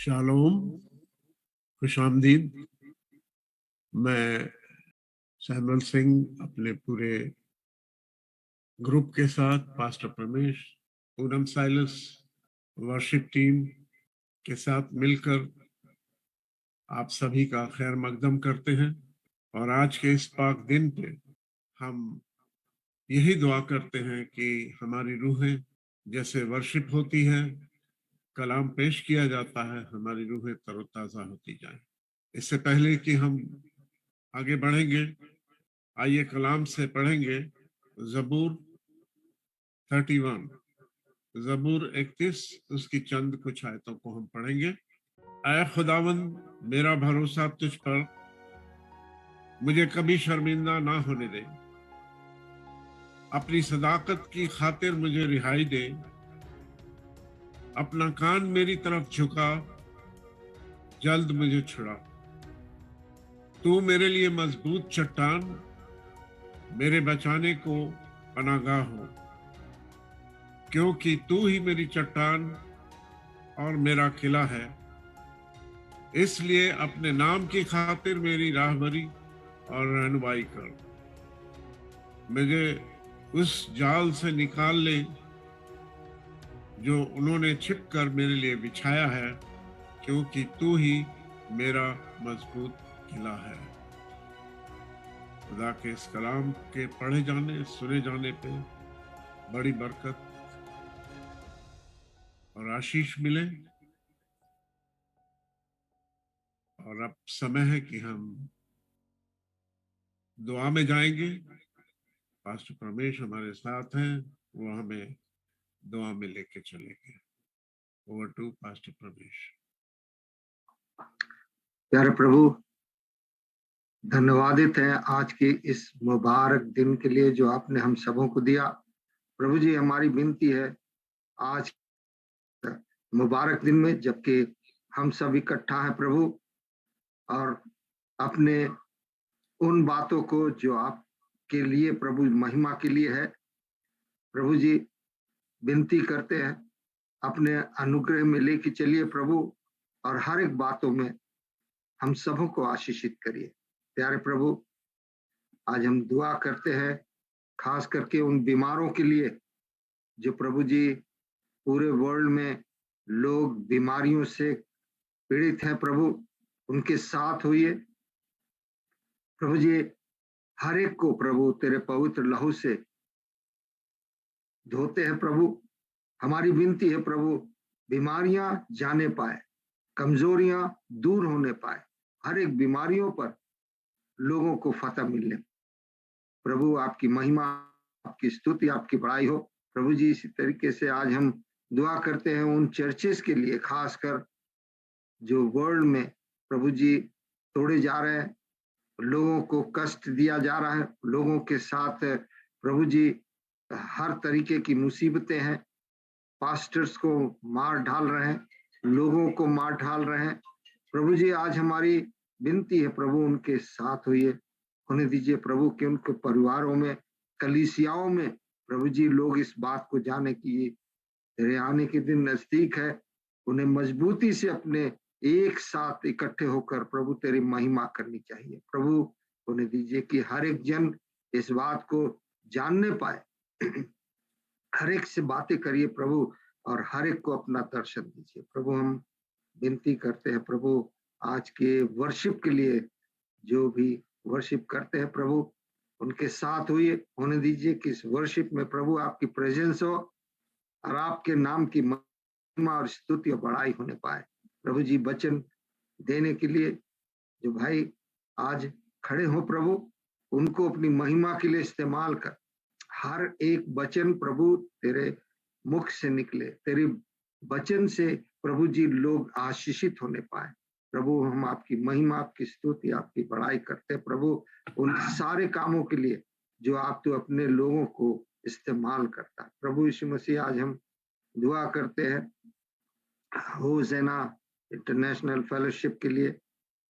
Shalom, खुशामदीद। मैं Samuel Singh अपने पूरे ग्रुप के साथ, pastor Pramesh, Poonam Silas, worship team के साथ मिलकर आप सभी का खैर मकदम करते हैं। और आज के इस पाक दिन पे हम यही दुआ करते हैं कि हमारी रूहें, जैसे वर्शिप होती है, कलाम पेश किया जाता है, हमारी रूहें तरोताजा होती जाएं। इससे पहले कि हम आगे बढ़ेंगे, आइए कलाम से पढ़ेंगे ज़बूर 31, ज़बूर 31, उसकी चंद कुछ आयतों को हम पढ़ेंगे। ऐ खुदावंद, मेरा भरोसा तुझ पर, मुझे कभी शर्मिंदा ना होने दे। अपनी सदाकत की खातिर मुझे रिहाई दे। अपना कान मेरी तरफ झुका, जल्द मुझे छुड़ा। तू मेरे लिए मजबूत चट्टान, मेरे बचाने को पनागाह हो, क्योंकि तू ही मेरी चट्टान और मेरा किला है। इसलिए अपने नाम की खातिर मेरी राहबरी और रहनुमाई कर। मुझे उस जाल से निकाल ले जो उन्होंने छिप कर मेरे लिए बिछाया है, क्योंकि तू ही मेरा मजबूत किला है। खुदा के इस कलाम के पढ़े जाने, सुने जाने पे बड़ी बरकत और आशीष मिले। और अब समय है कि हम दुआ में जाएंगे। पास्टर प्रमेश हमारे साथ हैं, वो हमें दुआ में लेके चलेंगे। Over to pastor Pramesh. प्यारे प्रभु, धन्यवादित हैं आज के इस मुबारक दिन के लिए जो आपने हम सबों को दिया। प्रभु जी, हमारी विनती है आज मुबारक दिन में, जबकि हम सब इकट्ठा हैं प्रभु, और अपने उन बातों को जो आपके लिए प्रभु महिमा के लिए है, प्रभु जी विनती करते हैं अपने अनुग्रह में लेके चलिए प्रभु, और हर एक बातों में हम सबों को आशीषित करिए। प्यारे प्रभु, आज हम दुआ करते हैं खास करके उन बीमारों के लिए जो प्रभु जी पूरे वर्ल्ड में लोग बीमारियों से पीड़ित हैं। प्रभु उनके साथ होइए प्रभु जी, हर एक को प्रभु तेरे पवित्र लहू से धोते हैं प्रभु। हमारी विनती है प्रभु, बीमारियां जाने पाए, कमजोरियां दूर होने पाए, हर एक बीमारियों पर लोगों को फतह मिलने। प्रभु आपकी महिमा, आपकी स्तुति, आपकी बड़ाई हो प्रभु जी। इसी तरीके से आज हम दुआ करते हैं उन चर्चेस के लिए, खासकर जो वर्ल्ड में प्रभु जी तोड़े जा रहे हैं, लोगों को कष्ट दिया जा रहा है, लोगों के साथ प्रभु जी हर तरीके की मुसीबतें हैं, पास्टर्स को मार डाल रहे हैं, लोगों को मार डाल रहे हैं। प्रभु जी आज हमारी विनती है प्रभु, उनके साथ होइए, होने दीजिए प्रभु कि उनके परिवारों में, कलीसियाओं में प्रभु जी लोग इस बात को जाने कि तेरे आने के दिन नजदीक है। उन्हें मजबूती से अपने एक साथ इकट्ठे होकर प्रभु तेरी महिमा करनी चाहिए। प्रभु उन्हें दीजिए कि हर एक जन इस बात को जानने पाए। हर एक से बातें करिए प्रभु, और हर एक को अपना दर्शन दीजिए प्रभु। हम विनती करते हैं प्रभु आज के वर्शिप के लिए, जो भी वर्शिप करते हैं प्रभु उनके साथ हुए, होने दीजिए कि इस वर्शिप में प्रभु आपकी प्रेजेंस हो और आपके नाम की महिमा और स्तुति और बड़ाई होने पाए। प्रभु जी वचन देने के लिए जो भाई आज खड़े हो प्रभु, उनको अपनी महिमा के लिए इस्तेमाल कर। हर एक वचन प्रभु तेरे मुख से निकले, तेरे वचन से प्रभु जी लोग आशीषित होने पाए। प्रभु हम आपकी महिमा, आपकी स्तुति, आपकी बड़ाई करते प्रभु उन सारे कामों के लिए जो आप तो अपने लोगों को इस्तेमाल करता है। प्रभु यीशु मसीह आज हम दुआ करते हैं होसेना इंटरनेशनल फेलोशिप के लिए,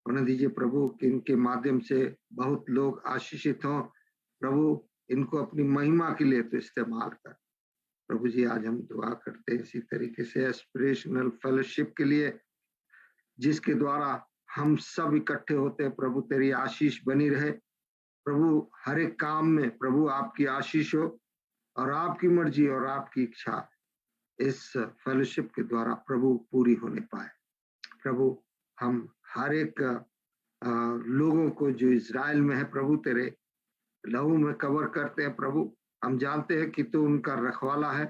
होने दीजिए प्रभु कि इनके माध्यम से बहुत लोग आशीषित हों। प्रभु इनको अपनी महिमा के लिए तो इस्तेमाल कर। प्रभु जी आज हम दुआ करते हैं इसी तरीके से एस्पिरेशनल फेलोशिप के लिए, जिसके द्वारा हम सब इकट्ठे होते हैं प्रभु, तेरी आशीष बनी रहे प्रभु। हर एक काम में प्रभु आपकी आशीष हो और आपकी मर्जी और आपकी इच्छा इस फेलोशिप के द्वारा प्रभु पूरी होने पाए। प्रभु हम हर एक लोगों को जो इज़राइल में है प्रभु, तेरे लहू में कवर करते हैं प्रभु। हम जानते हैं कि तू उनका रखवाला है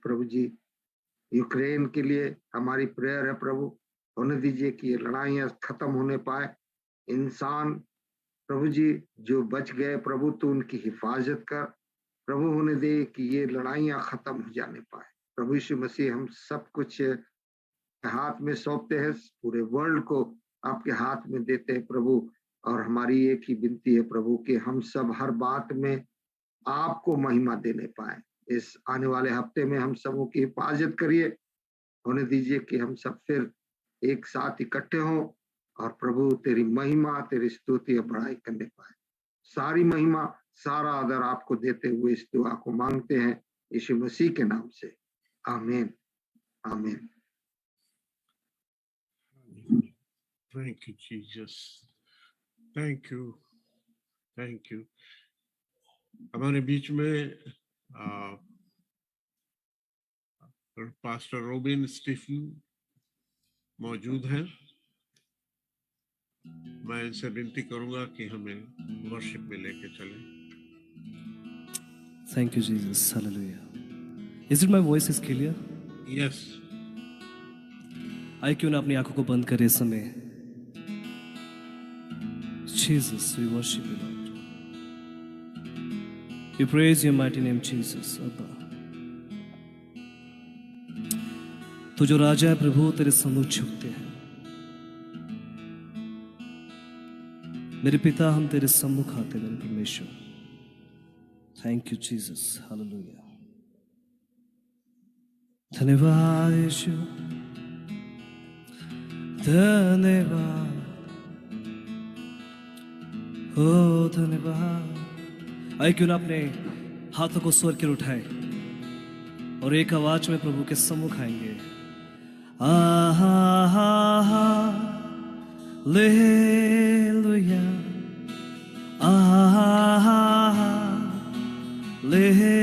प्रभु जी। यूक्रेन के लिए हमारी प्रेयर है प्रभु, होने दीजिए कि ये लड़ाइयाँ खत्म होने पाए। इंसान प्रभु जी जो बच गए प्रभु, तू उनकी हिफाजत कर प्रभु, होने दे कि ये लड़ाइयाँ खत्म हो जाने पाए प्रभु यीशु मसीह। हम सब कुछ हाथ में सौंपते हैं, पूरे वर्ल्ड को आपके हाथ में देते हैं प्रभु। और हमारी एक ही विनती है प्रभु कि हम सब हर बात में आपको महिमा देने पाए। इस आने वाले हफ्ते में हम सबों की हिफाजत करिए, होने दीजिए कि हम सब फिर एक साथ इकट्ठे हों और प्रभु तेरी महिमा, तेरी स्तुति और बड़ाई करने पाए। सारी महिमा, सारा आदर आपको देते हुए इस दुआ को मांगते हैं यीशु मसीह के नाम से, आमीन आमीन। Thank you, Jesus. Thank you. Thank you. हमारे बीच में पास्टर रोबिन स्टीफन मौजूद हैं। मैं इनसे विनती करूंगा कि हमें वर्शिप में लेके चलें। Thank you, Jesus. Hallelujah. Is it my voice is clear? Yes. आइए क्यों ना अपनी आंखों को बंद करें इस समय। Jesus, we worship you, Lord. We praise your mighty name, Jesus. Abba. तू जो राजा है प्रभु, तेरे सम्मुख झुकते हैं। मेरे पिता, हम तेरे सम्मुख आते हैं परमेश्वर। Thank you, Jesus. Hallelujah. धन्यवाद यीशु, धन्यवाद, ओ धन्यवाद। आइए क्यों ना अपने हाथों को स्वर के उठाए और एक आवाज में प्रभु के सम्मुख आएंगे। Hallelujah, hallelujah, hallelujah,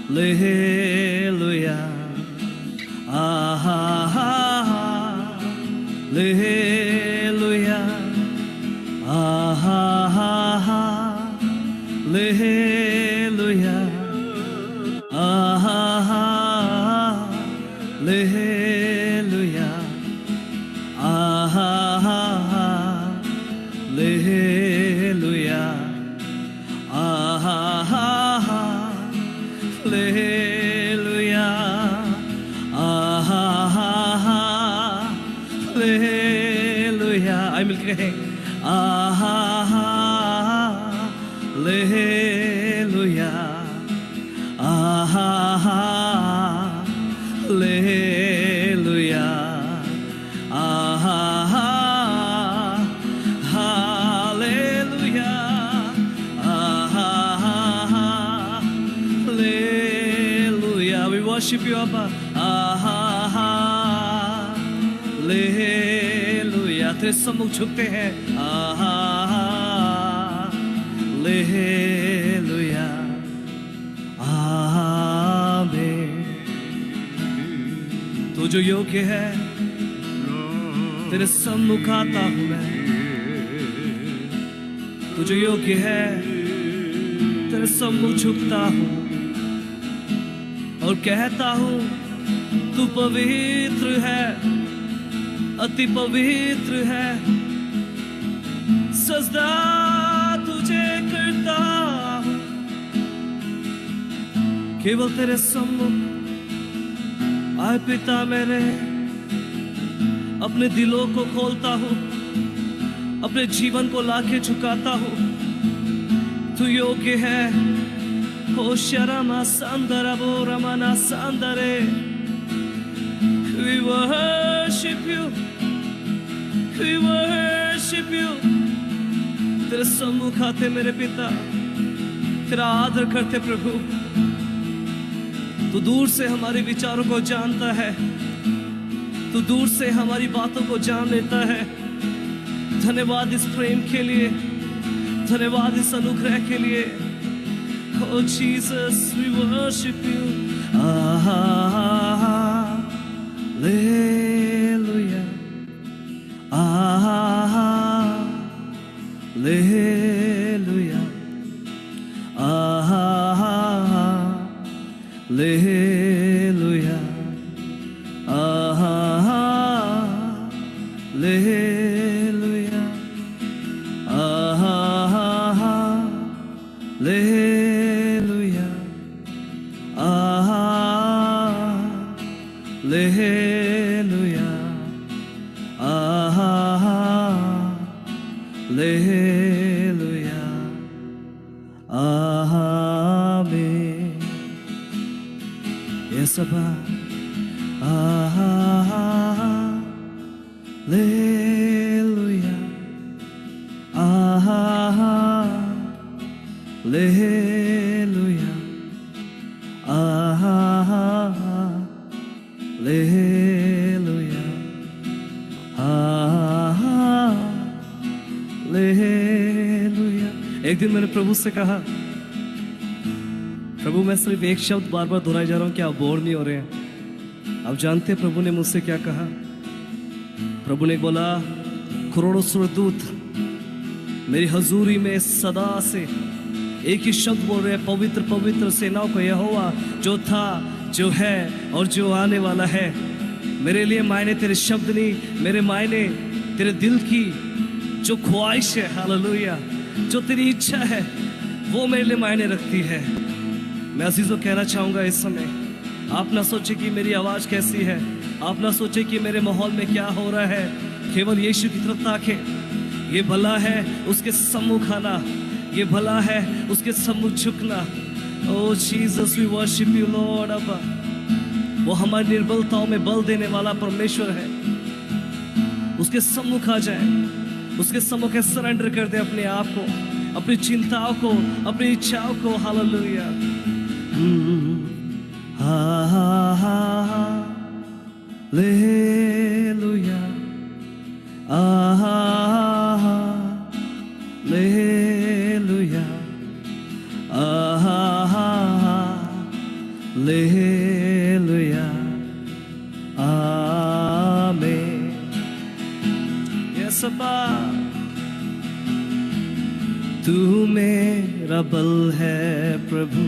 hallelujah, hallelujah, hallelujah, hallelujah, hallelujah, hallelujah. आइए मिलकर कहें hallelujah, hallelujah, hallelujah, hallelujah. We worship you, Abba. Hallelujah, तेरे सम्मुख झुकते हैं। हालेलुया, आमीन। तू जो योग्य है, तेरे सम्मुख आता हूँ मैं। तू जो योग्य है, तेरे सम्मुख झुकता हूँ और कहता हूँ तू पवित्र है, अति पवित्र है। सजदा तुझे करता हूँ, केवल तेरे सम्मुख। आए पिता, मेरे अपने दिलों को खोलता हूँ, अपने जीवन को लाके झुकाता हूँ। तू योग्य है। हो शरमा संदरा बो Ramna संदरे। We worship you, we worship you। तेरे सम्मुख आते मेरे पिता, तेरा आदर करते प्रभु। तू दूर से हमारे विचारों को जानता है, तू दूर से हमारी बातों को जान लेता है। धन्यवाद इस प्रेम के लिए, धन्यवाद इस अनुग्रह के लिए। Oh Jesus, we worship you. Hallelujah. Hallelujah. Hallelujah. Hallelujah. Hallelujah. Hallelujah. Hallelujah. Amen. Yes, Abba. Hallelujah. Hallelujah. Hallelujah. Hallelujah. एक दिन मैंने प्रभु से कहा, प्रभु मैं सिर्फ एक शब्द बार बार दोहराए जा रहा हूँ, क्या आप बोर नहीं हो रहे हैं? आप जानते हैं प्रभु ने मुझसे क्या कहा? प्रभु ने बोला, करोड़ों स्वर्गदूत मेरी हजूरी में सदा से एक ही शब्द बोल रहे हैं, पवित्र पवित्र सेनाओं को यहोवा जो था, जो है और जो आने वाला है। मेरे लिए मायने तेरे शब्द नहीं, मेरे मायने तेरे दिल की जो ख्वाहिश है, हालेलुया, जो तेरी इच्छा है वो मेरे लिए मायने रखती है। मैं अजीजों कहना चाहूँगा इस समय, आप ना सोचे कि मेरी आवाज़ कैसी है, आप ना सोचे कि मेरे माहौल में क्या हो रहा है, केवल यीशु की तरफ ताके। ये भला है उसके सम्मुख आना, ये भला है उसके सम्मुख झुकना। O Jesus we worship you Lord. अब्बा, वो हमारी निर्बलताओं में बल देने वाला परमेश्वर है। उसके सम्मुख आ जाए, उसके सम्मुख सरेंडर कर दे अपने आप को, अपनी चिंताओं को, अपनी इच्छाओं को। Hallelujah. Hallelujah. Hallelujah. Hallelujah. Amen. Yes, Abba. तू मेरा बल है प्रभु,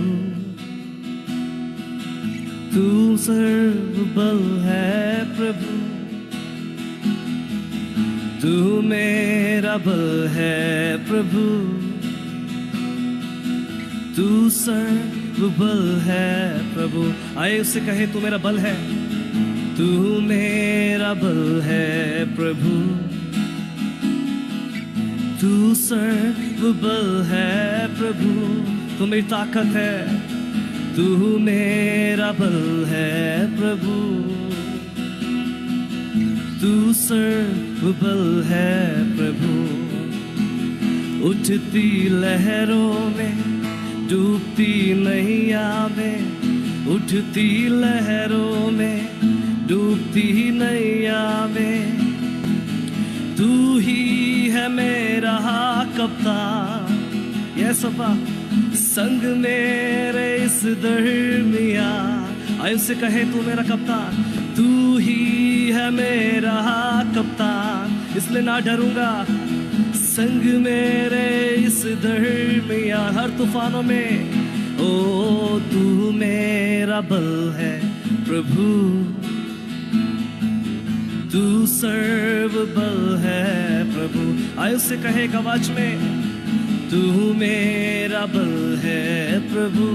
तू सर्व बल है प्रभु, तू मेरा बल है प्रभु, तू सर्व बल है प्रभु। आए उससे कहे, तू मेरा बल है, तू मेरा बल है प्रभु, तू सर्व बल है प्रभु, तू मेरी ताकत है, तू मेरा बल है प्रभु, तू सर्व बल है प्रभु। उठती लहरों में, डूबती नैया में, उठती लहरों में, डूबती नैया में, तू ही है मेरा कप्तान। ये सपा संग मेरे इस दरमिया। आए उससे कहे, तू मेरा कप्तान, तू ही है मेरा कप्तान, इसलिए ना डरूंगा। संग मेरे इस दरमियान, हर तूफानों में, ओ तू मेरा बल है प्रभु, तू सर्व बल है प्रभु। आए उससे कहे एक आवाज में, तू मेरा बल है प्रभु,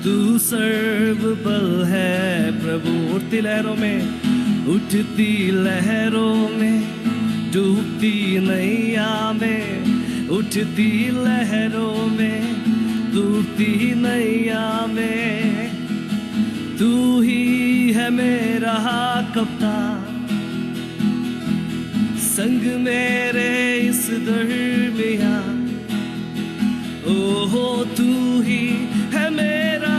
तू सर्व बल है प्रभु। उठती लहरों में, उठती लहरों में, डूबती नैया में, उठती लहरों में, डूबती नैया में, तू ही है मेरा कप्तान। संग मेरे इस दरमियान, ओहो तू ही है मेरा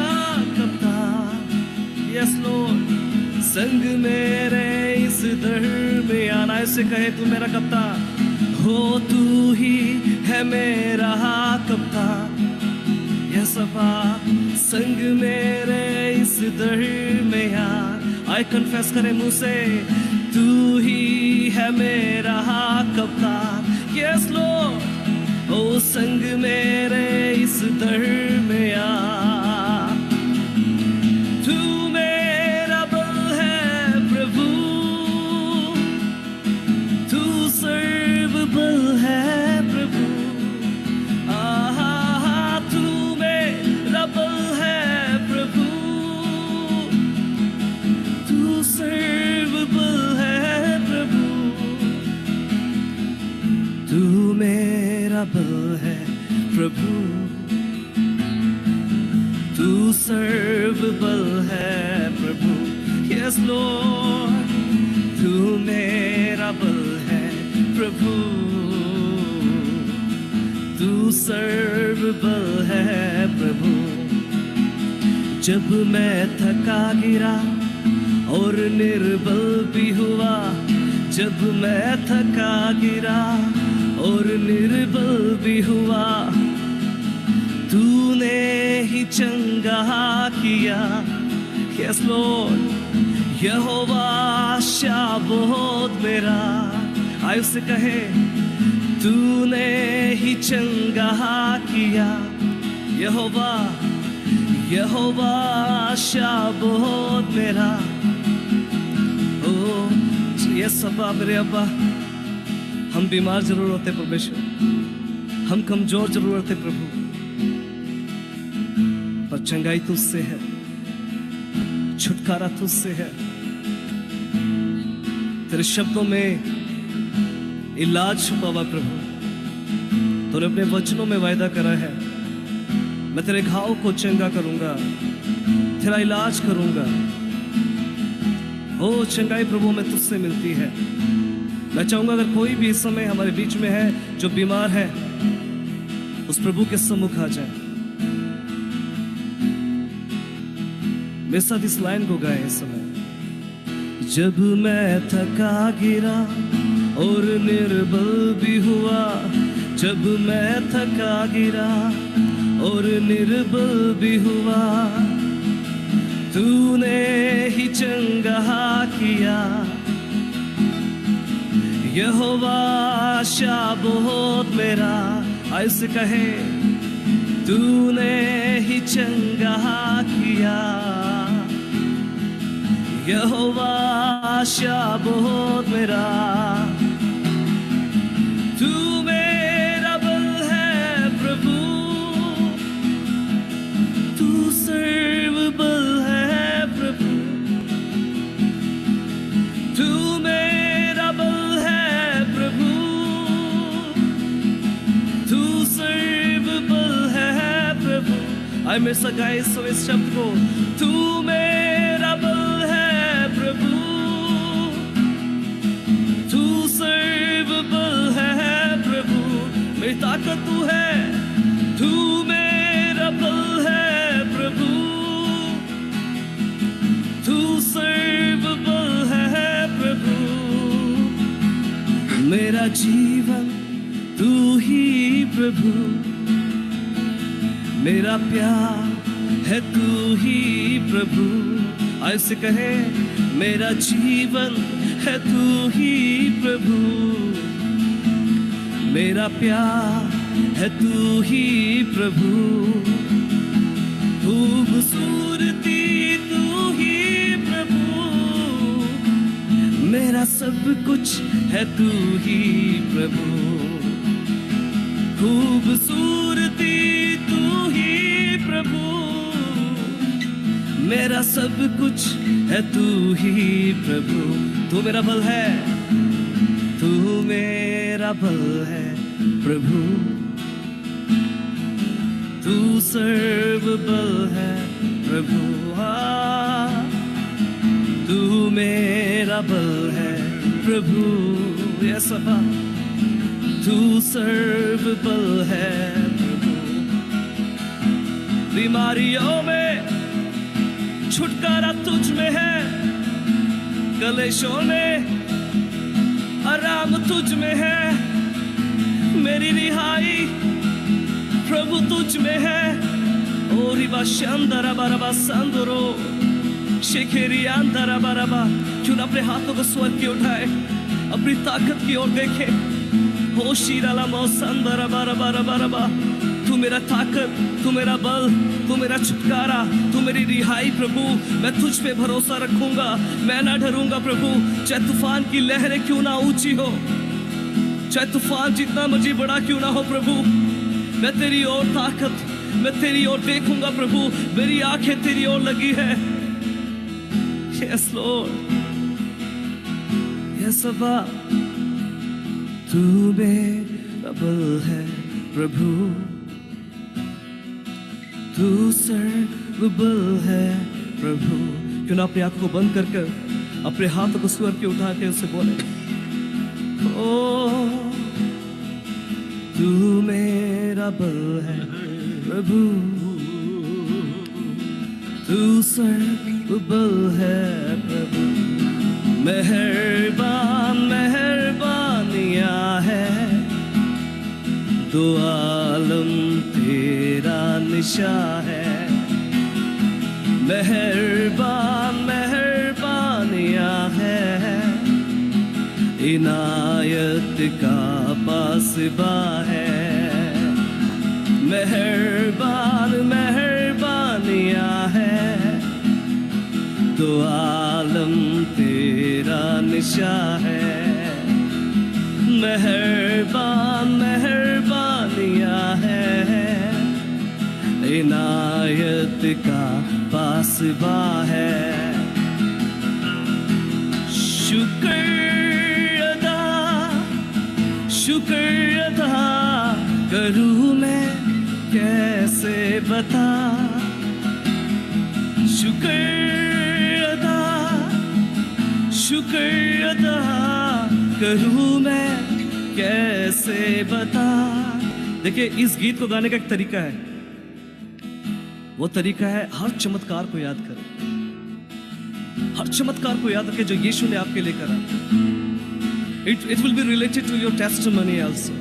यस लॉर्ड संग मेरे इस दर में आना। ऐसे कहे तू मेरा कप्तान हो, तू ही है मेरा कप्तान। यस अब्बा संग मेरे इस दर में आ। आई कन्फेस करे मुंह से तू ही है मेरा कप्तान। यस लॉर्ड ओ संग मेरे इस दर में आ। तू मेरा बल है प्रभु, तू सर्व बल है प्रभु। आहा तू मेरा बल है प्रभु, तू सर्व बल है प्रभु। तू मेरा बल है प्रभु, तू सर्व बल है प्रभु। यस लॉर्ड तू मेरा बल है प्रभु, तू सर्व बल है प्रभु। जब मैं थका गिरा और निर्बल भी हुआ, जब मैं थका गिरा और निर्बल भी हुआ, तूने ही चंगा किया। यस लॉर्ड यहोवा शाबोद मेरा। आयु से कहे तूने ही चंगा किया। यहोवा यहोवा शाबोद मेरा। ओ यस अब्बा मेरे अब्बा, हम बीमार जरूर होते परमेश्वर, हम कमजोर जरूर होते प्रभु, पर चंगाई तुझसे है, छुटकारा तुझसे है। तेरे शब्दों में इलाज छुपा हुआ प्रभु। तूने अपने वचनों में वायदा करा है, मैं तेरे घाव को चंगा करूंगा, तेरा इलाज करूंगा। ओ चंगाई प्रभु में तुझसे मिलती है। मैं चाहूंगा अगर कोई भी इस समय हमारे बीच में है जो बीमार है, उस प्रभु के सम्मुख आ जाए। मेरे साथ इस लाइन को गाए इस समय। जब मैं थका गिरा और निर्बल भी हुआ, जब मैं थका गिरा और निर्बल भी हुआ, तूने ही चंगा किया। यहोवा शाबोद मेरा। ऐसे कहे तूने ही चंगा किया। यहोवा शाबोद मेरा। तू मेरा बल है प्रभु, तू सर्व बल है प्रभु। तू मेरा बल है प्रभु, तू सर्व बल है प्रभु। आए मेरे साथ गाए इस शब्द को। तू मेरा बल है प्रभु, तू सर्व बल है प्रभु। मेरी ताकत तू है, तू मेरा बल है प्रभु, तू सर्व बल है प्रभु। मेरा जीवन तू ही प्रभु, मेरा प्यार है तू ही प्रभु। ऐसे कहे मेरा जीवन है तू ही प्रभु, मेरा प्यार है तू ही प्रभु। खूबसूरती तू ही प्रभु, मेरा सब कुछ है तू ही प्रभु। खूबसूरती तू ही प्रभु, मेरा सब कुछ है तू ही प्रभु। तू मेरा बल है, तू मेरा बल है प्रभु, तू सर्व बल है प्रभु। हाँ, तू मेरा बल है प्रभु। यस अब्बा, तू सर्व बल है प्रभु। बीमारियों में छुटकारा तुझ में है, कलेशों में आराम तुझ में है, मेरी रिहाई प्रभु तुझ में है। ओ रिबा शांदरा बारबा सांदरो शेखेरी अंदरा बारबा। क्यों ना अपने हाथों को स्वर्ग की उठाए, अपनी ताकत की ओर देखे। हो शीराला मौसंदरा बारबा बारबा। तू मेरा ताकत, तू मेरा बल, तू मेरा छुटकारा, तू मेरी रिहाई प्रभु। मैं तुझ पे भरोसा रखूंगा, मैं ना डरूंगा प्रभु। चाहे तूफान की लहरें क्यों ना ऊंची हो, चाहे तूफान जितना मर्जी बड़ा क्यों ना हो प्रभु, मैं तेरी ओर ताकत, मैं तेरी ओर देखूंगा प्रभु। मेरी आंखें तेरी ओर लगी है। यस लॉर्ड, यस अब्बा, तू मेरा बल है प्रभु, तू सर्वबल है प्रभु। क्यों ना अपनी आंखों को बंद कर अपने हाथों को स्वर के उठा के उससे बोले, ओ तू मेरा बल है प्रभु, तू सर्वबल है प्रभु। मेहरबान मेहरबानियां है, दो आलम तेरा निशा है। मेहरबान मेहरबानियां है, इनायत का पासबा है। मेहरबान मेहरबानियां है, दो आलम तेरा निशा है। मेहरबान मेहरबानियां है, इनायत का पासबा है। शुक्र अदा करूं मैं कैसे बता, शुक्र अदा करूं मैं कैसे बता। देखिए, इस गीत को गाने का एक तरीका है, वो तरीका है हर चमत्कार को याद करें, हर चमत्कार को याद रखें जो यीशु ने आपके लिए करा। It will be related to your testimony also.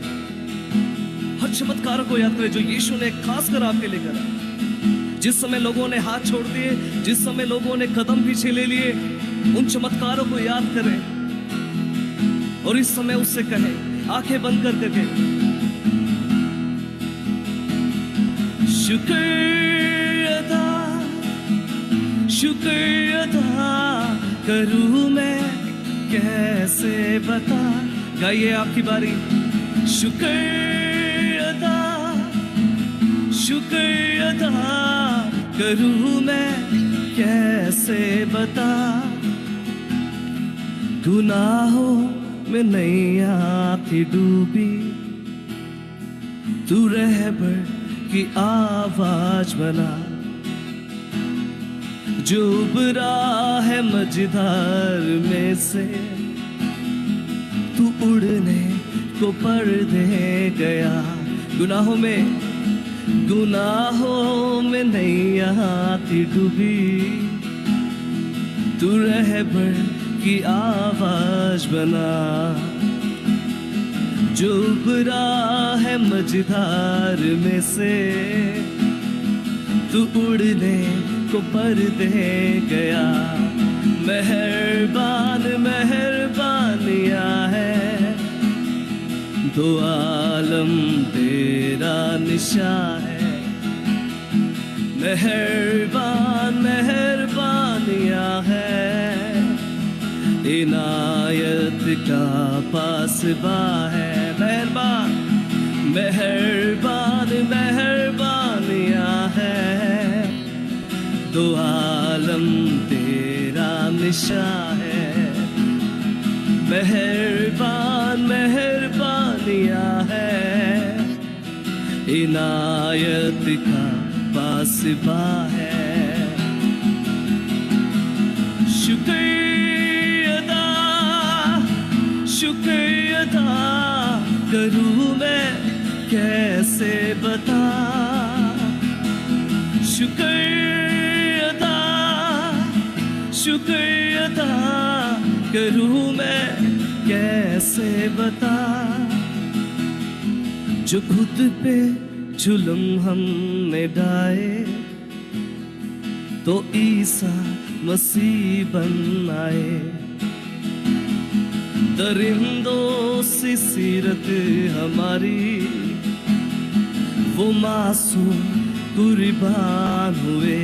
हर चमत्कार को याद करें जो यीशु ने खासकर आपके लिए करा। जिस समय लोगों ने हाथ छोड़ दिए, जिस समय लोगों ने कदम पीछे ले लिए, उन चमत्कारों को याद करें और इस समय उससे कहें, आंखें बंद कर करके, शुक्र अदा करूं मैं कैसे बता। गाइए, आपकी बारी। शुक्र अदा करूं मैं कैसे बता। गुनाहों में नैया थी डूबी, तू रहबर की आवाज बना। जो उबरा है मझधार में से, तू उड़ने को पर दे गया। गुनाहों में नैया थी डूबी, तू रहबर की आवाज बना। जो उबरा है मझधार में से, तू उड़ने को पर दे गया। मेहरबान मेहरबानियां है, दो आलम तेरा निशा है। मेहरबान मेहरबानियां है, इनायत का पासबा है। मेहरबान मेहरबान मेहरबानियां है, दो आलम तेरा निशा है। मेहरबान मेहरबानियां है, इनायत का पासबा है। शुक्र अदा करूं मैं कैसे बता। शुक्र अदा शुक्र अदा करूं मैं कैसे बता, जो खुद पे जुल्म हमने ढाए तो ईसा मसीह बन आए। दरिंदों सी सीरत हमारी, वो मासूम कुर्बान हुए,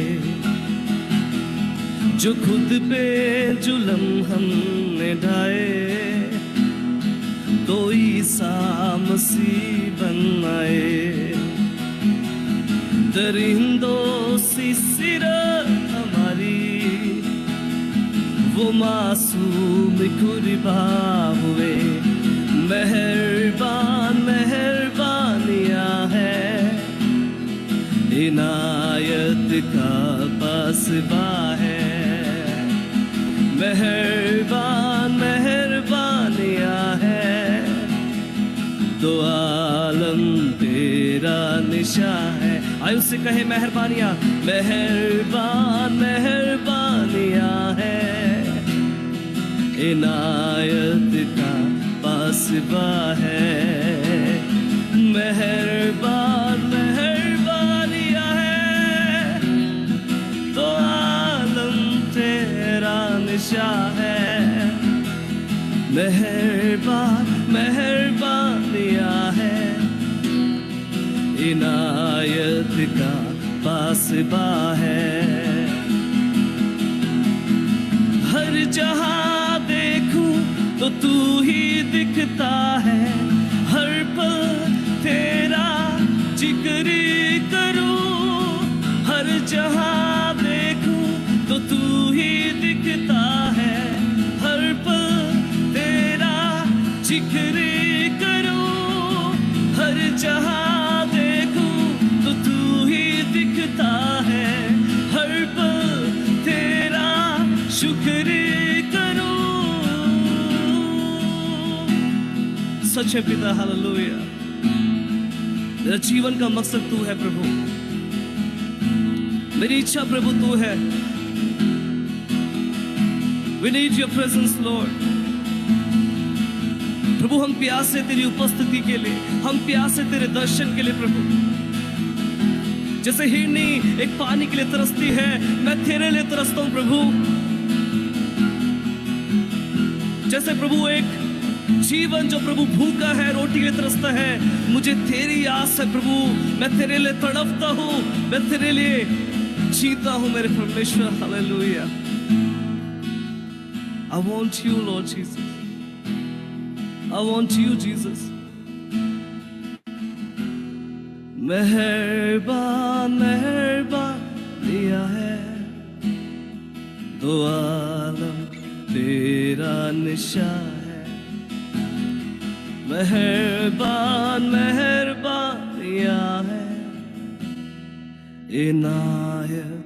जो खुद पे जुल्म हमने ढाए तो ईसा मसीह बन आए। दरिंदों सी सीरत हमारी, वो मासूम कुर्बान हुए। मेहरबान मेहरबानियां है, इनायत का पासबा है। मेहरबान मेहरबानियां है, दो आलम तेरा निशा है। आइए उससे कहे मेहरबानियां, मेहरबान मेहरबानियां है, इनायत का पासबा है। मेहरबान मेहरबानियां है, तो आलम तेरा निशा है। मेहरबान मेहरबानियां है, इनायत का पासबा है। हर जहां देखूं तो तू ही दिखता है, हर पल तेरा जिक्र करूं। हर जहां देखूं तो तू ही दिखता है, हर पल तेरा जिक्र करूं। हर जहां देखूं तो तू ही दिखता है, हर पल तेरा शुक्र करूं। सच्चे पिता हालेलुया, मेरा जीवन का मकसद तू है प्रभु, मेरी इच्छा प्रभु तू है। We need your presence Lord। प्रभु हम प्यासे तेरी उपस्थिति के लिए, हम प्यासे तेरे दर्शन के लिए प्रभु। जैसे हिरनी एक पानी के लिए तरसती है, मैं तेरे लिए तरसता हूं प्रभु। जैसे प्रभु एक जीवन जो प्रभु भूखा है, रोटी के लिए तरसता है, मुझे तेरी आस है प्रभु। मैं तेरे लिए तड़पता हूं, मैं तेरे लिए जीता हूं मेरे परमेश्वर। Hallelujah. I want you Lord Jesus, I want you Jesus। मेहरबान मेहरबान दिया है, दो आलम तेरा निशा है। मेहरबान मेहरबानियां है, इनायत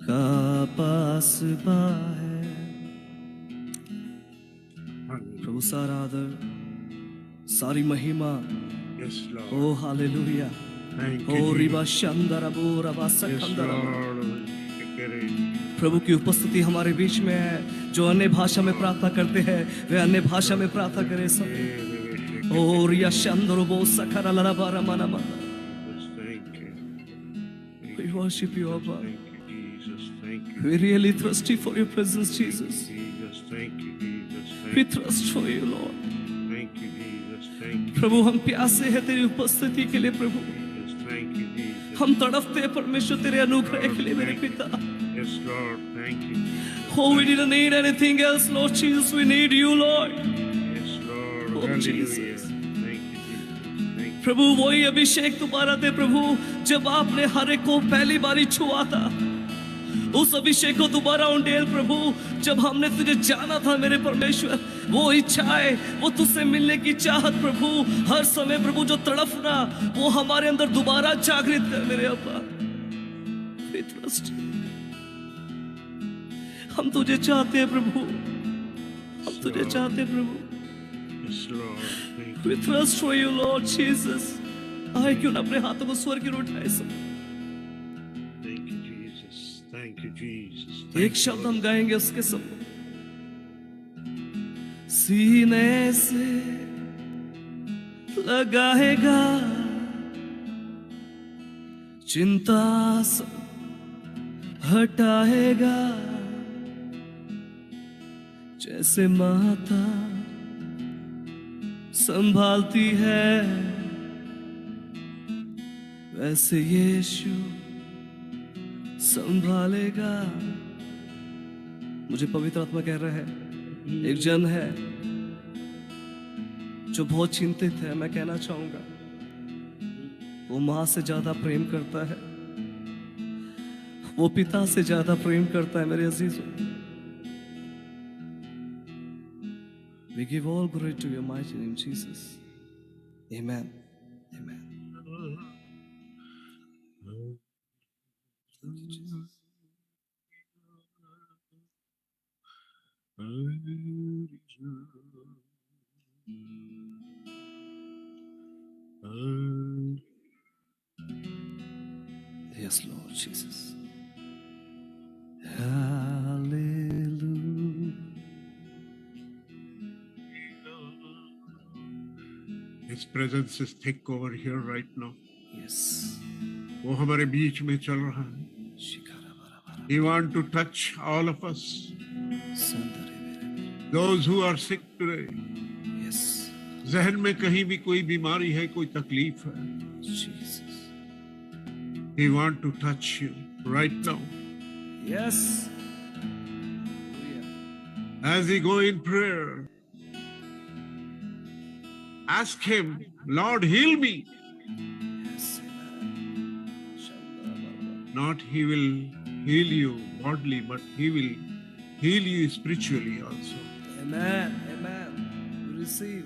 का पासबा है। प्रभु सारा आदर, सारी महिमा, Yes, Lord. O hallelujah. Thank ओ you, रिबा Jesus. शंदरा बोरा Yes, बासखंदरा। Lord. Shikere. प्रभु की उपस्थिति हमारे बीच में है। जो अन्य भाषा में प्रार्थना करते हैं वे अन्य भाषा में प्रार्थना करें सब। ओ रिया शंदरो बो सखरा लरा बारा मना मना। Jesus, thank you. We worship you, Abba. Thank you, Jesus. Thank you. We really thirsty for your presence, Jesus. Jesus, thank you, Jesus. We Thank you. thirst for you, Lord. Thank you, Jesus. Thank you. प्रभु हम प्यासे हैं तेरी उपस्थिति के लिए प्रभु। Jesus, thank you, Jesus. हम तड़पते हैं परमेश्वर तेरे अनुग्रह के लिए मेरे पिता। Yes, Lord. Thank you. Oh, we didn't need anything else, Lord Jesus. We need you, Lord. Yes, Lord. Oh, Hallelujah. Jesus. Thank you, Jesus. Thank you. प्रभु वही अभिषेक दोबारा दे प्रभु, जब आपने हर एक को पहली बारी छुआ था। उस अभिषेक को दोबारा उंडेल प्रभु, जब हमने तुझे जाना था मेरे परमेश्वर। वो इच्छाएं, वो तुझसे मिलने की चाहत प्रभु, हर समय प्रभु जो तड़पना, वो हमारे अंदर दोबारा जागृत है मेरे अब्बा। We trust you। हम तुझे चाहते हैं प्रभु, हम तुझे चाहते हैं प्रभु। Yes, Lord. Thank you. We thirst for you, Lord Jesus। आए क्यों ना अपने हाथों को स्वर्ग की ओर उठाए सब। Thank you, Jesus. Thank you, you, Jesus. एक शब्द हम गाएंगे उसके सब सीने से लगाएगा चिंता सब हटाएगा जैसे माता संभालती है वैसे यीशु संभालेगा। मुझे पवित्र आत्मा कह रहा है एक जन है जो बहुत चिंतित है। मैं कहना चाहूंगा वो मां से ज्यादा प्रेम करता है, वो पिता से ज्यादा प्रेम करता है। मेरे अजीजों, we give all glory to your mighty name, Jesus. Amen. Amen. Thank you, Jesus. Yes, Lord Jesus. Hallelujah. His presence is thick over here right now. Yes. वो हमारे बीच में चल रहा है। He wants to touch all of us. Those who are sick today. Yes. जहन में कहीं भी कोई बीमारी है, कोई तकलीफ है, Jesus. He wants to touch you right now. Yes. As you go in prayer, ask Him, Lord, heal me. Yes. Not He will heal you bodily, but He will heal you spiritually also. Amen. Amen. You receive.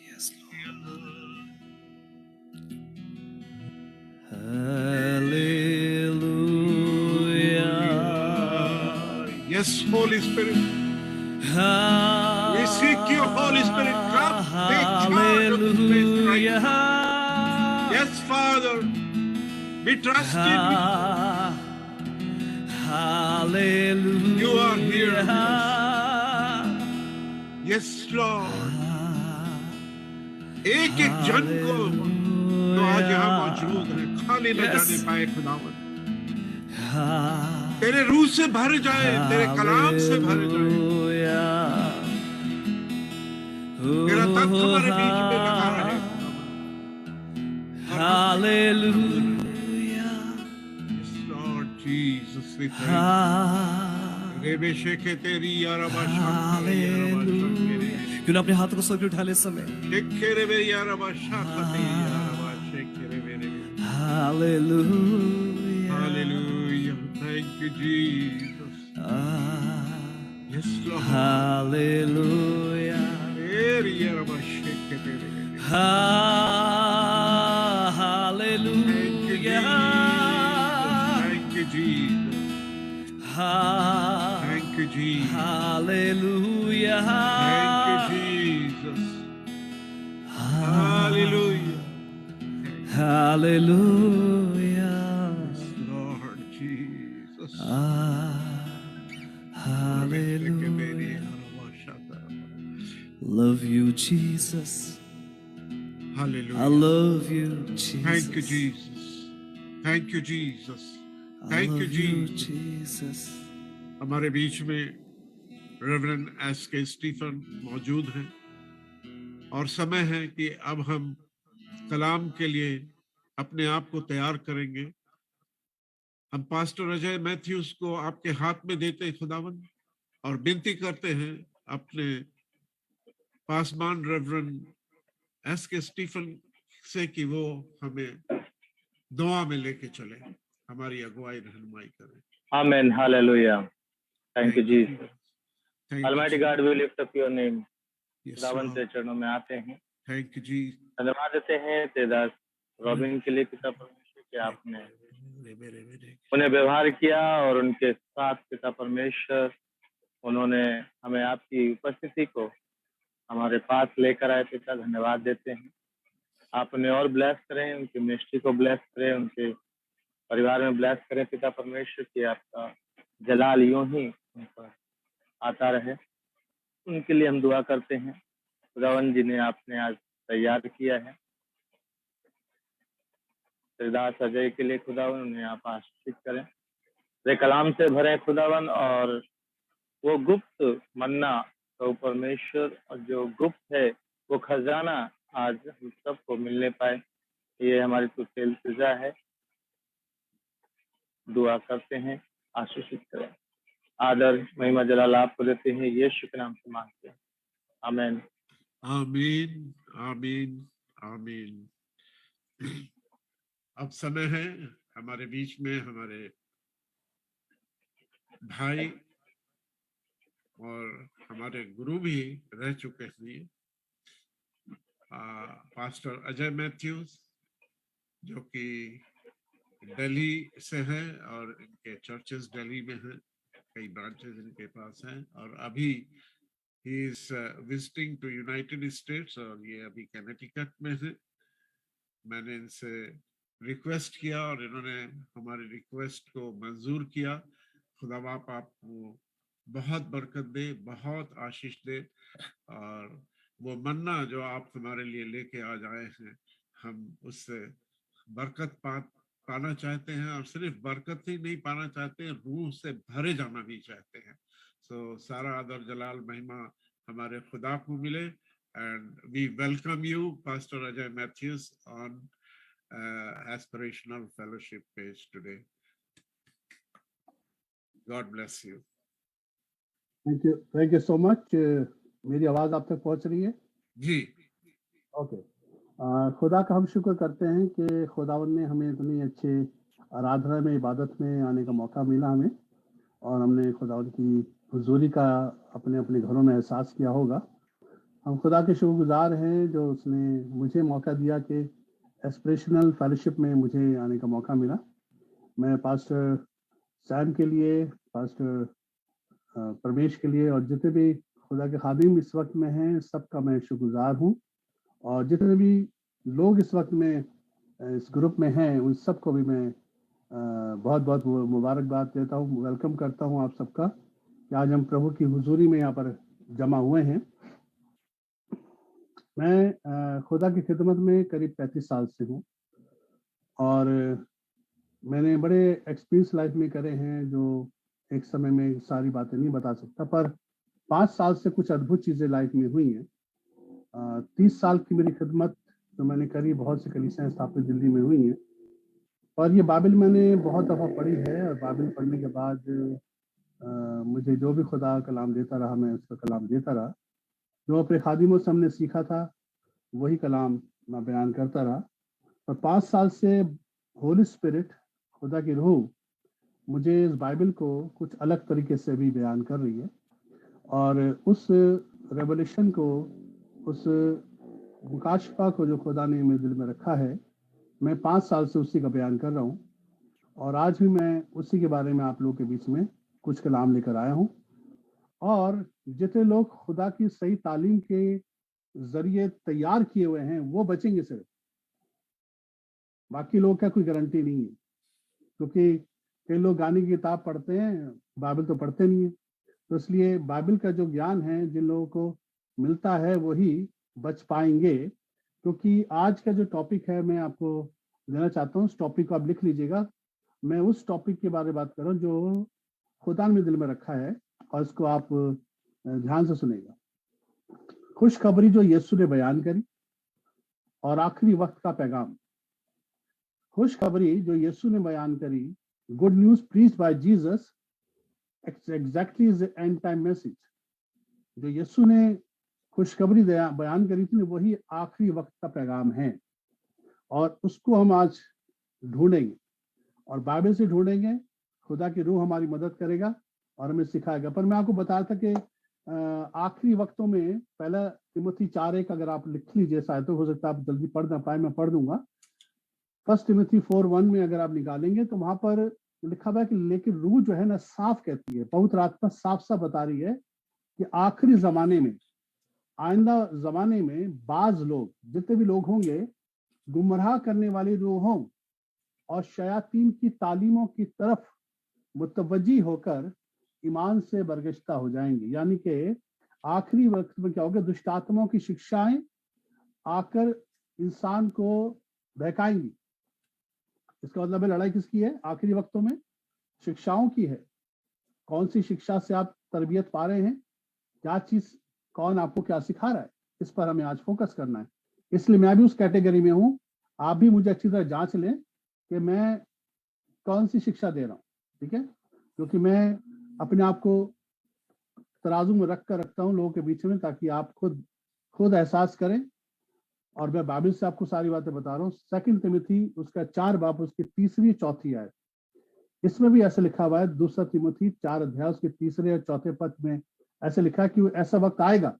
Yes, Lord. Hallelujah. Yes, Holy Spirit. We seek you, Holy Spirit. Come, take charge of this place right now. Yes, Father. We trust in you. Hallelujah. You are here with us. Yes, Lord. एक एक जन को जो आज यहाँ मौजूद है खाली न जाने पाए खुदावन, तेरे रूह से भर जाए, तेरे कलाम से भर जाए। तेरा तत्व हमारे बीच में लगा रहे। Hallelujah. Yes, Lord Jesus, we thank you. रेबेशेके तेरी याराबाशा क्यों ना अपने हाथ को सर पे उठा ले इस समय। शेकेरे बे याराबाशा तेरी याराबाशेकेरे बे। Hallelujah. Hallelujah. Thank you, Jesus. Yes, Lord. Hallelujah. तेरी याराबाशेके तेरी। Hallelujah. Thank you, Jesus. Thank you, Jesus. Hallelujah. Thank you, Jesus. Hallelujah. Hallelujah. Yes, Lord Jesus. Hallelujah. Love you, Jesus. Hallelujah. I love you, Jesus. Thank you, Jesus. Thank you, Jesus. I Thank you, love you, Jesus. Jesus. हमारे बीच में reverend SK. Stephen मौजूद हैं और समय है कि अब हम कलाम के लिए अपने आप को तैयार करेंगे। हम पास्टर अजय मैथ्यूज को आपके हाथ में देते हैं खुदावन और विनती करते हैं अपने पासमान रेवरेंड एस.के. स्टीफन से कि वो हमें दुआ में लेके चले, हमारी अगुवाई रहनुमाई करें। Amen. Hallelujah. Thank you, Jesus. Thank Almighty you, God, we lift up your name. Yes, खुदावन Lord. के चरणों में आते हैं। थैंक यू जी। धन्यवाद देते हैं तेदास रॉबिन के लिए पिता परमेश्वर कि आपने उन्हें व्यवहार किया और उनके साथ पिता परमेश्वर उन्होंने हमें आपकी उपस्थिति को हमारे पास लेकर आए। पिता धन्यवाद देते हैं, आप उन्हें और ब्लेस करें, उनकी मिनिस्ट्री को ब्लेस करें, उनके परिवार में ब्लेस करें पिता परमेश्वर कि आपका जलाल यूं ही उन पर आता रहे। उनके लिए हम दुआ करते हैं। खुदावन जिन्हें आपने आज तैयार किया है श्रीदास अजय के लिए, खुदावन उन्हें आप आशीषित करें, वे कलाम से भरे खुदावन, और वो गुप्त मन्ना तो परमेश्वर और जो गुप्त है वो खजाना आज हम सबको मिलने पाए। ये हमारी तो सिलसिला है, दुआ करते हैं, आशीषित करें। आदर महिमा जलाल आपको देते हैं, यीशु के नाम से मांगते हैं, आमीन। आमीन आमीन आमीन। अब समय है हमारे बीच में हमारे भाई और हमारे गुरु भी रह चुके हैं, पास्टर अजय मैथ्यूज, जो कि दिल्ली से है और इनके चर्चेस दिल्ली में हैं, कई ब्रांचेस इनके पास हैं, और अभी ही is visiting to United States और ये अभी कनेटिकट में है। मैंने इनसे रिक्वेस्ट किया और इन्होंने हमारी रिक्वेस्ट को मंजूर किया। खुदा बाप आपको बहुत बरकत दे, बहुत आशीष दे, और वो मन्ना जो आप हमारे लिए लेके आ जाए हैं, हम उससे बरकत पाना चाहते हैं, और सिर्फ बरकत ही नहीं पाना चाहते हैं, रूह से भरे जाना भी चाहते हैं। सो सारा आदर जलाल महिमा हमारे खुदा को मिले, and we welcome you pastor Ajay Matthews on Aspirational Fellowship page today. God bless you. Thank you so much. मेरी आवाज आप तक पहुंच रही है? जी। ओके। खुदा का हम शुक्र करते हैं कि खुदावन ने हमें इतनी अच्छे आराधना में, इबादत में आने का मौका मिला हमें, और हमने खुदावन की हुजूरी का अपने अपने घरों में एहसास किया होगा। हम खुदा के शुक्रगुजार हैं जो उसने मुझे मौका दिया कि एस्पिरेशनल फेलोशिप में मुझे आने का मौका मिला। मैं पास्टर सैम के लिए, पास्टर परमेश के लिए, और जितने भी खुदा के खादिम इस वक्त में हैं, सबका मैं शुक्रगुजार हूँ। और जितने भी लोग इस वक्त में इस ग्रुप में हैं, उन सबको भी मैं बहुत बहुत मुबारकबाद देता हूँ, वेलकम करता हूँ आप सबका कि आज हम प्रभु की हुजूरी में यहाँ पर जमा हुए हैं। मैं खुदा की खिदमत में करीब 35 साल से हूँ, और मैंने बड़े एक्सपीरियंस लाइफ में करे हैं जो एक समय में सारी बातें नहीं बता सकता, पर 5 साल से कुछ अद्भुत चीज़ें लाइफ में हुई हैं। 30 साल की मेरी खिदमत जो मैंने करी, बहुत सी कलीसियाँ स्थापित दिल्ली में हुई हैं, और ये बाइबल मैंने बहुत दफ़ा पढ़ी है, और बाइबल पढ़ने के बाद मुझे जो भी खुदा कलाम देता रहा, मैं उसका कलाम देता रहा। जो अपने खादिमों से हमने सीखा था वही कलाम मैं बयान करता रहा। और 5 साल से होली स्पिरिट, खुदा की रूह, मुझे इस बाइबल को कुछ अलग तरीके से भी बयान कर रही है, और उस रेवलेशन को, उस मुकाशफा को जो खुदा ने मेरे दिल में रखा है, मैं 5 साल से उसी का बयान कर रहा हूँ। और आज भी मैं उसी के बारे में आप लोगों के बीच में कुछ कलाम लेकर आया हूँ। और जितने लोग खुदा की सही तालीम के जरिए तैयार किए हुए हैं वो बचेंगे सिर्फ, बाकी लोग का कोई गारंटी नहीं है। क्योंकि कई लोग गाने की किताब पढ़ते हैं, बाइबल तो पढ़ते नहीं है। तो इसलिए बाइबल का जो ज्ञान है जिन लोगों को मिलता है वही बच पाएंगे। क्योंकि आज का जो टॉपिक है मैं आपको देना चाहता हूँ, उस टॉपिक को आप लिख लीजिएगा। मैं उस टॉपिक के बारे में बात कर रहा हूँ जो खुदा ने दिल में रखा है, और इसको आप ध्यान से सुनेगा। खुशखबरी जो यीशु ने बयान करी और आखिरी वक्त का पैगाम। खुशखबरी जो यीशु ने बयान करी, good news preached by Jesus, exactly is the end time message. जो यीशु ने खुशखबरी बयान करी थी, वही आखिरी वक्त का पैगाम है, और उसको हम आज ढूंढेंगे, और बाइबल से ढूंढेंगे। खुदा की रूह हमारी मदद करेगा और हमें सिखाएगा। पर मैं आपको बताया था कि आखिरी वक्तों में पहला तिमोथी 4:1 अगर आप लिख लीजिए, शायद तो हो सकता है आप जल्दी पढ़ ना पाए, मैं पढ़ दूंगा। फर्स्ट तिमोथी 4:1 में अगर आप निकालेंगे तो वहां पर लिखा हुआ है कि लेकिन रूह जो है ना साफ कहती है, पवित्र आत्मा साफ साफ बता रही है कि आखिरी जमाने में, आइंदा जमाने में बाज लोग, जितने भी लोग होंगे, गुमराह करने वाली रूहों और शयातीन की तालीमों की तरफ मुतवज्जी होकर ईमान से बरगश्ता हो जाएंगे। यानी कि आखिरी वक्त में क्या होगा, दुष्ट आत्माओं की शिक्षाएं आकर इंसान को बहकाएंगी। इसका मतलब है लड़ाई किसकी है आखिरी वक्तों में? शिक्षाओं की है। कौन सी शिक्षा से आप तरबियत पा रहे हैं, क्या चीज, कौन आपको क्या सिखा रहा है, इस पर हमें आज फोकस करना है। इसलिए मैं भी उस कैटेगरी में हूं। आप भी मुझे अच्छी तरह जांच लें कि मैं कौन सी शिक्षा दे रहा हूं, ठीक है? क्योंकि मैं अपने आप को तराजू में रख कर रखता हूं लोगों के बीच में, ताकि आप खुद एहसास करें। और मैं बाइबल से आपको सारी बातें बता रहा हूँ। 2 तिमोथी उसका 4 बाब उसकी 3री 4थी आयत, इसमें भी ऐसे लिखा हुआ है। 2 तिमोथी 4 अध्याय उसके 3 और 4 पद में ऐसे लिखा है कि ऐसा वक्त आएगा,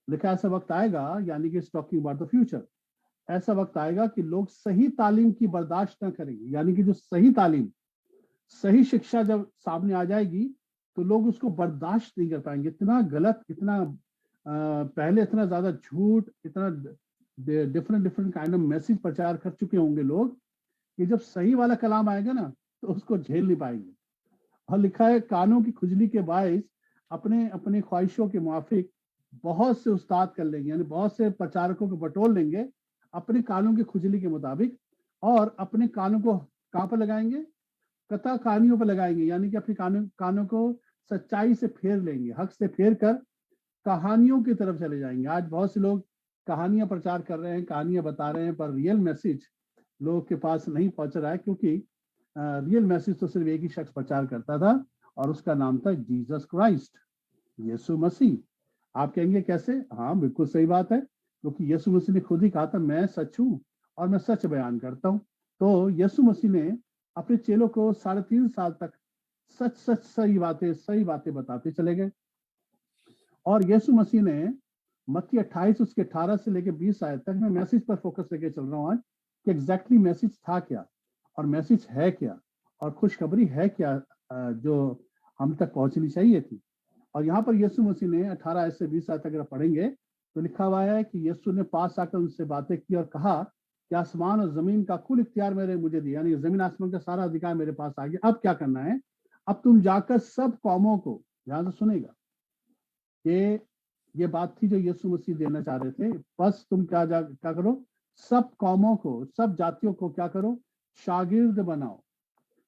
लिखा ऐसा वक्त आएगा, यानी कि टॉकिंग अबाउट द फ्यूचर। ऐसा वक्त आएगा कि लोग सही तालीम की बर्दाश्त न करेंगे। यानी कि जो सही तालीम, सही शिक्षा जब सामने आ जाएगी तो लोग उसको बर्दाश्त नहीं कर पाएंगे। इतना गलत, इतना पहले इतना ज्यादा झूठ, इतना डिफरेंट काइंड ऑफ मैसेज प्रचार कर चुके होंगे लोग कि जब सही वाला कलाम आएगा ना तो उसको झेल नहीं पाएंगे। और लिखा है कानों की खुजली के बायस अपने अपने ख्वाहिशों के मुआफिक बहुत से उस्ताद कर लेंगे, यानी बहुत से प्रचारकों को बटोर लेंगे अपने कानों की खुजली के मुताबिक, और अपने कानों को कहां पर लगाएंगे? कथा कहानियों पर लगाएंगे। यानी कि अपने कानों को सच्चाई से फेर लेंगे, हक से फेर कर कहानियों की तरफ चले जाएंगे। आज बहुत से लोग कहानियां प्रचार कर रहे हैं, कहानियां बता रहे हैं, पर रियल मैसेज लोगों के पास नहीं पहुंच रहा है, क्योंकि रियल मैसेज तो सिर्फ एक ही शख्स प्रचार करता था और उसका नाम था जीसस क्राइस्ट, यीशु मसीह। आप कहेंगे कैसे? हाँ, बिल्कुल सही बात है, क्योंकि यीशु मसीह ने खुद ही कहा था मैं सच हूं और मैं सच बयान करता हूं। तो यीशु मसीह ने अपने चेलों को 3.5 साल तक सच सही बातें बताते चले गए। और यीशु मसीह ने मत्ती 28 उसके 18 से लेकर 20 आयत तक, मैं मैसेज पर फोकस लेके चल रहा हूं आज कि एग्जैक्टली मैसेज था क्या और मैसेज है क्या और खुशखबरी है क्या जो हम तक पहुंचनी चाहिए थी। और यहाँ पर यीशु मसीह ने 18 आयत से 20 आयत तक अगर पढ़ेंगे तो लिखा हुआ है कि यीशु ने पास आकर उनसे बातें की और कहा कि आसमान और जमीन का कुल इख्तियार मुझे दिया, यानी जमीन आसमान का सारा अधिकार मेरे पास आ गया। अब क्या करना है? अब तुम जाकर सब कौमों को, ध्यान से सुनेगा, कि ये बात थी जो यीशु मसीह देना चाह रहे थे। बस तुम क्या करो? सब कौमों को, सब जातियों को क्या करो? शागिर्द बनाओ।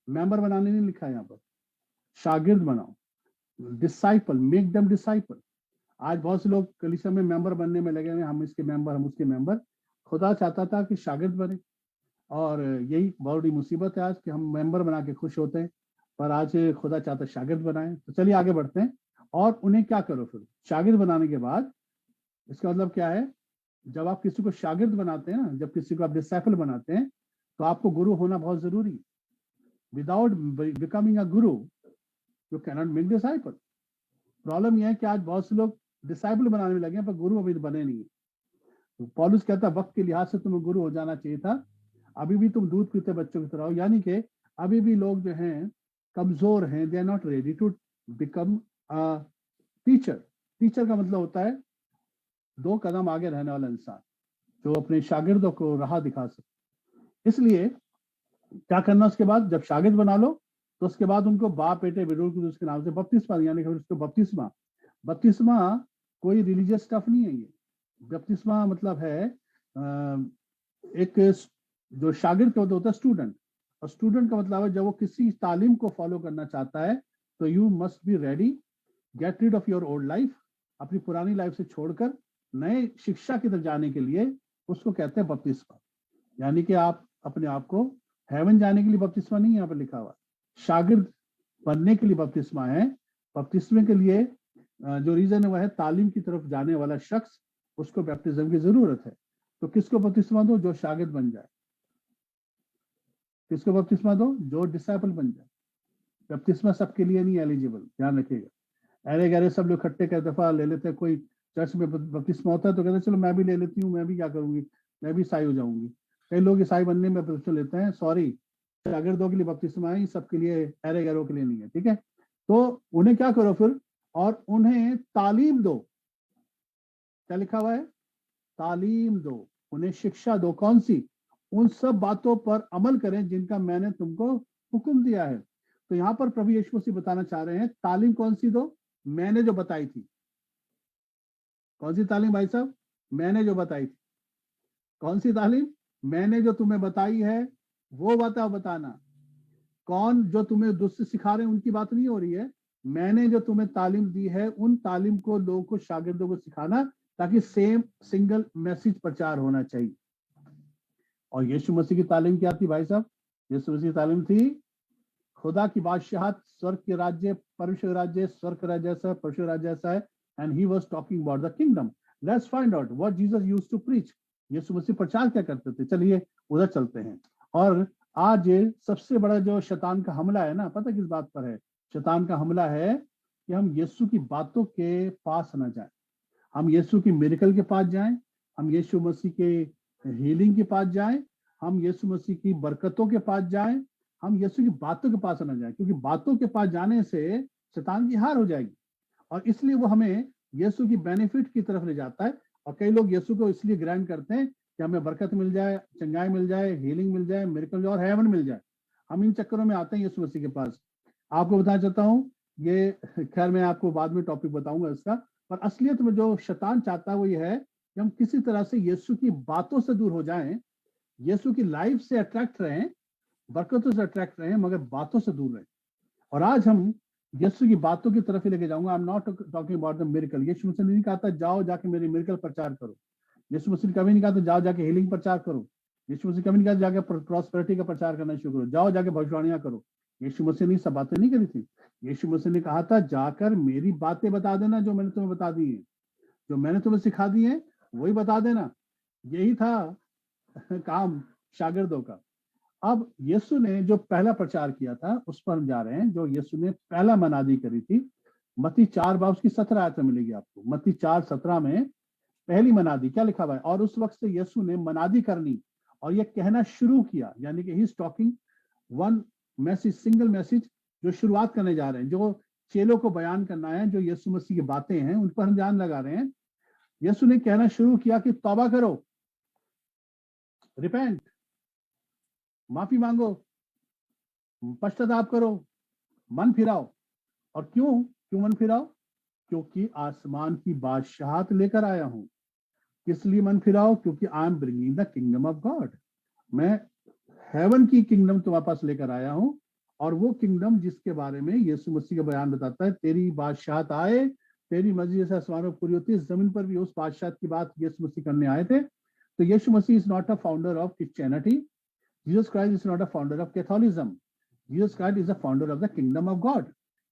मेंबर बनाने नहीं लिखा है यहाँ पर, शागिर्द बनाओ। Disciple, make them disciple. आज बहुत से लोग कलीसिया में मेंबर बनने में लगे हुए, हम इसके मेंबर, हम उसके मेंबर। खुदा चाहता था कि शागिर्द बने, और यही बहुत बड़ी मुसीबत है आज कि हम मेंबर बना के खुश होते हैं, पर आज खुदा चाहता है शागिर्द बनाए। तो चलिए आगे बढ़ते हैं। और उन्हें क्या करो फिर? शागिर्द बनाने के बाद इसका मतलब क्या है? जब आप किसी को शागिर्द बनाते हैं ना, जब किसी को आप डिसाइपल बनाते हैं, तो आपको गुरु होना बहुत जरूरी है। Without becoming a Guru you can not make disciple. Problem यह है कि आज बहुत से लोग डिसाइपल बनाने में लगे हैं पर गुरु अभी बने नहीं। तो पौलुस कहता है वक्त के लिहाज से तुम्हें गुरु हो जाना चाहिए था, अभी भी तुम दूध पीते बच्चों की तरह हो। यानी कि अभी भी लोग जो हैं कमजोर हैं, they are not ready to become a teacher. Teacher का मतलब होता है 2 कदम आगे रहने वाला इंसान जो अपने शागिर्दों को राह दिखा सके। इसलिए क्या करना उसके बाद? जब शागिर्द बना लो तो उसके बाद उनको बाप बेटे विरोध उसके नाम से बपतिस्मा, यानी कि उसको बपतिस्मा कोई रिलीजियस स्टफ नहीं है। ये बपतिस्मा मतलब है एक जो शागिर्द का होता है स्टूडेंट, और स्टूडेंट का मतलब है जब वो किसी तालीम को फॉलो करना चाहता है तो you must be ready, get rid of your old life, अपनी पुरानी लाइफ से छोड़कर नए शिक्षा की तरफ जाने के लिए उसको कहते हैं बपतिस्मा। यानी कि आप अपने आप को हेवन जाने के लिए बपतिस्मा नहीं यहाँ पर लिखा हुआ, शागिर्द बनने के लिए बपतिस्मा है। बपतिस्मे के लिए जो रीजन है वह है तालीम की तरफ जाने वाला शख्स, उसको बैप्टिज्म की जरूरत है। तो किसको बपतिस्मा दो? जो शागिर्द बन जाए। किसको बपतिस्मा दो? जो डिसाइपल बन जाए। बपतिस्मा सबके लिए नहीं एलिजिबल, ध्यान रखिएगा। अरे गहरे सब लोग इकट्ठे कई दफा ले लेते हैं, कोई चर्च में बपतिस्मा होता है तो कहते हैं चलो मैं भी ले लेती हूँ, मैं भी क्या करूंगी, मैं भी ईसाई हो जाऊंगी। कई लोग ईसाई बनने में बपतिस्मा लेते हैं, सॉरी, शागिर्दों के लिए बपतिस्मा है, सबके लिए, अरे गहरों के लिए नहीं है, ठीक है। तो उन्हें क्या करो फिर, और उन्हें तालीम दो। क्या लिखा हुआ है? तालीम दो, उन्हें शिक्षा दो। कौन सी? उन सब बातों पर अमल करें जिनका मैंने तुमको हुक्म दिया है। तो यहाँ पर प्रभु यीशु मसीह बताना चाह रहे हैं तालीम कौन सी दो? मैंने जो बताई थी। कौन सी तालीम भाई साहब? मैंने जो बताई थी। कौन सी तालीम? मैंने जो तुम्हें बताई है वो बताना। कौन जो तुम्हें दूसरे सिखा रहे हैं उनकी बात नहीं हो रही है। मैंने जो तुम्हें तालीम दी है उन तालीम को लोगों को, शागिर्दों को सिखाना, ताकि सेम सिंगल मैसेज प्रचार होना चाहिए। और यीशु मसीह की तालीम क्या थी भाई साहब? यीशु मसीह की तालीम थी खुदा की बादशाहत, स्वर्ग के राज्य, परमेश्वर राज्य, स्वर्ग का राज्य ऐसा है, परमेश्वर राज्य ऐसा है। And he was talking about the kingdom. Let's find out what Jesus used to preach. यीशु मसीह प्रचार क्या करते थे? चलिए उधर चलते हैं। और आज सबसे बड़ा जो शैतान का हमला है ना, पता किस बात पर है? शैतान का हमला है कि हम यीशु की बातों के पास न जाएं, हम यीशु की मिरेकल के पास जाएं, हम यीशु मसीह के हीलिंग के पास जाएं, हम यीशु मसीह की बरकतों के पास जाएं, हम यीशु की बातों के पास न जाएं, क्योंकि बातों के पास जाने से शैतान की हार हो जाएगी। और इसलिए वो हमें यीशु की बेनिफिट की तरफ ले जाता है। और कई लोग यीशु को इसलिए ग्रहण करते हैं कि हमें बरकत मिल जाए, चंगाई मिल जाए, हीलिंग मिल जाए, मिरेकल और हेवन मिल जाए। हम इन चक्करों में आते हैं यीशु मसीह के पास। आपको बताना चाहता हूँ, ये खैर मैं आपको बाद में टॉपिक बताऊंगा इसका, पर असलियत में जो शैतान चाहता है वो ये है कि हम किसी तरह से यीशु की बातों से दूर हो जाएं, यीशु की लाइफ से अट्रैक्ट रहें, बरकतों से अट्रैक्ट रहें, मगर बातों से दूर रहें। और आज हम यीशु की बातों की तरफ ही लेके जाऊंगा। I am not talking about the miracle. यीशु मसीह ने नहीं कहा था जाओ जाके मेरी मिरेकल प्रचार करो। यीशु मसीह ने कभी नहीं कहा था जाओ जाके हीलिंग प्रचार करो। यीशु मसीह कभी नहीं कहा जाके प्रॉस्पेरिटी का प्रचार करना शुरू करो, जाओ जाके भविष्यवाणियां करो। यीशु मसीह ने सब बातें नहीं करी थी। यीशु मसीह ने कहा था जाकर मेरी बातें बता देना, जो मैंने तुम्हें बता दी है, जो मैंने तुम्हें सिखा दी है वही बता देना। यही था काम शागिर्दों का। अब यीशु ने जो पहला प्रचार किया था उस पर हम जा रहे हैं। जो यीशु ने पहला मनादी करी थी, मत्ती 4 बाब उसकी 17 आयत में मिलेगी आपको। मत्ती 4:17 में पहली मनादी क्या लिखा हुआ है? और उस वक्त से यीशु ने मनादी करनी और ये कहना शुरू किया, यानी कि he is talking one message, single message जो शुरुआत करने जा रहे हैं, जो चेलों को बयान करना है, जो यीशु मसीह की बातें हैं उन पर हम ध्यान लगा रहे हैं। यीशु ने कहना शुरू किया कि तौबा करो, रिपेंट, माफी मांगो, पश्चाताप करो, मन फिराओ। और क्यों मन फिराओ? क्योंकि आसमान की बादशाहत लेकर आया हूं। किस लिए मन फिराओ? क्योंकि I am bringing the kingdom of God. मैं हेवन की किंगडम तुम्हारे पास लेकर आया हूं। और वो किंगडम जिसके बारे में यीशु मसीह का बयान बताता है, तेरी बादशाहत आए, तेरी मर्जी जैसे आसमानों में पूरी होती है, जमीन पर भी उस बादशाहत की बात यीशु मसीह करने आए थे। तो यीशु मसीह is not a founder of Christianity. Jesus Christ is not a founder of Catholicism. Jesus Christ is a founder of the kingdom of God.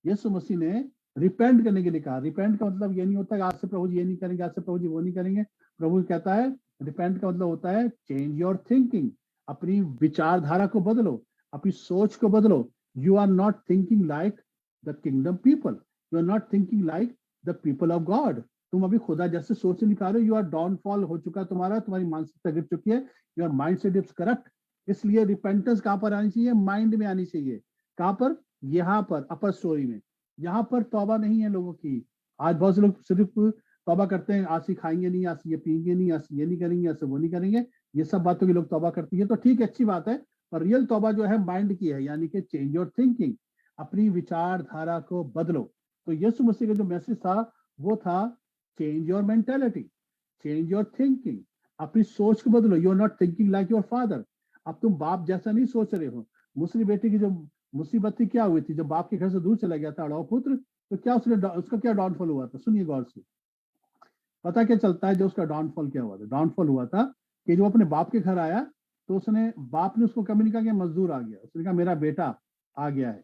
यीशु मसीह ने रिपेंट करने के लिए कहा। रिपेंट का मतलब ये नहीं होता कि आज से प्रभु जी ये नहीं करेंगे, आज से प्रभु जी वो नहीं करेंगे। प्रभु कहता है रिपेंट का मतलब होता है चेंज योर थिंकिंग, अपनी विचारधारा को बदलो, अपनी सोच को बदलो। You are not thinking like the kingdom people, you are not thinking like the people of God. तुम अभी खुदा जैसे सोच नहीं पा रहे हो। यू आर डाउनफॉल हो चुका तुम्हारा, तुम्हारी मानसिकता गिर चुकी है। Your mind set is corrupt. इसलिए रिपेंटेंस कहां पर आनी चाहिए? माइंड में आनी चाहिए। कहां पर? यहाँ पर अपर स्टोरी में। यहाँ पर तौबा नहीं है लोगों की। आज बहुत से लोग सिर्फ तौबा करते हैं, आज से खाएंगे नहीं, आज से ये पिएंगे नहीं, आज से ये नहीं करेंगे, आज से वो नहीं करेंगे। ये सब बातों की लोग तौबा करती है, तो ठीक है, अच्छी बात है। पर रियल तौबा जो है माइंड की है, यानी कि चेंज योर थिंकिंग, अपनी विचारधारा को बदलो। तो यीशु मसीह का जो मैसेज था वो था change your mentality, change your thinking, अपनी सोच को बदलो। You are not thinking like your father. अब तुम बाप जैसा नहीं सोच रहे हो। मुस्लिम बेटी की जो मुसीबत थी क्या हुई थी? जब बाप के घर से दूर चला गया था अड़ाऊ पुत्र, तो क्या उसका क्या डाउनफॉल हुआ था? सुनिए गौर से, पता क्या चलता है जो उसका डाउनफॉल क्या हुआ था? डाउनफॉल हुआ था कि जो अपने बाप के घर आया तो उसने, बाप ने उसको कभी नहीं कहा कि मजदूर आ गया, उसने कहा मेरा बेटा आ गया है।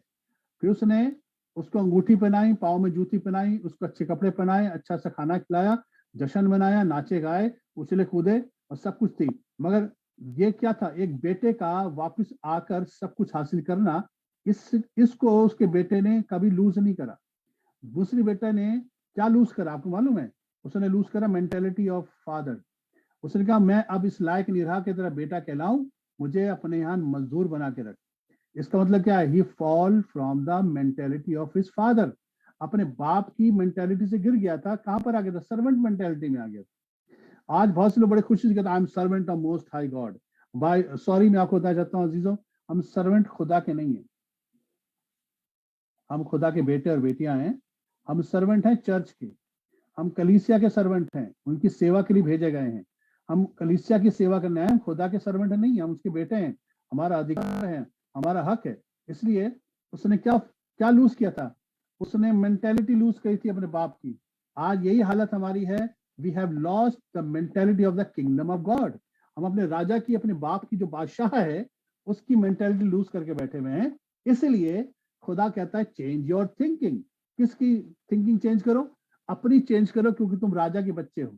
फिर उसने उसको अंगूठी पहनाई, पाँव में जूती पहनाई, उसको अच्छे कपड़े पहनाए, अच्छा सा खाना खिलाया, जश्न मनाया, नाचे गाए, उछले कूदे और सब कुछ थी। मगर ये क्या था? एक बेटे का वापस आकर सब कुछ हासिल करना, इसको उसके बेटे ने कभी लूज नहीं करा। दूसरी बेटा ने क्या लूज करा आपको मालूम है? उसने लूज करा मेंटेलिटी ऑफ फादर। उसने कहा मैं अब इस लायक निरहा की तरह बेटा कहलाऊं, मुझे अपने यहाँ मजदूर बना के रख। इसका मतलब क्या है? He fall from the mentality of his father. अपने बाप की मेंटेलिटी से गिर गया था, कहां पर आ गया था? सर्वेंट मेंटेलिटी में आ गया था। आज बहुत से लोग बड़े खुशी से कहते हैं I am servant of most high God. भाई सॉरी, मैं आपको बताना चाहता हूँ अजीजों, हम सर्वेंट खुदा के नहीं है, हम खुदा के बेटे और बेटियां हैं। हम सर्वेंट हैं चर्च के, हम कलीसिया के सर्वेंट हैं, उनकी सेवा के लिए भेजे गए हैं। हम कलीसिया की सेवा करने आए, हम खुदा के सर्वेंट नहीं, हम उसके बेटे हैं, हमारा अधिकार है, हमारा हक है। इसलिए उसने क्या क्या लूज किया था? उसने मेंटेलिटी लूज करी थी अपने बाप की। आज यही हालत हमारी है, we have lost the mentality of the kingdom of God. हम अपने राजा की, अपने बाप की जो बादशाह है, उसकी मेंटेलिटी लूज करके बैठे हुए हैं। इसलिए खुदा कहता है चेंज योर थिंकिंग। किसकी थिंकिंग चेंज करो? अपनी चेंज करो, क्योंकि तुम राजा के बच्चे हो।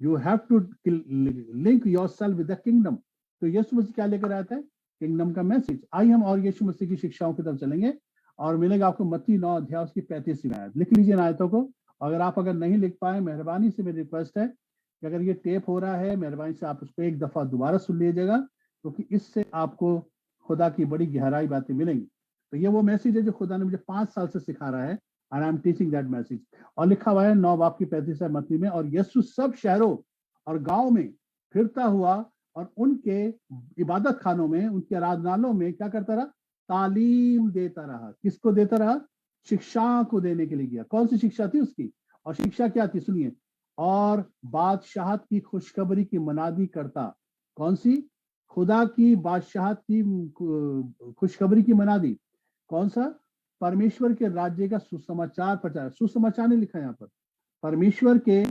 You have to link yourself with the kingdom. तो यीशु मसीह क्या लेकर आता है? किंगडम का मैसेज। आइए हम और यीशु मसीह की शिक्षाओं की तरफ चलेंगे और मिलेगा आपको मत्ती 9 अध्याय उसकी 35वीं आयत। लिख लीजिए आयतों को। अगर नहीं लिख पाए, मेहरबानी से मेरी रिक्वेस्ट है कि अगर ये टेप हो रहा है, मेहरबानी से आप उसको एक दफा दोबारा सुन लीजिएगा, क्योंकि इससे आपको खुदा की बड़ी गहराई बातें मिलेंगी। तो ये वो मैसेज है जो खुदा ने मुझे 5 साल से सिखा रहा है, and I'm teaching that message। और लिखा हुआ है 9 बाब की 35 मत्ती में, और यीशु सब शहरों और गांव में फिरता हुआ और उनके इबादत खानों में, उनके आराधनालयों में क्या करता रहा? तालीम देता रहा। किसको देता रहा? शिक्षा को देने के लिए गया। कौन सी शिक्षा थी उसकी? और शिक्षा क्या थी? सुनिए, और बादशाहत की खुशखबरी की मनादी करता। कौन सी? खुदा की बादशाहत की खुशखबरी की मनादी। कौन सा? परमेश्वर के राज्य का सुसमाचार प्रचार। सुसमाचार नहीं लिखा यहाँ पर, परमेश्वर के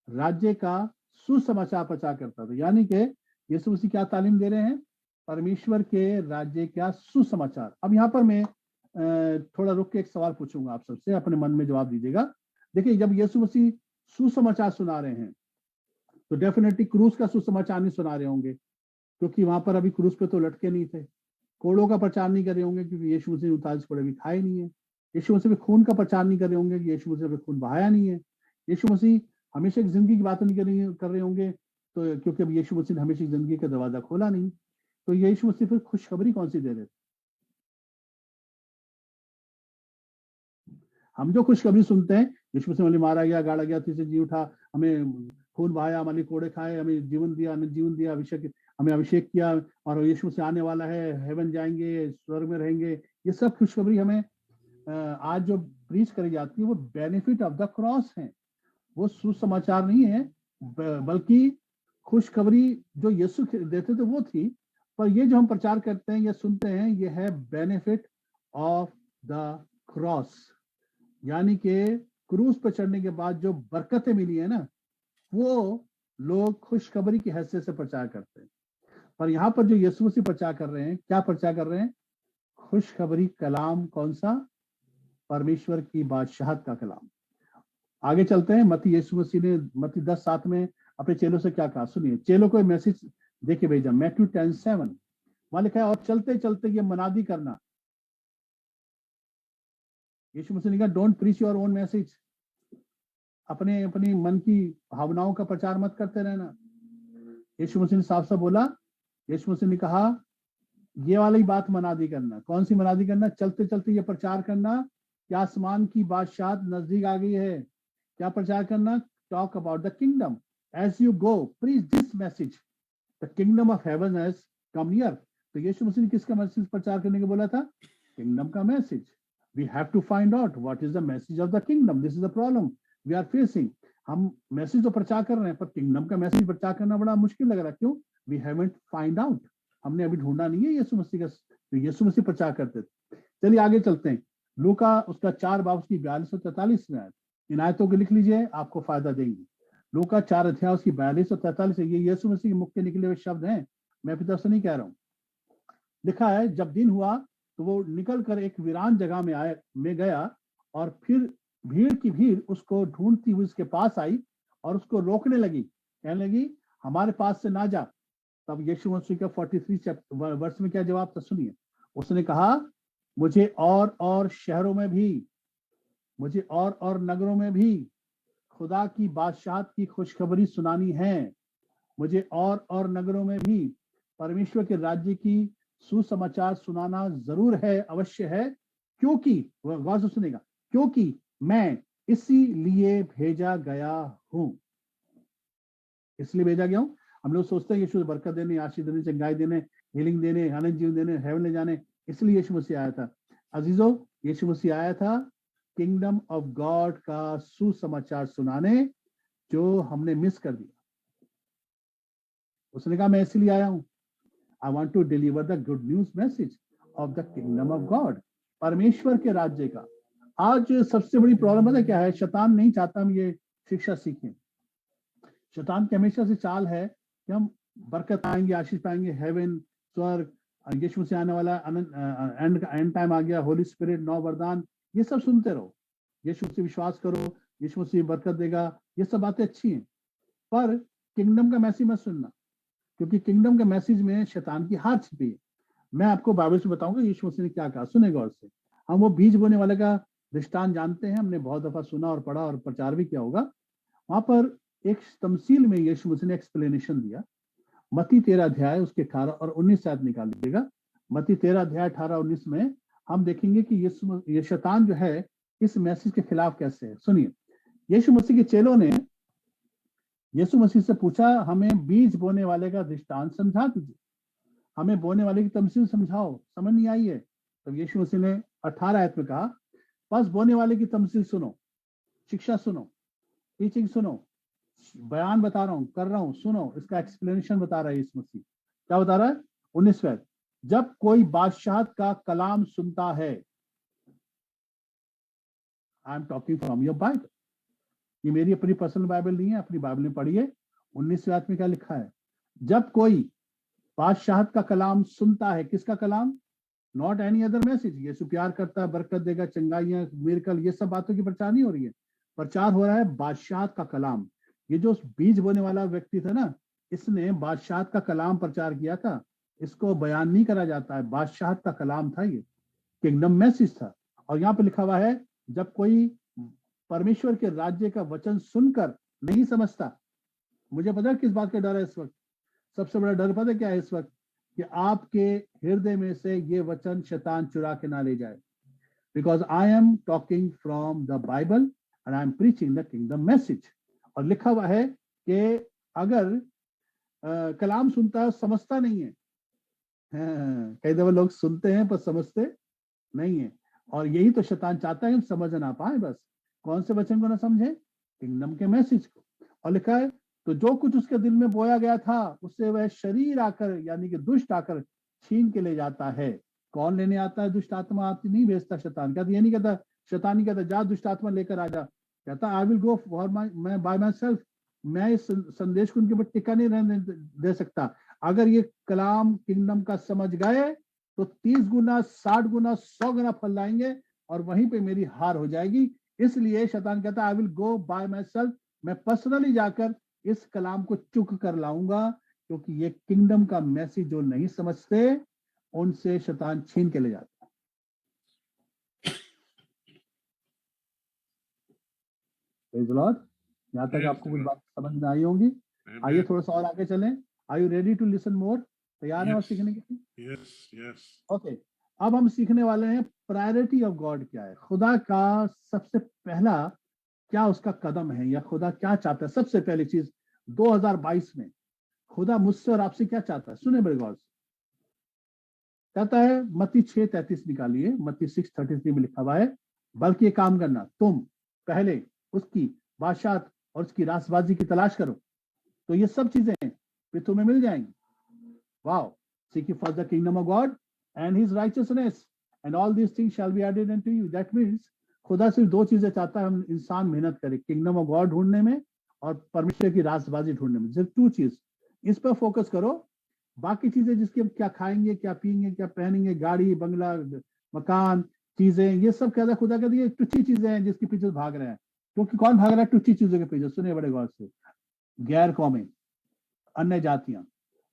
राज्य का सुसमाचार प्रचार करता था। यानी कि यीशु मसीह क्या तालीम दे रहे हैं? परमेश्वर के राज्य का सुसमाचार। अब यहाँ पर मैं थोड़ा रुक के एक सवाल पूछूंगा आप सबसे, अपने मन में जवाब दीजिएगा। देखिए, जब यीशु मसीह सुसमाचार सुना रहे हैं तो डेफिनेटली क्रूस का सुसमाचार नहीं सुना रहे होंगे, क्योंकि वहां पर अभी क्रूस पे तो लटके नहीं थे। कोड़ों का प्रचार नहीं कर रहे होंगे, क्योंकि यीशु मसीह ने 39 कोड़े भी खाए नहीं है। यीशु मसीह खून का प्रचार नहीं कर रहे होंगे, यीशु मसीह ने खून बहाया नहीं है। यीशु मसीह हमेशा की जिंदगी की बात नहीं कर रहे होंगे, तो क्योंकि अब यीशु मसीह ने हमेशा की जिंदगी का दरवाजा खोला नहीं। तो यीशु मसीह फिर खुशखबरी कौन सी दे रहे थे? हम जो खुशखबरी सुनते हैं, यीशु मसीह मारा गया, गाड़ा गया, तीसरे जी उठा, हमें खून बहाया, हमारे कोड़े खाए, हमें जीवन दिया, हमें जीवन दिया, हमें अभिषेक किया, और यीशु से आने वाला है, हेवन जाएंगे, स्वर्ग में रहेंगे। ये सब खुशखबरी हमें आज जो प्रीच करी जाती है वो बेनिफिट ऑफ द क्रॉस है, वो सुसमाचार नहीं है, बल्कि खुशखबरी जो यीशु देते थे वो थी। पर ये जो हम प्रचार करते हैं या सुनते हैं, ये है बेनिफिट ऑफ द क्रॉस। यानी कि क्रूस पर चढ़ने के बाद जो बरकतें मिली है ना, वो लोग खुशखबरी की हैसियत से प्रचार करते हैं। पर यहाँ पर जो यीशु मसीह प्रचार कर रहे हैं, क्या प्रचार कर रहे हैं? खुशखबरी कलाम। कौन सा? परमेश्वर की बादशाहत का कलाम। आगे चलते हैं। यीशु मसीह ने मत्ती 10:7 में अपने चेलों से क्या कहा? सुनिए, चेलों को मैसेज देके भेजा। मैथ्यू 10:7 वहां लिखा है, और चलते चलते ये मनादी करना। यीशु मसीह ने कहा don't preach your own message. अपनी मन की भावनाओं का प्रचार मत करते रहना। यीशु मसीह ने साफ साफ बोला, यीशु मसीह ने कहा ये वाली बात मनादी करना। कौन सी मनादी करना? चलते चलते ये प्रचार करना कि आसमान की बादशाहत नजदीक आ गई है। क्या प्रचार करना? Talk about the kingdom as you go, preach this message, the kingdom of heaven has come near. तो यीशु मसीह ने किसका मैसेज प्रचार करने को बोला था? किंगडम का मैसेज। We have to find out what is the message of the kingdom. This is the problem we are facing. हम मैसेज तो प्रचार कर रहे हैं, पर किंगडम का मैसेज प्रचार करना बड़ा मुश्किल लग रहा है। क्यों? We haven't find out. हमने अभी ढूंढा नहीं है यीशु मसीह का। तो यीशु मसीह प्रचार करते थे। चलिए आगे चलते हैं। लूका उसका 4 बाब उसकी 42 और 43 में आयत। इन आयतों को लिख लीजिए, आपको फायदा देंगी। लूका 4 अध्याय उसकी 42 और 43 है। ये यीशु मसीह के मुख के निकले हुए शब्द हैं, मैं अपनी तरफ से नहीं कह रहा हूँ। लिखा है, जब दिन हुआ तो वो निकल कर एक वीरान जगह में गया, और फिर भीड़ की भीड़ उसको ढूंढती हुई उसके पास आई और उसको रोकने लगी, कहने लगी हमारे पास से ना जा। तब यीशु मसीह का 43 वर्ष में क्या जवाब था? सुनिए, उसने कहा मुझे और शहरों में भी मुझे और नगरों में भी खुदा की बादशाहत की खुशखबरी सुनानी है। मुझे और नगरों में भी परमेश्वर के राज्य की सुसमाचार सुनाना जरूर है, अवश्य है, क्योंकि गौर से सुनेगा, क्योंकि मैं इसीलिए भेजा गया हूं। इसलिए भेजा गया हूं। हम लोग सोचते हैं यीशु बरकत देने, आशीष देने, चंगाई देने, हीलिंग देने, अनंत जीवन देने, हेवन ले जाने, इसलिए यीशु मसीह आया था। अजीजों, यीशु मसीह आया था किंगडम ऑफ गॉड का सुसमाचार सुनाने, जो हमने मिस कर दिया। उसने कहा मैं इसलिए आया हूं, I want to deliver the good news message of the kingdom of God, परमेश्वर के राज्य का। आज सबसे बड़ी प्रॉब्लम पता क्या है? शैतान नहीं चाहता हम ये शिक्षा सीखें। शैतान की हमेशा से चाल है कि हम बरकत पाएंगे, आशीष पाएंगे, हेवन, स्वर्ग, यीशु से आने वाला एंड टाइम आ गया, होली स्पिरिट, नौ वरदान, ये सब सुनते रहो, यीशु से विश्वास करो, यीशु मसीह बरकत देगा, ये सब बातें अच्छी हैं, पर किंगडम का मैसेज मत सुनना, क्योंकि किंगडम के मैसेज में शैतान की हार छिपी है। मैं आपको बाइबल से बताऊंगा यीशु मसीह ने क्या कहा, सुने गौर से। हम वो बीज बोने वाले का दृष्टांत जानते हैं, हमने बहुत दफा सुना और पढ़ा और प्रचार भी किया होगा। वहां पर एक तमसील में यीशु मसीह ने एक्सप्लेनेशन दिया। मत्ती 13 अध्याय उसके 18 और 19 शायद निकाल लीजिएगा। मत्ती 13 अध्याय 18 और 19 में हम देखेंगे कि ये शैतान जो है इस मैसेज के खिलाफ कैसे है। सुनिए, यीशु मसीह के चेलों ने यीशु मसीह से पूछा, हमें बीज बोने वाले का दृष्टांत समझा दीजिए, हमें बोने वाले की तमसील समझाओ, समझ नहीं आई है। तब यीशु मसीह ने 18 आयत में कहा, बस बोने वाले की तमसील सुनो, शिक्षा सुनो, टीचिंग सुनो, बयान बता रहा हूं, कर रहा हूं, सुनो, इसका एक्सप्लेनेशन बता रहा है यीशु मसीह। क्या बता रहा है? 19 जब कोई बादशाहत का कलाम सुनता है, आई am talking from your Bible, ये मेरी अपनी पर्सनल बाइबल नहीं है, अपनी बाइबल में पढ़िए। 19 में क्या लिखा है? जब कोई बादशाहत का कलाम सुनता है, किसका कलाम? Not any other message. यीशु प्यार करता है, बरकत देगा, चंगाइयां, मिरेकल, ये सब बातों की प्रचार नहीं हो रही है। प्रचार हो रहा है बादशाहत का कलाम। ये जो बीज बोने वाला व्यक्ति था ना, इसने बादशाहत का कलाम प्रचार किया था। इसको बयान नहीं करा जाता है, बादशाहत का कलाम था, ये किंगडम मैसेज था। और यहाँ पे लिखा हुआ है, जब कोई परमेश्वर के राज्य का वचन सुनकर नहीं समझता, मुझे पता है किस बात का डर है इस वक्त। सबसे बड़ा डर पता है क्या है इस वक्त? कि आपके हृदय में से ये वचन शैतान चुरा के ना ले जाए। Because I am talking from the Bible and I am preaching the kingdom message. और लिखा हुआ है कि अगर कलाम सुनता है, समझता नहीं है। कई दफा लोग सुनते हैं पर समझते नहीं है, और यही तो शैतान चाहता है, हम समझ ना पाए। बस कौन से वचन को ना समझे? किंगडम के मैसेज को। और लिखा है, तो जो कुछ उसके दिल में बोया गया था, उससे वह शरीर आकर, यानी कि दुष्ट आकर छीन के ले जाता है। कौन लेने आता है? दुष्ट आत्मा आती नहीं भेजता शैतान। कहता ये नहीं कहता, शैतान नहीं कहता जा दुष्ट आत्मा लेकर आ जा, कहता आई विल गो फॉर मैं बाय माई सेल्फ। मैं इस संदेश को उनके ऊपर टिका नहीं रहने दे सकता। अगर ये कलाम किंगडम का समझ गए तो 30 गुना, 60 गुना, 100 गुना फल लाएंगे, और वहीं पे मेरी हार हो जाएगी। इसलिए शैतान कहता I will go bye my self, मैं पर्सनली जाकर इस कलाम को चुक कर लाऊंगा, क्योंकि ये किंगडम का मैसेज जो नहीं समझते, उनसे शैतान छीन के ले जाता है। Praise the Lord. यहाँ तक आपको कुछ बात समझ में आई होंगी। आइए थोड़ा सा और आगे चलें। Are you ready to listen more? तैयार हैं और सीखने के लिए? यस। ओके, अब हम सीखने वाले हैं प्रायोरिटी ऑफ गॉड क्या है। खुदा का सबसे पहला क्या उसका कदम है, या खुदा क्या चाहता है? सबसे पहली चीज 2022 में खुदा मुझसे और आपसे क्या चाहता है? सुने बड़े गौर से। कहता है, मत्ती 6:33 निकालिए। मत्ती 6:33 में लिखा हुआ है, बल्कि ये काम करना, तुम पहले उसकी बादशाहत और उसकी रासबाजी की तलाश करो, तो ये सब चीजें फिर तुम्हें मिल जाएंगी। Wow, seek ye first the kingdom of God and his righteousness and all these things shall be added unto you. That means खुदा सिर्फ दो चीजें चाहता है, हम इंसान मेहनत करें, किंगडम ऑफ गॉड ढूंढने में और परमेश्वर की रासबाजी ढूंढने में। सिर्फ 2 चीज, इस पर फोकस करो। बाकी चीजें जिसकी हम क्या खाएंगे, क्या पिएंगे, क्या पहनेंगे, गाड़ी, बंगला, मकान, चीजें, ये सब कहता खुदा कहती है तुच्छी चीजें हैं जिसके पीछे भाग रहे हैं। क्योंकि कौन भाग रहा है तुच्छी चीजों के पीछे? सुनिए बड़े गौर से, गैर कौमें, अन्य जातियां।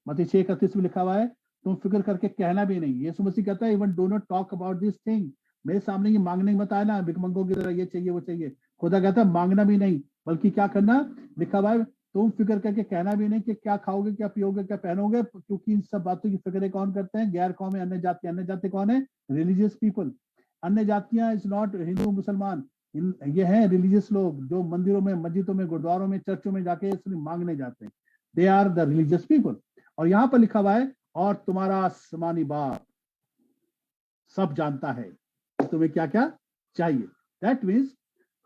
मत्ती 6:31 में लिखा हुआ है, तुम फिक्र करके कहना भी नहीं। यीशु मसीह कहता है, even do not talk about this thing, मेरे सामने ये मांगने मत आना भिखमंगों की तरह, ये चाहिए वो चाहिए। खुदा कहता है मांगना भी नहीं, बल्कि क्या करना, लिखा हुआ है तुम फिक्र करके कहना भी नहीं कि क्या खाओगे, क्या पियोगे, क्या पहनोगे, क्योंकि इन सब बातों की फिक्र कौन करते हैं? गैर कौम, अन्य जाति। अन्य जाति कौन है? Religious people. अन्य जातियां इज नॉट हिंदू मुसलमान, ये हैं रिलीजियस लोग जो मंदिरों में, मस्जिदों में, गुरुद्वारों में, चर्चों में जाके इसलिए मांगने जाते हैं। They are the religious people. और यहाँ पर लिखा हुआ है और तुम्हारा आसमानी बाप सब जानता है कि तुम्हें क्या क्या चाहिए। दैट मीन्स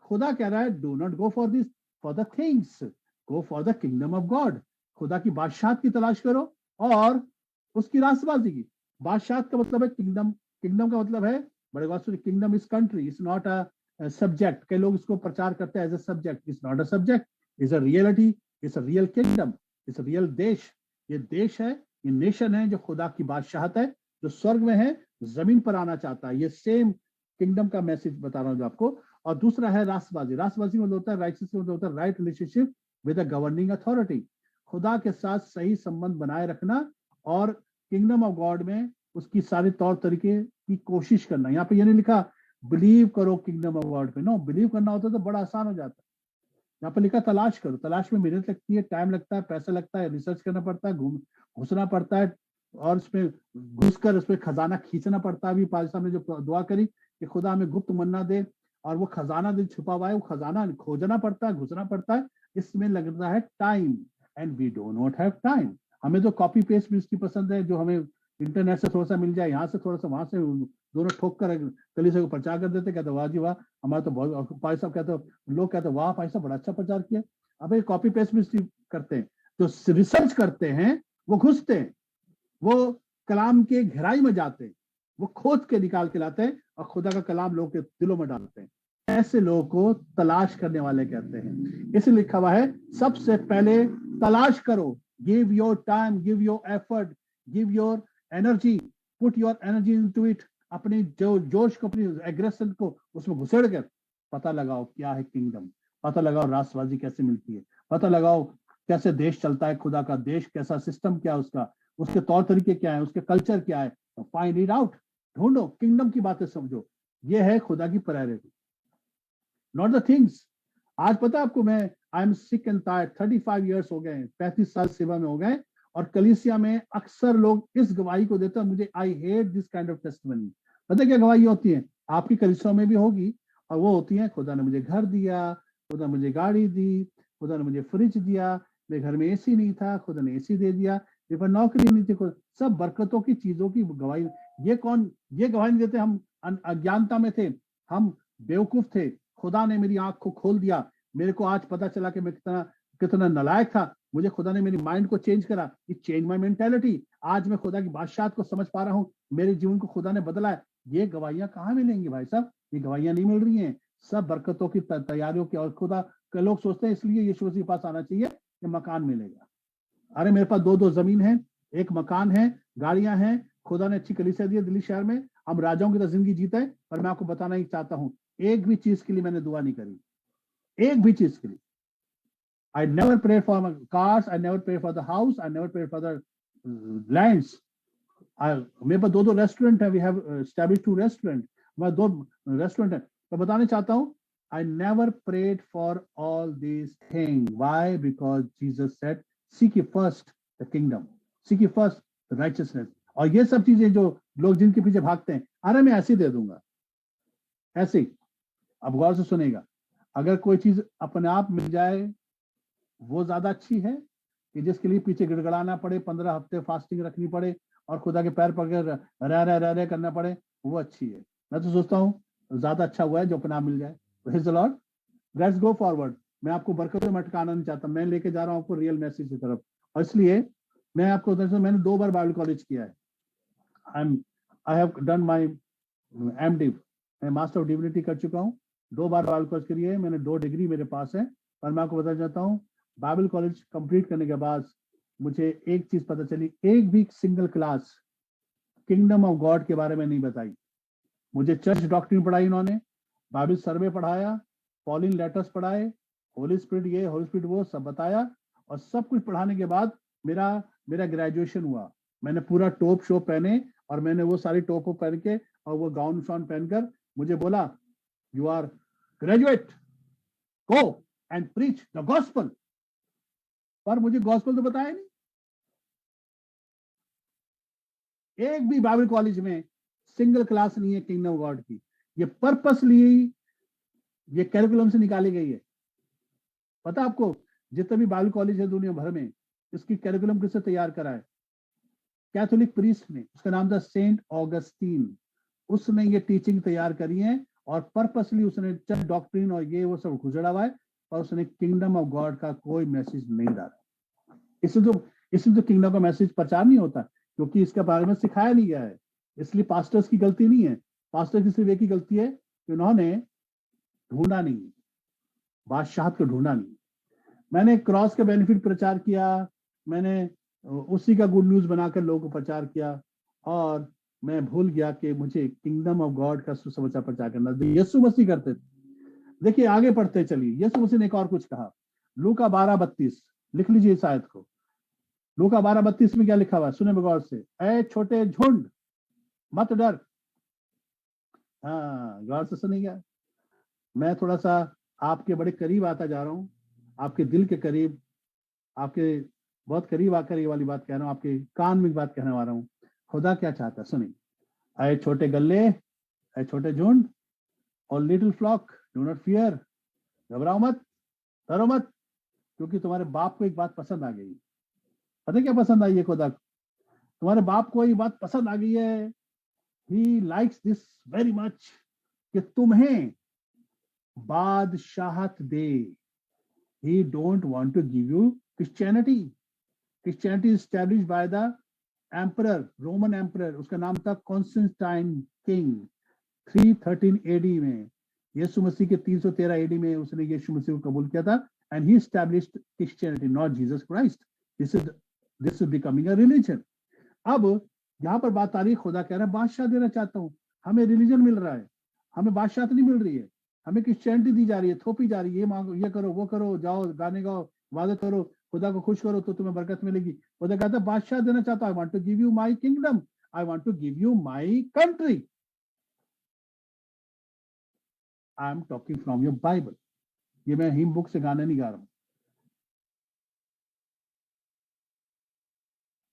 खुदा कह रहा है do not go for this, for the things, go for the kingdom of God. खुदा की बादशाहत की तलाश करो और उसकी रास्तबाजी की। बादशाहत का मतलब है किंगडम। किंगडम का मतलब है, बड़े बात सुनिए, kingdom is country, is not a subject. कई लोग इसको प्रचार करते हैं as a subject, is not a subject, is a reality, is a real kingdom, is a real देश। ये देश है, ये नेशन है जो खुदा की बादशाहत है, जो स्वर्ग में है, जमीन पर आना चाहता है। ये सेम किंगडम का मैसेज बता रहा हूं जो आपको। और दूसरा है राष्ट्रवादी। राष्ट्रवादी मतलब होता है राइटस, मतलब होता है right relationship with the governing authority. खुदा के साथ सही संबंध बनाए रखना और किंगडम ऑफ गॉड में उसकी सारे तौर तरीके की कोशिश करना। यहाँ पे ये नहीं लिखा बिलीव करो किंगडम ऑफ गॉड पे, नो, बिलीव करना होता तो बड़ा आसान हो जाता है। यहाँ पे लिखा तलाश करो। तलाश में मेहनत लगती है, टाइम लगता है, पैसा लगता है, रिसर्च करना पड़ता है, घुसना पड़ता है, और उसमें घुसकर उसमें खजाना खींचना पड़ता है। अभी पाल साहब ने जो दुआ करी कि खुदा हमें गुप्त मन्ना दे, और वो खजाना जो छुपा हुआ है वो खजाना खोजना पड़ता है, घुसना पड़ता है, इसमें लगता है time. And we don't not have time. हमें तो कॉपी पेस्ट मिनिस्ट्री पसंद है, जो हमें इंटरनेट से थोड़ा सा मिल जाए, यहाँ से थोड़ा सा, वहां से, दोनों ठोक कर कलीसिया को प्रचार कर देते। कहते वाह जी वाह, हमारा तो बहुत, भाई साहब कहते, लोग कहते वाह भाई साहब बड़ा अच्छा प्रचार किया। अब ये कॉपी पेस्ट मिनिस्ट्री करते हैं, जो रिसर्च करते हैं वो घुसते हैं, वो कलाम के गहराई में जाते हैं, वो खोद के निकाल के लाते हैं और खुदा का कलाम लोगों के दिलों में डालते हैं। ऐसे लोगों को तलाश करने वाले कहते हैं। इसलिए लिखा हुआ है सबसे पहले तलाश करो, give your time, give your effort, give your energy, put your energy into it. अपनी जो जोश को, अपनी एग्रेशन को उसमें घुसेड़ कर पता लगाओ क्या है किंगडम, पता लगाओ राष्ट्रवादी कैसे मिलती है, पता लगाओ कैसे देश चलता है, खुदा का देश कैसा, सिस्टम क्या उसका, उसके तौर तरीके क्या है, उसके कल्चर क्या है, फाइंड इट आउट, ढूंढो, किंगडम की बातें समझो। ये है खुदा की प्रायोरिटी, नॉट द थिंग्स। आज पता है आपको, मैं I am sick and tired, 35 years हो गए, 35 साल सेवा में हो गए, और कलीसिया में अक्सर लोग इस गवाही को देते हैं मुझे, I hate this kind of testimony. पता क्या गवाही होती है? आपकी कलीसिया में भी होगी, और वो होती है खुदा ने मुझे घर दिया, खुदा ने मुझे गाड़ी दी, खुदा ने मुझे फ्रिज दिया, मेरे घर में एसी नहीं था, खुदा ने एसी दे दिया, मेरे पर नौकरी नहीं थी, सब बरकतों की चीजों की गवाही। ये कौन ये गवाही नहीं देते? हम अज्ञानता में थे, हम बेवकूफ थे, खुदा ने मेरी आंख को खोल दिया, मेरे को आज पता चला कि मैं कितना कितना नालायक था, मुझे खुदा ने मेरी माइंड को चेंज करा, ये चेंज माय मेंटालिटी, आज मैं खुदा की बादशाहत को समझ पा रहा हूँ, मेरे जीवन को खुदा ने बदला है। ये गवाहियां कहाँ मिलेंगी भाई साहब? ये गवाहियां नहीं मिल रही हैं, सब बरकतों की तैयारियों की। और खुदा के लोग सोचते हैं इसलिए यीशु मसीह के पास आना चाहिए कि मकान मिलेगा। अरे मेरे पास 2 जमीन है, एक मकान है, गाड़ियां हैं, खुदा ने अच्छी कलीसिया दी है दिल्ली शहर में, हम राजाओं की तरह जिंदगी जीते हैं। पर मैं आपको बताना ही चाहता हूँ, एक भी चीज के लिए मैंने दुआ नहीं करी, एक भी चीज के लिए। I never prayed for my cars, I never prayed for the house, I never prayed for the lands. मेरे पास 2 रेस्टोरेंट है, वी हैव एस्टैब्लिश्ड 2 रेस्टोरेंट, मैं 2 रेस्टोरेंट है। मैं बताना चाहता हूँ, I never prayed for all these things. Why? Because Jesus said, seek ye first the kingdom, seek ye first the righteousness. और ये सब चीजें जो लोग जिनके पीछे भागते हैं, अरे मैं ऐसे ही दे दूंगा, ऐसे ही। अब गौर से सुनेगा, अगर कोई चीज अपने आप मिल जाए वो ज्यादा अच्छी है कि जिसके लिए पीछे गिड़गड़ाना पड़े, 15 हफ्ते फास्टिंग रखनी पड़े और खुदा के पैर पकड़ रह करना पड़े, वो अच्छी है। मैं तो सोचता हूँ ज्यादा अच्छा हुआ है जो अपना मिल जाए। Praise the Lord, let's go forward. मैं आपको बरकत में अटकाना नहीं चाहता, मैं लेके जा रहा हूँ आपको रियल मैसेज की तरफ। और इसलिए मैं आपको, मैंने 2 बार बाइबल कॉलेज किया है, I have done my MD, मैं मास्टर ऑफ डिविनिटी कर चुका हूँ, 2 बार बाइबल कॉलेज करी है मैंने, 2 डिग्री मेरे पास है। पर मैं आपको बताना चाहता हूँ, बाइबल कॉलेज कंप्लीट करने के बाद मुझे एक चीज पता चली, एक भी single class kingdom of God के बारे में नहीं बताई। मुझे चर्च डॉक्ट्रिन पढ़ाई उन्होंने, बाइबल सर्वे पढ़ाया, पॉलिन लेटर्स पढ़ाए, होली स्पिरिट ये, होली स्पिरिट वो, सब बताया। और सब कुछ पढ़ाने के बाद मेरा ग्रेजुएशन हुआ। मैंने पूरा टोप शोप पहने, और मैंने वो सारी टोप पहन के और वो गाउन शाउन पहनकर मुझे बोला you are graduate, go and preach the gospel, पर मुझे गॉस्पल तो बताया नहीं। एक भी बाइबल कॉलेज में सिंगल क्लास नहीं है किंगडम ऑफ गॉड की। ये पर्पसली ये कैरिकुलम से निकाली गई है। पता आपको जितने भी बाइबल कॉलेज है दुनिया भर में, इसकी कैरिकुलम किससे तैयार करा है? कैथोलिक प्रीस्ट ने, उसका नाम था सेंट ऑगस्टीन। उसने ये टीचिंग तैयार करी है और पर्पसली उसने चर्च डॉक्ट्रिन और ये वो सब घुसड़ा हुआ है, और उसने किंगडम ऑफ गॉड का कोई मैसेज नहीं डाला। इसलिए तो किंगडम का मैसेज प्रचार नहीं होता, क्योंकि इसके बारे में सिखाया नहीं गया है। इसलिए पास्टर्स की गलती नहीं है, पास्टर की सिर्फ एक ही गलती है कि उन्होंने ढूंढा नहीं, बादशाहत को ढूंढा नहीं। मैंने क्रॉस का बेनिफिट प्रचार किया, मैंने उसी का गुड न्यूज बनाकर लोगों को प्रचार किया, और मैं भूल गया कि मुझे किंगडम ऑफ गॉड का सुसमाचार प्रचार करना यीशु मसीह करते थे। देखिए आगे पढ़ते चलिए, यीशु मसीह ने एक और कुछ कहा। लूका 12:32 लिख लीजिए इस आयत को। लूका 12:32 में क्या लिखा हुआ है, सुने गौर से। ऐ छोटे झुंड मत डर। हाँ, गौर से सुनिएगा। मैं थोड़ा सा आपके बड़े करीब आता जा रहा हूँ, आपके दिल के करीब, आपके बहुत करीब आकर ये वाली बात कह रहा हूँ, आपके कान में बात कहने वाला हूँ। खुदा क्या चाहता है सुनिए। ऐ छोटे गल्ले, ऐ छोटे झुंड, और little flock do not fear, घबराओ मत, डरो मत, क्योंकि तुम्हारे बाप को एक बात पसंद आ गई। पता क्या पसंद आई है खुदा को? तुम्हारे बाप को ये बात पसंद आ गई है। He likes this very much कि तुम्हें बादशाहत दे। He don't want to give you Christianity. Christianity established by the emperor, Roman emperor, उसका नाम था कॉन्स्टेंटाइन किंग, 313 एडी में। यीशु मसीह के 313 एडी में उसने यीशु मसीह को कबूल किया था, and he established Christianity, not Jesus Christ. This is becoming a religion. अब यहाँ पर बात आ रही है, खुदा कह रहा है बादशाह देना चाहता हूँ। हमें रिलीजन मिल रहा है, हमें बादशाह नहीं मिल रही है, हमें क्रिश्चियनिटी दी जा रही है, थोपी जा रही है। ये मांगो, ये करो, वो करो, जाओ गाने गाओ, इबादत करो, खुदा को खुश करो तो तुम्हें बरकत मिलेगी। खुदा कहता है बादशाह देना चाहता हूँ। I want to give you my kingdom, I want to give you my country. I am talking from your Bible. ये मैं हिम बुक से गाने नहीं गा रहा हूँ।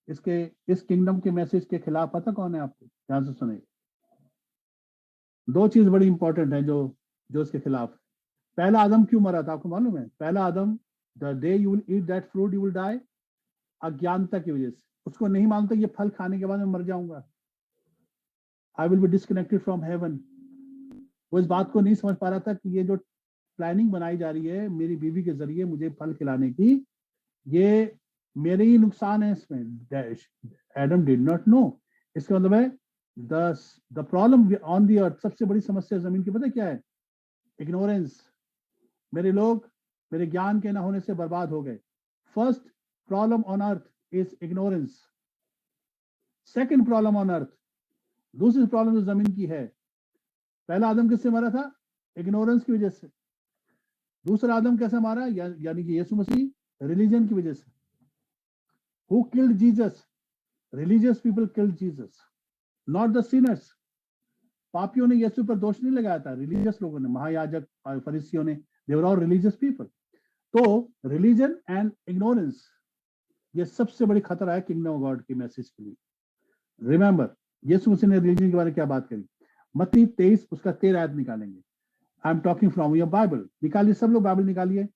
इस किंगडम के मैसेज के खिलाफ पता कौन है आपको? ध्यान से सुनिए। दो चीज बड़ी इंपॉर्टेंट है जो इसके खिलाफ है। पहला आदम क्यों मरा था आपको मालूम है? पहला आदम, the day you will eat that fruit you will die, अज्ञानता की वजह से। उसको नहीं मानता ये फल खाने के बाद मैं मर जाऊंगा, I will be disconnected from heaven. वो इस बात को नहीं समझ पा रहा था कि ये जो प्लानिंग बनाई जा रही है मेरी बीवी के जरिए मुझे फल खिलाने की, ये मेरे ही नुकसान है इसमें। Adam did not know. इसका मतलब है the problem on the earth, सबसे बड़ी समस्या जमीन की पता क्या है? इग्नोरेंस। मेरे लोग मेरे ज्ञान के ना होने से बर्बाद हो गए। First problem on earth is ignorance. Second problem on earth, दूसरी प्रॉब्लम जो जमीन की है, पहला आदम किससे मरा था? इग्नोरेंस की वजह से। दूसरा आदम कैसे मारा? यानी कि यीशु मसीह, रिलीजन की वजह से। Who killed Jesus? Religious people killed Jesus, not the sinners. पापियों ने यीशु पर दोष नहीं लगाया था, रिलीजियस लोगों ने, महायाजक और फरीसियों ने। They were all religious people. तो रिलीजन एंड इग्नोरेंस, ये सबसे बड़ी खतरा है किंगडम ऑफ गॉड की मैसेज के लिए। रिमेंबर, यीशु मसीह ने रिलीजन के बारे में क्या बात करी? मत्ती 23 उसका 13 आयत निकालेंगे। आई am talking from your Bible. निकालिए, सब लोग बाइबल निकालिए।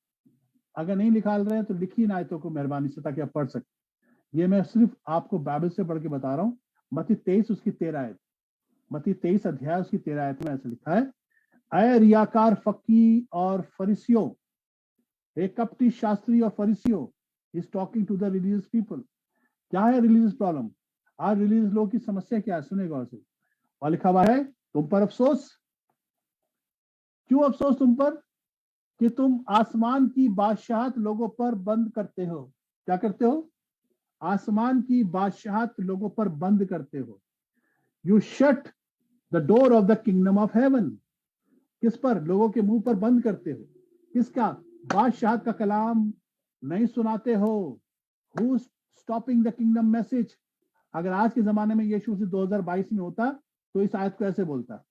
अगर नहीं निकाल रहे हैं तो लिखिए इन आयतों को मेहरबानी से, ताकि आप पढ़ सकें। ये मैं सिर्फ आपको बाइबल से पढ़ के बता रहा हूँ। मत्ती 23 उसकी 13 आयत, मत्ती 23 अध्याय उसकी 13 आयत में ऐसे लिखा है, ऐ रियाकार फकी और फरीसियों, हे कपटी शास्त्री और फरीसियों। Is talking to the religious people. क्या है रिलीजियस प्रॉब्लम? आज रिलीजियस लोगों की समस्या क्या है? सुने गौर से। और लिखा हुआ है, तुम पर अफसोस। क्यों अफसोस तुम पर? कि तुम आसमान की बादशाहत लोगों पर बंद करते हो। क्या करते हो? आसमान की बादशाहत लोगों पर बंद करते हो। You shut the door of the kingdom of haven. किस पर? लोगों के मुंह पर बंद करते हो। किसका? बादशाहत का कलाम नहीं सुनाते हो। Who stopping the kingdom message? अगर आज के जमाने में यीशु मसीह 2022 में होता तो इस आयत को ऐसे बोलता,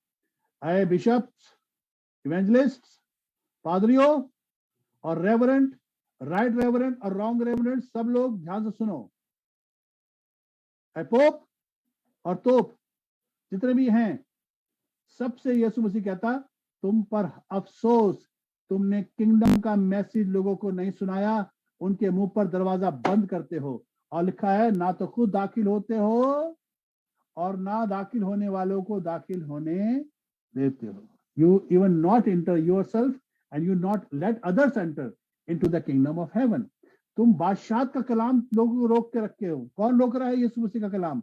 है बिशप्स, इवेंजलिस्ट, पादरियों और रेवरेंट, राइट रेवरेंट और रॉन्ग रेवरेंट, सब लोग ध्यान से सुनो। है पोप और तोप जितने भी हैं, सबसे यीशु मसीह कहता तुम पर अफसोस, तुमने किंगडम का मैसेज लोगों को नहीं सुनाया, उनके मुंह पर दरवाजा बंद करते हो। और लिखा है ना तो खुद दाखिल होते हो और ना दाखिल होने वालों को दाखिल होने देते हो। You even not enter yourself and you not let others enter into the kingdom of haven. तुम बादशाह का कलाम लोगों को रोक के रखे हो। कौन रोक रहा है यीशु मसीह का कलाम?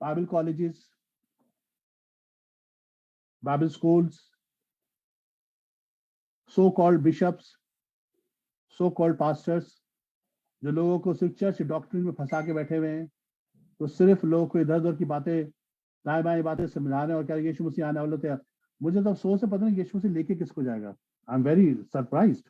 Bible colleges, Bible schools, so called bishops, so called pastors, जो लोगों को सिर्फ चर्च डॉक्ट्रिन में फंसा के बैठे हुए हैं। तो सिर्फ लोगों को इधर उधर की बातें, दाएं बाएं बातें समझा रहे हैं और क्या यीशु मसीह आने वाले थे। मुझे तो अफसोस है, पता नहीं यीशु मसीह लेके किसको जाएगा। I am very surprised.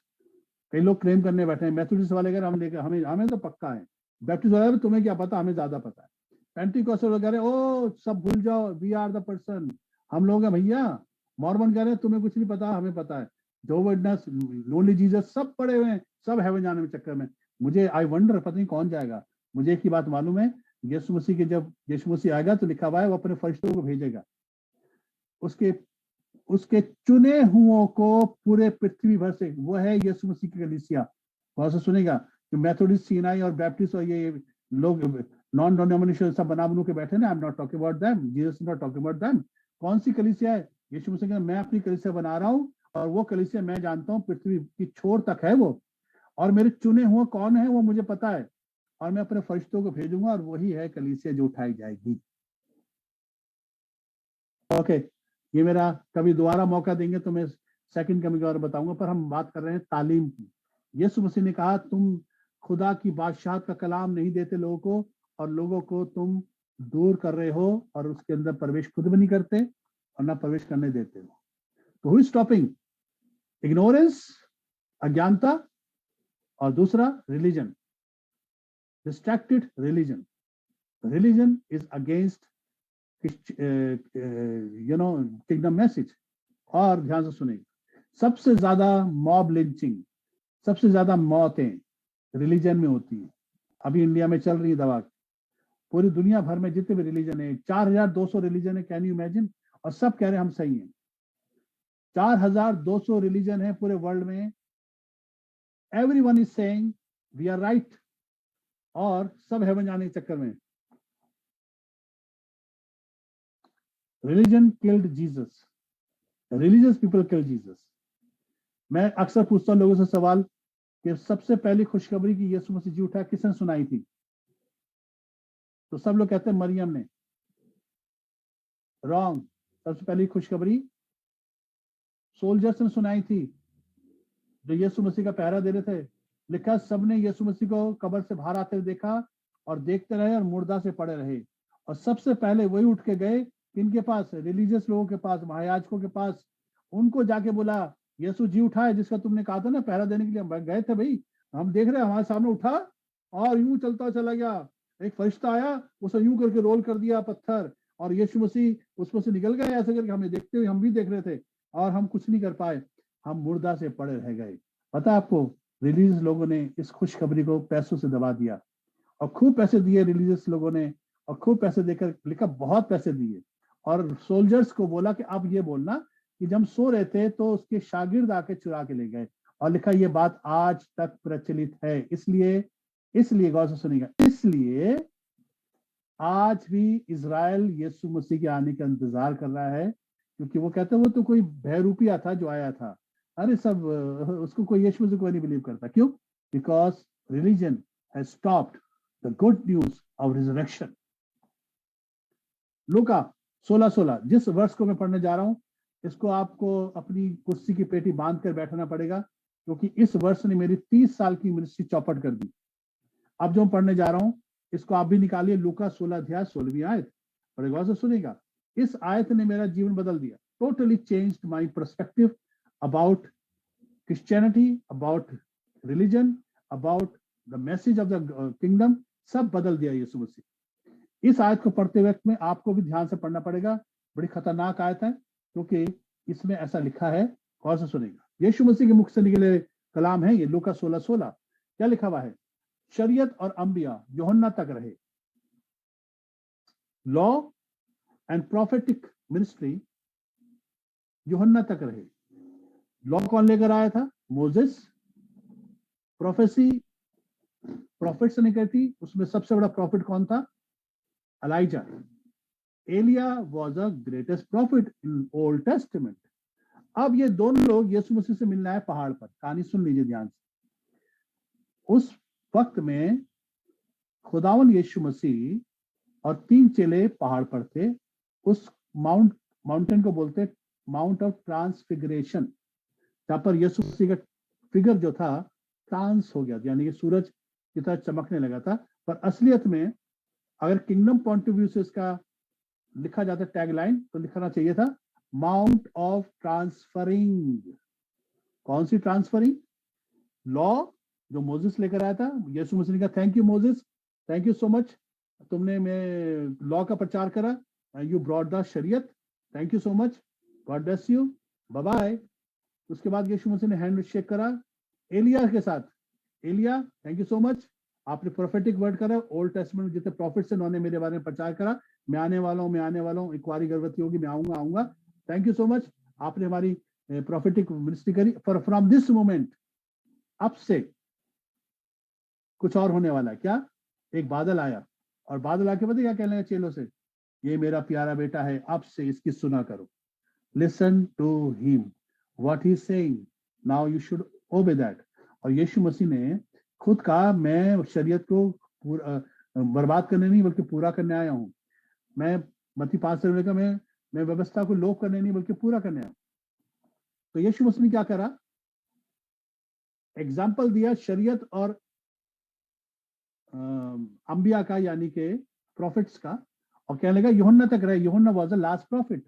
कई लोग क्लेम करने बैठे हैं, मेथोडिस्ट वाले कह रहे हम लेकर, हमें तो पक्का है। बैप्टिस्ट वाले तुम्हें क्या पता, हमें ज्यादा पता है। पेंटिकॉस्टल वाले कह रहे ओ सब भूल जाओ, वी आर द पर्सन, हम लोग हैं भैया। मॉर्मन कह रहे हैं तुम्हें कुछ नहीं पता, हमें पता है। जेहोवा विटनेस, लोनली जीसस, सब पड़े हुए हैं, सब हेवन जाने में चक्कर में। मुझे आई वंडर पता नहीं कौन जाएगा। मुझे एक ही बात मालूम है, यीशु मसीह के जब यीशु मसीह आएगा तो लिखा हुआ है वो अपने फरिश्तों को भेजेगा, उसके चुने हुओं को पूरे पृथ्वी भर से। वो है यीशु मसीह की कलीसिया। बहुत से सुनेगा कि मेथोडिस्ट, सीनाई और बैप्टिस्ट और ये लोग नॉन डिनोमिनेशनल सब बना बनू के बैठे ना, आई am not talking about them, Jesus is not talking about them. कौन सी कलीसिया है? यीशु मसीह कहते मैं अपनी कलीसिया बना रहा हूँ और वो कलीसिया मैं जानता हूँ पृथ्वी की छोर तक है वो, और मेरे चुने हुए कौन है वो मुझे पता है, और मैं अपने फरिश्तों को भेजूंगा और वही है कलीसिया जो उठाई जाएगी। ओके, ये मेरा कभी दोबारा मौका देंगे तो मैं सेकंड कमिंग के बारे में बताऊंगा, पर हम बात कर रहे हैं तालीम की। यीशु मसीह ने कहा तुम खुदा की बादशाह का कलाम नहीं देते लोगों को, और लोगों को तुम दूर कर रहे हो और उसके अंदर प्रवेश खुद भी नहीं करते और ना प्रवेश करने देते हो। तो हु इज स्टॉपिंग? इग्नोरेंस, अज्ञानता, और दूसरा religion, distracted religion. Religion is against kingdom message. और ध्यान से सुनिए, सबसे ज्यादा मॉब लिंचिंग, सबसे ज्यादा मौतें रिलीजन में होती है। अभी इंडिया में चल रही है दवा। पूरी दुनिया भर में जितने भी रिलीजन है, 4200 रिलीजन है, कैन यू इमेजिन? और सब कह रहे हैं हम सही हैं। 4200 रिलीजन है पूरे वर्ल्ड में। Everyone is saying we are right, और सब हेवन जाने के चक्कर में। Religion killed Jesus, religious people killed Jesus. मैं अक्सर पूछता हूं लोगों से सवाल कि सबसे पहली खुशखबरी की यीशु मसीह जी उठा किसने सुनाई थी? तो सब लोग कहते हैं मरियम ने। रॉन्ग। सबसे पहली खुशखबरी सोल्जर्स ने सुनाई थी जो यीशु मसीह का पहरा दे रहे थे। लिखा सबने यीशु मसीह को कब्र से बाहर आते हुए देखा और देखते रहे और मुर्दा से पड़े रहे। और सबसे पहले वही उठ के गए किनके पास? रिलीजियस लोगों के पास, महायाजकों के पास। उनको जाके बोला यीशु जी उठा है जिसका तुमने कहा था ना पहरा देने के लिए। हम गए थे भाई, हम देख रहे हैं हमारे सामने उठा और यूं चलता चला गया। एक फरिश्ता आया, उसे यूं करके रोल कर दिया पत्थर, और यीशु मसीह उसमें से निकल गए। ऐसे करके हमें देखते हुए हम भी देख रहे थे और हम कुछ नहीं कर पाए, हम मुर्दा से पड़े रह गए। पता आपको, रिलीजियस लोगों ने इस खुशखबरी को पैसों से दबा दिया, और खूब पैसे दिए रिलीजियस लोगों ने, और खूब पैसे देकर लिखा बहुत पैसे दिए। और सोल्जर्स को बोला कि अब ये बोलना कि जब हम सो रहे थे तो उसके शागिर्द आके चुरा के ले गए। और लिखा ये बात आज तक प्रचलित है। इसलिए गौर से सुनिएगा, इसलिए आज भी इजराइल यीशु मसीह के आने का इंतजार कर रहा है, क्योंकि वो कहते हैं वो तो कोई बहरूपिया था जो आया था। अरे सब उसको कोई यीशु मसीह को नहीं बिलीव करता। क्यों? Because religion has stopped the good news of resurrection. लूका 16:16 जिस वर्ष को मैं पढ़ने जा रहा हूं, इसको आपको अपनी कुर्सी की पेटी बांध कर बैठना पड़ेगा, क्योंकि इस वर्ष ने मेरी 30 साल की मिनिस्ट्री चौपट कर दी। अब जो मैं पढ़ने जा रहा हूं इसको आप भी निकालिए। लूका 16 अध्याय 16वीं आयत, बड़े गौर से सुनिएगा। इस आयत ने मेरा जीवन बदल दिया। Totally changed my perspective about Christianity, about religion, about the message of the kingdom. सब बदल दिया यीशु मसीह। इस आयत को पढ़ते वक्त में आपको भी ध्यान से पढ़ना पड़ेगा, बड़ी खतरनाक आयत है, क्योंकि इसमें ऐसा लिखा है, गौर से सुनेगा, यीशु मसीह के मुख से निकले कलाम है ये, लूका 16:16। क्या लिखा हुआ है? शरीयत और अंबिया यूहन्ना तक रहे। लॉ एंड प्रोफेटिक मिनिस्ट्री यूहन्ना तक रहे। लॉ कौन लेकर आया था? मोसेस। प्रोफेसी प्रॉफिट से निकली थी, उसमें सबसे बड़ा प्रॉफिट कौन था? Elijah. Eliya was a greatest prophet in Old Testament. अब ये दोनों लोग यीशु मसीह से मिलना है पहाड़ पर। कहानी सुन लीजिए ध्यान से। उस वक्त में खुदावन यीशु मसीह और 3 चेले पहाड़ पर थे। उस माउंटेन को बोलते माउंट ऑफ ट्रांसफिगरेशन, जहां पर यीशु मसीह का फिगर जो था ट्रांस हो गया, यानी कि सूरज की तरह चमकने लगा था। पर असलियत में अगर किंगडम पॉइंट ऑफ व्यू से इसका लिखा जाता टैगलाइन, तो लिखना चाहिए था माउंट ऑफ ट्रांसफरिंग। कौन सी ट्रांसफरिंग? लॉ जो मोसेस लेकर आया था, यीशु मसीह ने कहा thank you Moses, thank you so much, तुमने मैं लॉ का प्रचार करा, यू ब्रॉट द शरीयत, thank you so much, God bless you, bye bye. उसके बाद यीशु मसीह ने हैंड शेक करा एलिया के साथ, Eliya thank you so much, आपने प्रोफेटिक वर्ड करा, ओल्ड टेस्टमेंट जितने प्रॉफिट्स हैं उन्होंने मेरे बारे में प्रचार करा, मैं आने वाला हूँ, एक कुंवारी गर्भवती होगी, मैं आऊंगा, थैंक यू सो मच, आपने हमारी प्रोफेटिक मिनिस्ट्री करी। फॉर फ्रॉम दिस मोमेंट, अब से कुछ और होने वाला है। क्या? एक बादल आया, और बादल आके पता क्या कहने लगा चेलों से? ये मेरा प्यारा बेटा है, अब से इसकी सुना करो, listen to him, what he is saying, now you should obey that. और यीशु मसीह ने खुद कहा मैं शरीयत को बर्बाद करने नहीं बल्कि पूरा करने आया हूं। मैं मत्ती 5 का मैं व्यवस्था को लोप करने नहीं बल्कि पूरा करने आया हूं। तो यीशु मसीह ने क्या करा? एग्जाम्पल दिया शरीयत और अंबिया का, यानी के प्रॉफिट्स का, और कहने लगा यूहन्ना तक रहे। यूहन्ना वाज द लास्ट प्रॉफिट।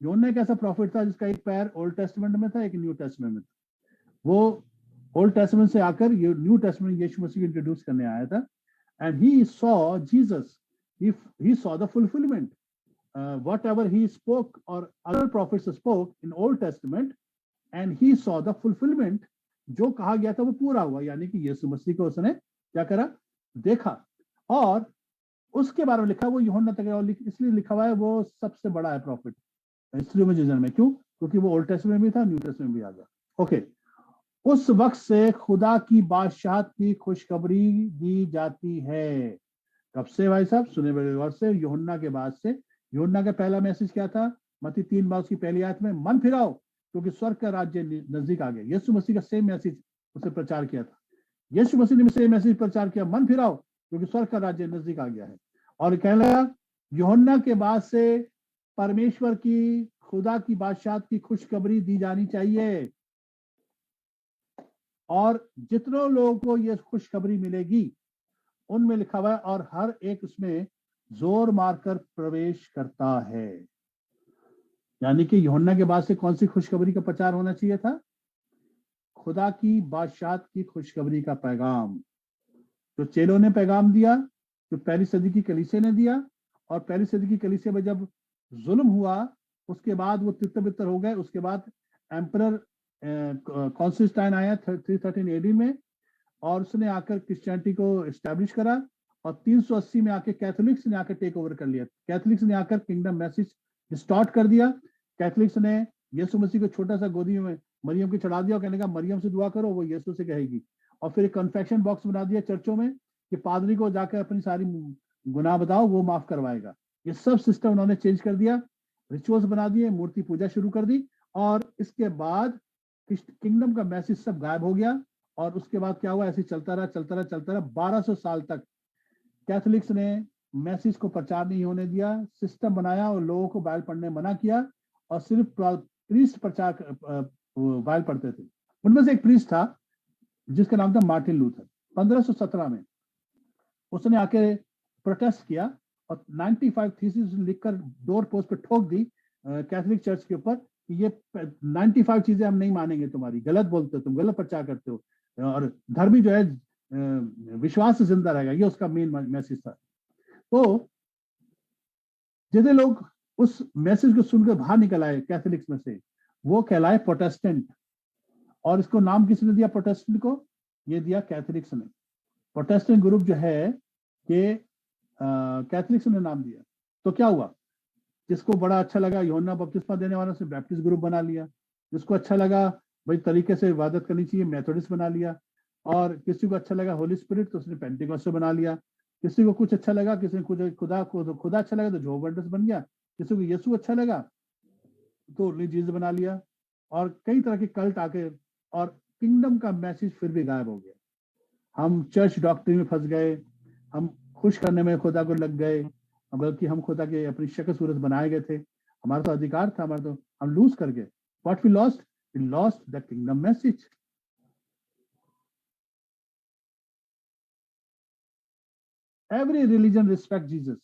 यूहन्ना एक ऐसा प्रॉफिट था जिसका एक पैर ओल्ड टेस्टमेंट में था, एक न्यू टेस्टमेंट में था। वो ओल्ड टेस्टमेंट से आकर ये न्यू टेस्टमेंट यीशु मसीह को इंट्रोड्यूस करने आया था। And he saw Jesus, he saw the fulfillment, whatever he spoke or other prophets spoke in Old Testament, and he saw the fulfillment, जो कहा गया था वो पूरा हुआ। यानी कि यीशु मसीह को उसने क्या करा? देखा। और उसके बारे में लिखा वो यूहन्ना तक, इसलिए लिखा हुआ है वो सबसे बड़ा है प्रॉफिट हिस्ट्री में जीजन में। क्यों? क्योंकि वो ओल्ड टेस्टमेंट में भी था, न्यू टेस्टमेंट में भी आ गया। ओके, उस वक्त से खुदा की बादशाहत की खुशखबरी दी जाती है। कब से भाई साहब? सुने बड़े गौर से। यूहन्ना के बाद से। यूहन्ना का पहला मैसेज क्या था? मत्ती 3 की पहली आयत में, मन फिराओ क्योंकि स्वर्ग का राज्य नजदीक आ गया। यीशु मसीह का सेम मैसेज उसे प्रचार किया था। यीशु मसीह ने सेम मैसेज प्रचार किया, मन फिराओ क्योंकि स्वर्ग का राज्य नजदीक आ गया है। और कहने लगा यूहन्ना के बाद से परमेश्वर की, खुदा की बादशाहत की खुशखबरी दी जानी चाहिए, और जितनों लोगों को यह खुशखबरी मिलेगी उनमें लिखा हुआ है, और हर एक उसमें जोर मारकर प्रवेश करता है। यानी कि यूहन्ना के बाद से कौन सी खुशखबरी का प्रचार होना चाहिए था? खुदा की बादशाहत की खुशखबरी का पैगाम। जो चेलों ने पैगाम दिया, जो पहली सदी की कलीसिया ने दिया, और पहली सदी की कलीसिया में जब जुल्म हुआ उसके बाद वो तितर बितर हो गए। उसके बाद एम्परर कॉन्स्टेंटाइन आया 313 एडी में, और उसने आकर क्रिश्चियनिटी को एस्टैब्लिश करा, और 380 में आके कैथोलिक्स ने आकर टेक ओवर कर लिया। कैथोलिक्स ने आकर किंगडम मैसेज डिस्टॉर्ट कर दिया। कैथोलिक्स ने यीशु मसीह को छोटा सा गोदी में मरियम को चढ़ा दिया और कहने का मरियम से दुआ करो, वो यीशु से कहेगी। और फिर एक कन्फेक्शन बॉक्स बना दिया चर्चों में कि पादरी को जाकर अपनी सारी गुनाह बताओ, वो माफ करवाएगा। ये सब सिस्टम उन्होंने चेंज कर दिया, रिचुअल्स बना दिए, मूर्ति पूजा शुरू कर दी, और इसके बाद किंगडम का मैसेज सब गायब हो गया। और उसके बाद क्या हुआ? ऐसे चलता रहा 1200 साल तक कैथोलिक्स ने मैसेज को प्रचार नहीं होने दिया, सिस्टम बनाया और लोगों को बाइबल पढ़ने मना किया, और सिर्फ प्रीस्ट प्रचार बाइबल पढ़ते थे। उनमें से एक प्रीस्ट था जिसका नाम था मार्टिन लूथर। 1517 में उसने आके प्रोटेस्ट किया और 95 थीसिस लिखकर डोर पोस्ट पे ठोक दी कैथोलिक चर्च के ऊपर कि ये 95 चीजें हम नहीं मानेंगे, तुम्हारी गलत बोलते हो, तुम गलत प्रचार करते हो, और धर्मी जो है विश्वास से जिंदा रहेगा। ये उसका मेन मैसेज था। तो जितने लोग उस मैसेज को सुनकर बाहर निकल आए कैथोलिक्स में से, वो कहलाए प्रोटेस्टेंट। और इसको नाम किसने दिया प्रोटेस्टेंट को? ये दिया कैथोलिक्स ने। प्रोटेस्टेंट ग्रुप जो है कि कैथोलिक्स ने नाम दिया। तो क्या हुआ, जिसको बड़ा अच्छा लगा यूहन्ना बपतिस्मा देने वाला से बैप्टिस्ट ग्रुप बना लिया, जिसको अच्छा लगा भाई तरीके से इबादत करनी चाहिए मेथोडिस्ट बना लिया, और किसी को अच्छा लगा होली स्पिरिट तो उसने पेंटिकॉस्टल बना लिया, किसी को कुछ अच्छा लगा, किसी को खुदा अच्छा लगा तो जोहवा विटनेस बन गया, किसी को यीशु अच्छा लगा तो ओनली जीसस बना लिया, और कई तरह के कल्ट आके, और किंगडम का मैसेज फिर भी गायब हो गया। हम चर्च डॉक्ट्रिन में फंस गए, हम खुश करने में खुदा को लग गए, बल्कि हम खुदा के अपनी शक्ल सूरत बनाए गए थे, हमारा तो अधिकार था, हमारा तो हम लूज कर गए। What we lost the kingdom message. Every religion respect Jesus.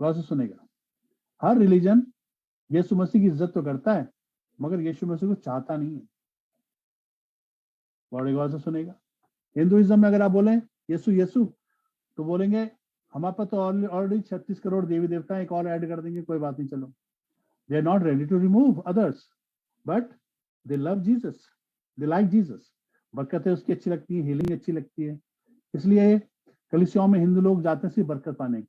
गौर से सुनेगा, हर रिलीजन यीशु मसीह की इज्जत तो करता है, मगर यीशु मसीह को चाहता नहीं है। बड़े गौर से सुनेगा। हिंदुइज्म में अगर आप बोले यीशु यीशु तो बोलेंगे हमारे पास तो ऑलरेडी 36 करोड़ देवी देवता हैं, एक और ऐड कर देंगे, कोई बात नहीं, चलो। They are not ready to remove others, but they love Jesus, they like Jesus. बरकतें उसकी अच्छी लगती है, हीलिंग अच्छी लगती है, इसलिए कलीसियाओं में हिंदू लोग जाते हैं सिर्फ बरकत पाने।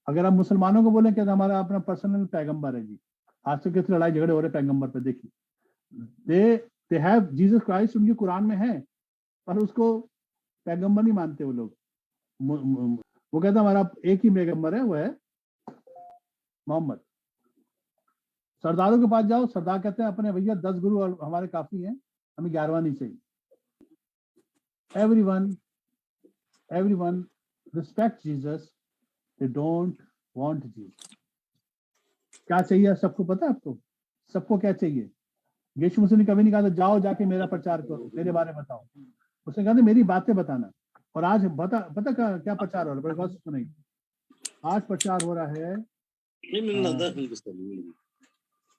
अगर आप मुसलमानों को बोले कि हमारा अपना पर्सनल पैगंबर है जी, आज तक कितनी लड़ाई झगड़े हो रहे पैगंबर पे, देखिए दे हैव जीसस क्राइस्ट, उनके कुरान में है, पर उसको पैगंबर नहीं मानते वो लोग। वो कहता हमारा एक ही पैगंबर है, वो है मोहम्मद। सरदारों के पास जाओ, सरदार कहते हैं अपने भैया 10 गुरु और हमारे काफी हैं, हमें 11वां नहीं चाहिए। Everyone respect Jesus, they don't want Jesus. क्या चाहिए सबको पता है आपको? सबको क्या चाहिए? यीशु मसीह ने कभी नहीं कहा था जाओ जाके मेरा प्रचार करो, मेरे बारे में बताओ। उसने कहा था मेरी बातें बताना। और आज पता क्या प्रचार हो रहा है? बड़ी गौर से सुनिए। आज प्रचार हो रहा है,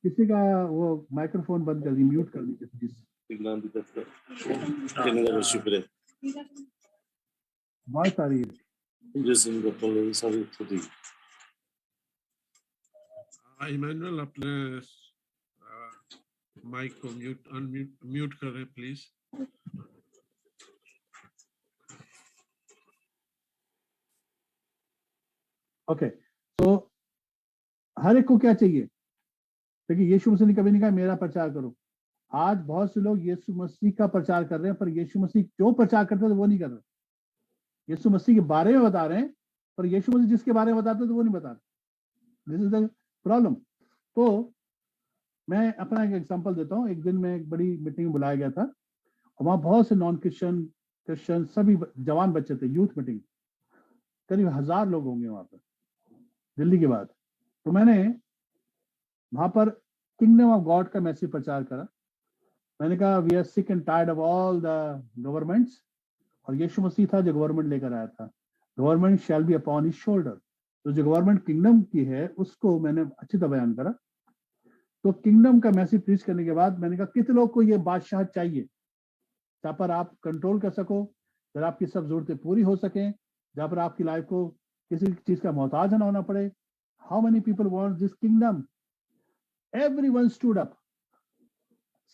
किसी का वो माइक्रोफोन बंद कर दी, म्यूट कर दीजिए प्लीज। बहुत सारी इमैनुअल अपने माइक को म्यूट कर रहे प्लीज। ओके, तो हर एक को क्या चाहिए? देखिए यीशु मसीह ने कभी नहीं कहा मेरा प्रचार करो। आज बहुत से लोग यीशु मसीह का प्रचार कर रहे हैं, पर यीशु मसीह जो प्रचार करते थे वो नहीं कर रहे। यीशु मसीह के बारे में बता रहे हैं, पर यीशु मसीह जिसके बारे में बताते थे वो नहीं बता रहे। This is the problem. तो मैं अपना एक एग्जांपल देता हूँ। एक दिन मैं एक बड़ी मीटिंग में बुलाया गया था, और वहां बहुत से नॉन क्रिश्चियन सभी जवान बच्चे थे, यूथ मीटिंग, करीब 1000 लोग होंगे वहां पर, दिल्ली के बाद। तो मैंने वहां पर किंगडम ऑफ गॉड का मैसेज प्रचार करा। मैंने कहा we are sick and tired of all the governments, और यीशु मसीह था जो गवर्नमेंट लेकर आया था। Government shall be upon his shoulder. तो जो गवर्नमेंट किंगडम की है उसको मैंने अच्छी तरह बयान करा। तो किंगडम का मैसेज प्रीच करने के बाद मैंने कहा कितने लोग को ये बादशाह चाहिए जहाँ पर आप कंट्रोल कर सको, जहाँ आपकी सब जरूरतें पूरी हो सके, जहाँ पर आपकी लाइफ को किसी चीज का मोहताज ना होना पड़े। How many people want this kingdom? Everyone stood up.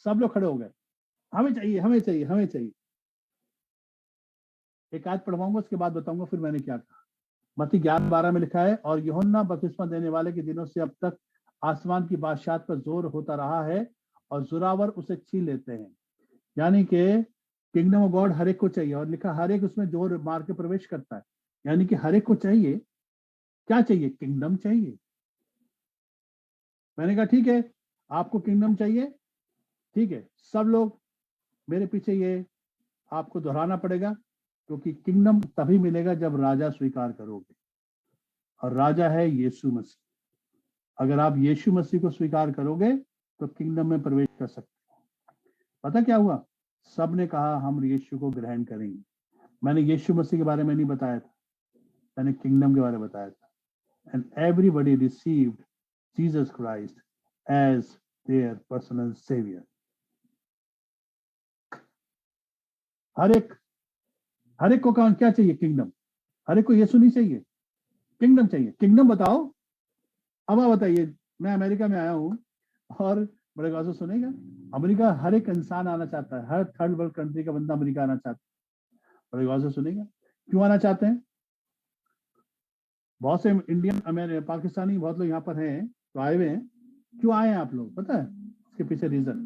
सब लोग खड़े हो गए, हमें चाहिए, हमें चाहिए, हमें चाहिए। एक आयत पढ़वाऊंगा, उसके बाद बताऊंगा फिर मैंने क्या कहा। मत्ती 11:12 में लिखा है, और यूहन्ना बपतिस्मा देने वाले के दिनों से अब तक आसमान की बादशाहत पर जोर होता रहा है, और जोरावर उसे छीन लेते हैं। यानी कि किंगडम ऑफ गॉड हर एक को चाहिए, और लिखा हर एक उसमें जोर मार के प्रवेश करता है। यानी कि हर एक को चाहिए, क्या चाहिए? किंगडम चाहिए। मैंने कहा ठीक है, आपको किंगडम चाहिए, ठीक है, सब लोग मेरे पीछे, ये आपको दोहराना पड़ेगा, क्योंकि किंगडम तभी मिलेगा जब राजा स्वीकार करोगे, और राजा है यीशु मसीह। अगर आप यीशु मसीह को स्वीकार करोगे तो किंगडम में प्रवेश कर सकते हो। पता क्या हुआ? सब ने कहा हम यीशु को ग्रहण करेंगे। मैंने यीशु मसीह के बारे में नहीं बताया था, मैंने किंगडम के बारे में बताया था। And everybody received Jesus Christ as their personal saviour. हर एक को क्या चाहिए? किंगडम। हर एक को यीशु नहीं चाहिए, किंगडम चाहिए। किंगडम बताओ। अब आप बताइए, मैं अमेरिका में आया हूँ और बड़े गौर से सुनेगा, अमेरिका हर एक इंसान आना चाहता है, हर थर्ड वर्ल्ड कंट्री का बंदा अमेरिका आना चाहता है। बड़े गौर से सुनेगा, क्यों आना चाहते हैं? बहुत से इंडियन पाकिस्तानी बहुत लोग यहाँ पर हैं तो आए हुए हैं। क्यों आए हैं आप लोग, पता है इसके पीछे रीजन?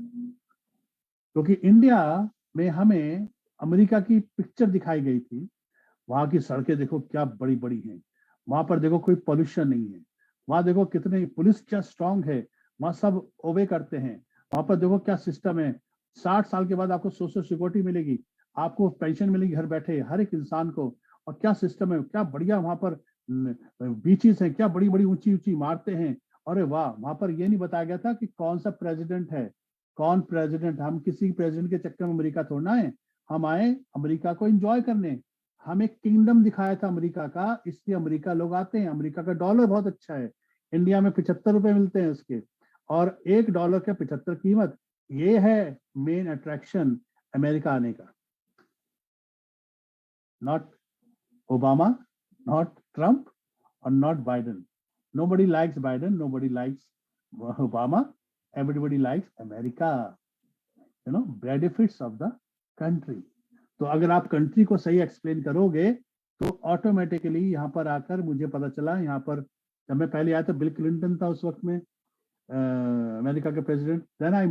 क्योंकि इंडिया में हमें अमेरिका की पिक्चर दिखाई गई थी। वहां की सड़कें देखो क्या बड़ी बड़ी हैं, वहां पर देखो कोई पॉल्यूशन नहीं है, वहां देखो कितने पुलिस क्या स्ट्रांग है, वहां सब ओबे करते हैं, वहां पर देखो क्या सिस्टम है, 60 साल के बाद आपको सोशल सिक्योरिटी मिलेगी, आपको पेंशन मिलेगी घर बैठे हर एक इंसान को, और क्या सिस्टम है, क्या बढ़िया वहां पर बीचेस हैं, क्या बड़ी बड़ी ऊंची ऊंची इमारतें हैं। अरे वाह, वहां पर ये नहीं बताया गया था कि कौन सा प्रेसिडेंट है, कौन प्रेसिडेंट। हम किसी प्रेसिडेंट के चक्कर में अमेरिका थोड़ना है, हम आए अमेरिका को एंजॉय करने। हमें किंगडम दिखाया था अमेरिका का, इसलिए अमेरिका लोग आते हैं। अमेरिका का डॉलर बहुत अच्छा है, इंडिया में 75 रुपए मिलते हैं उसके, और $1 के 75 कीमत। ये है मेन अट्रैक्शन अमेरिका आने का, नॉट ओबामा, नॉट ट्रंप और not Biden. Nobody likes Biden, nobody likes Obama, everybody likes America, benefits of the country. तो अगर आप कंट्री को सही एक्सप्लेन करोगे तो ऑटोमेटिकली यहाँ पर आकर मुझे पता चला, यहाँ पर जब मैं पहले आया था बिल क्लिंटन था उस वक्त में अमेरिका के president. Then I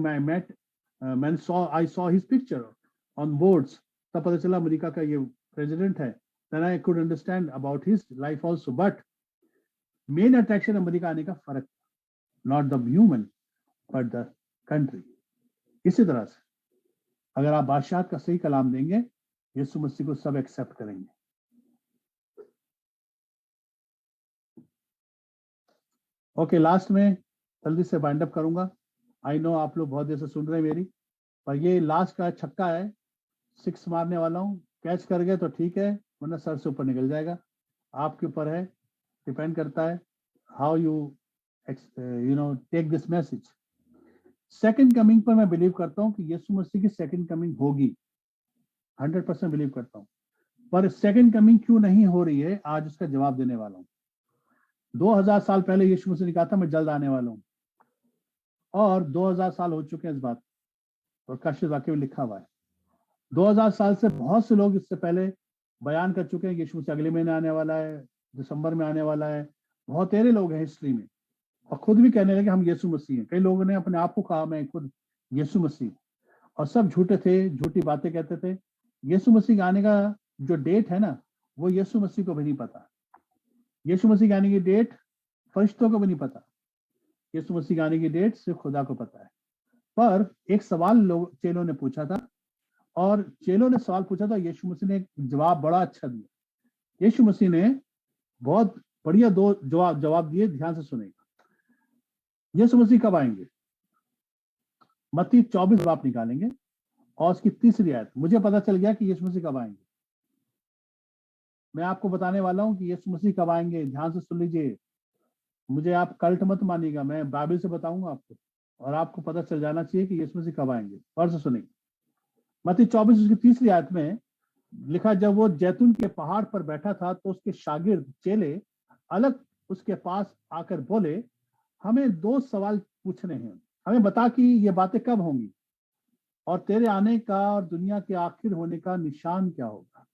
saw his picture on boards, तब पता चला अमेरिका का ये प्रेसिडेंट है। Then I could understand about his life also. But main attraction America आने का फर्क, not the human but the country. इसी तरह से अगर आप बादशाह का सही कलाम देंगे, यीशु मसीह को सब एक्सेप्ट करेंगे। ओके, लास्ट में जल्दी से वाइंड अप करूंगा। आई नो आप लोग बहुत देर से सुन रहे हैं मेरी, पर ये लास्ट का छक्का है, 6 मारने वाला हूँ। कैच कर गए तो ठीक है, वरना सर से ऊपर निकल जाएगा। आपके ऊपर है, डिपेंड करता है how you take this message. Second coming पर मैं बिलीव करता हूँ कि यीशु मसीह की सेकंड कमिंग होगी, 100% बिलीव करता हूँ। पर सेकंड कमिंग क्यों नहीं हो रही है, आज उसका जवाब देने वाला हूँ। 2000 साल पहले यीशु मसीह ने कहा था मैं जल्द आने वाला हूँ, और 2000 साल हो चुके हैं इस बात, और कश्य वाक्य में लिखा हुआ है। 2000 साल से बहुत से लोग इससे पहले बयान कर चुके हैं यीशु मसीह अगले महीने आने वाला है, दिसंबर में आने वाला है। बहुत तेरे लोग हैं हिस्ट्री में, और खुद भी कहने लगे हम यीशु मसीह हैं। कई लोगों ने अपने आप को कहा मैं खुद यीशु मसीह, और सब झूठे थे, झूठी बातें कहते थे। यीशु मसीह आने का जो डेट है ना, वो यीशु मसीह को भी नहीं पता। यीशु मसीह आने की डेट फरिश्तों को भी नहीं पता, यीशु मसीह आने की डेट सिर्फ खुदा को पता है। पर एक सवाल लोग चेलों ने पूछा था, और चेलों ने सवाल पूछा था, यीशु मसीह ने जवाब बड़ा अच्छा दिया। यीशु मसीह ने बहुत बढ़िया 2 जवाब दिए, ध्यान से सुनेगा। यीशु मसीह कब आएंगे? मत्ती 24 बाप निकालेंगे और उसकी 3री आयत। मुझे पता चल गया कि यीशु मसीह कब आएंगे। मैं आपको बताने वाला हूं कि यीशु मसीह कब आएंगे, ध्यान से सुन लीजिए। मुझे आप कल्ट मत मानिएगा, मैं बाइबल से बताऊंगा आपको, और आपको पता चल जाना चाहिए कि यीशु मसीह कब आएंगे। और से सुनिए, मत्ती 24 उसकी 3री आयत में लिखा, जब वो जैतून के पहाड़ पर बैठा था तो उसके शागिर्द चेले अलग उसके पास आकर बोले, हमें 2 सवाल पूछने हैं, हमें बता कि ये बातें कब होंगी, और तेरे आने का और दुनिया के आखिर होने का निशान क्या होगा।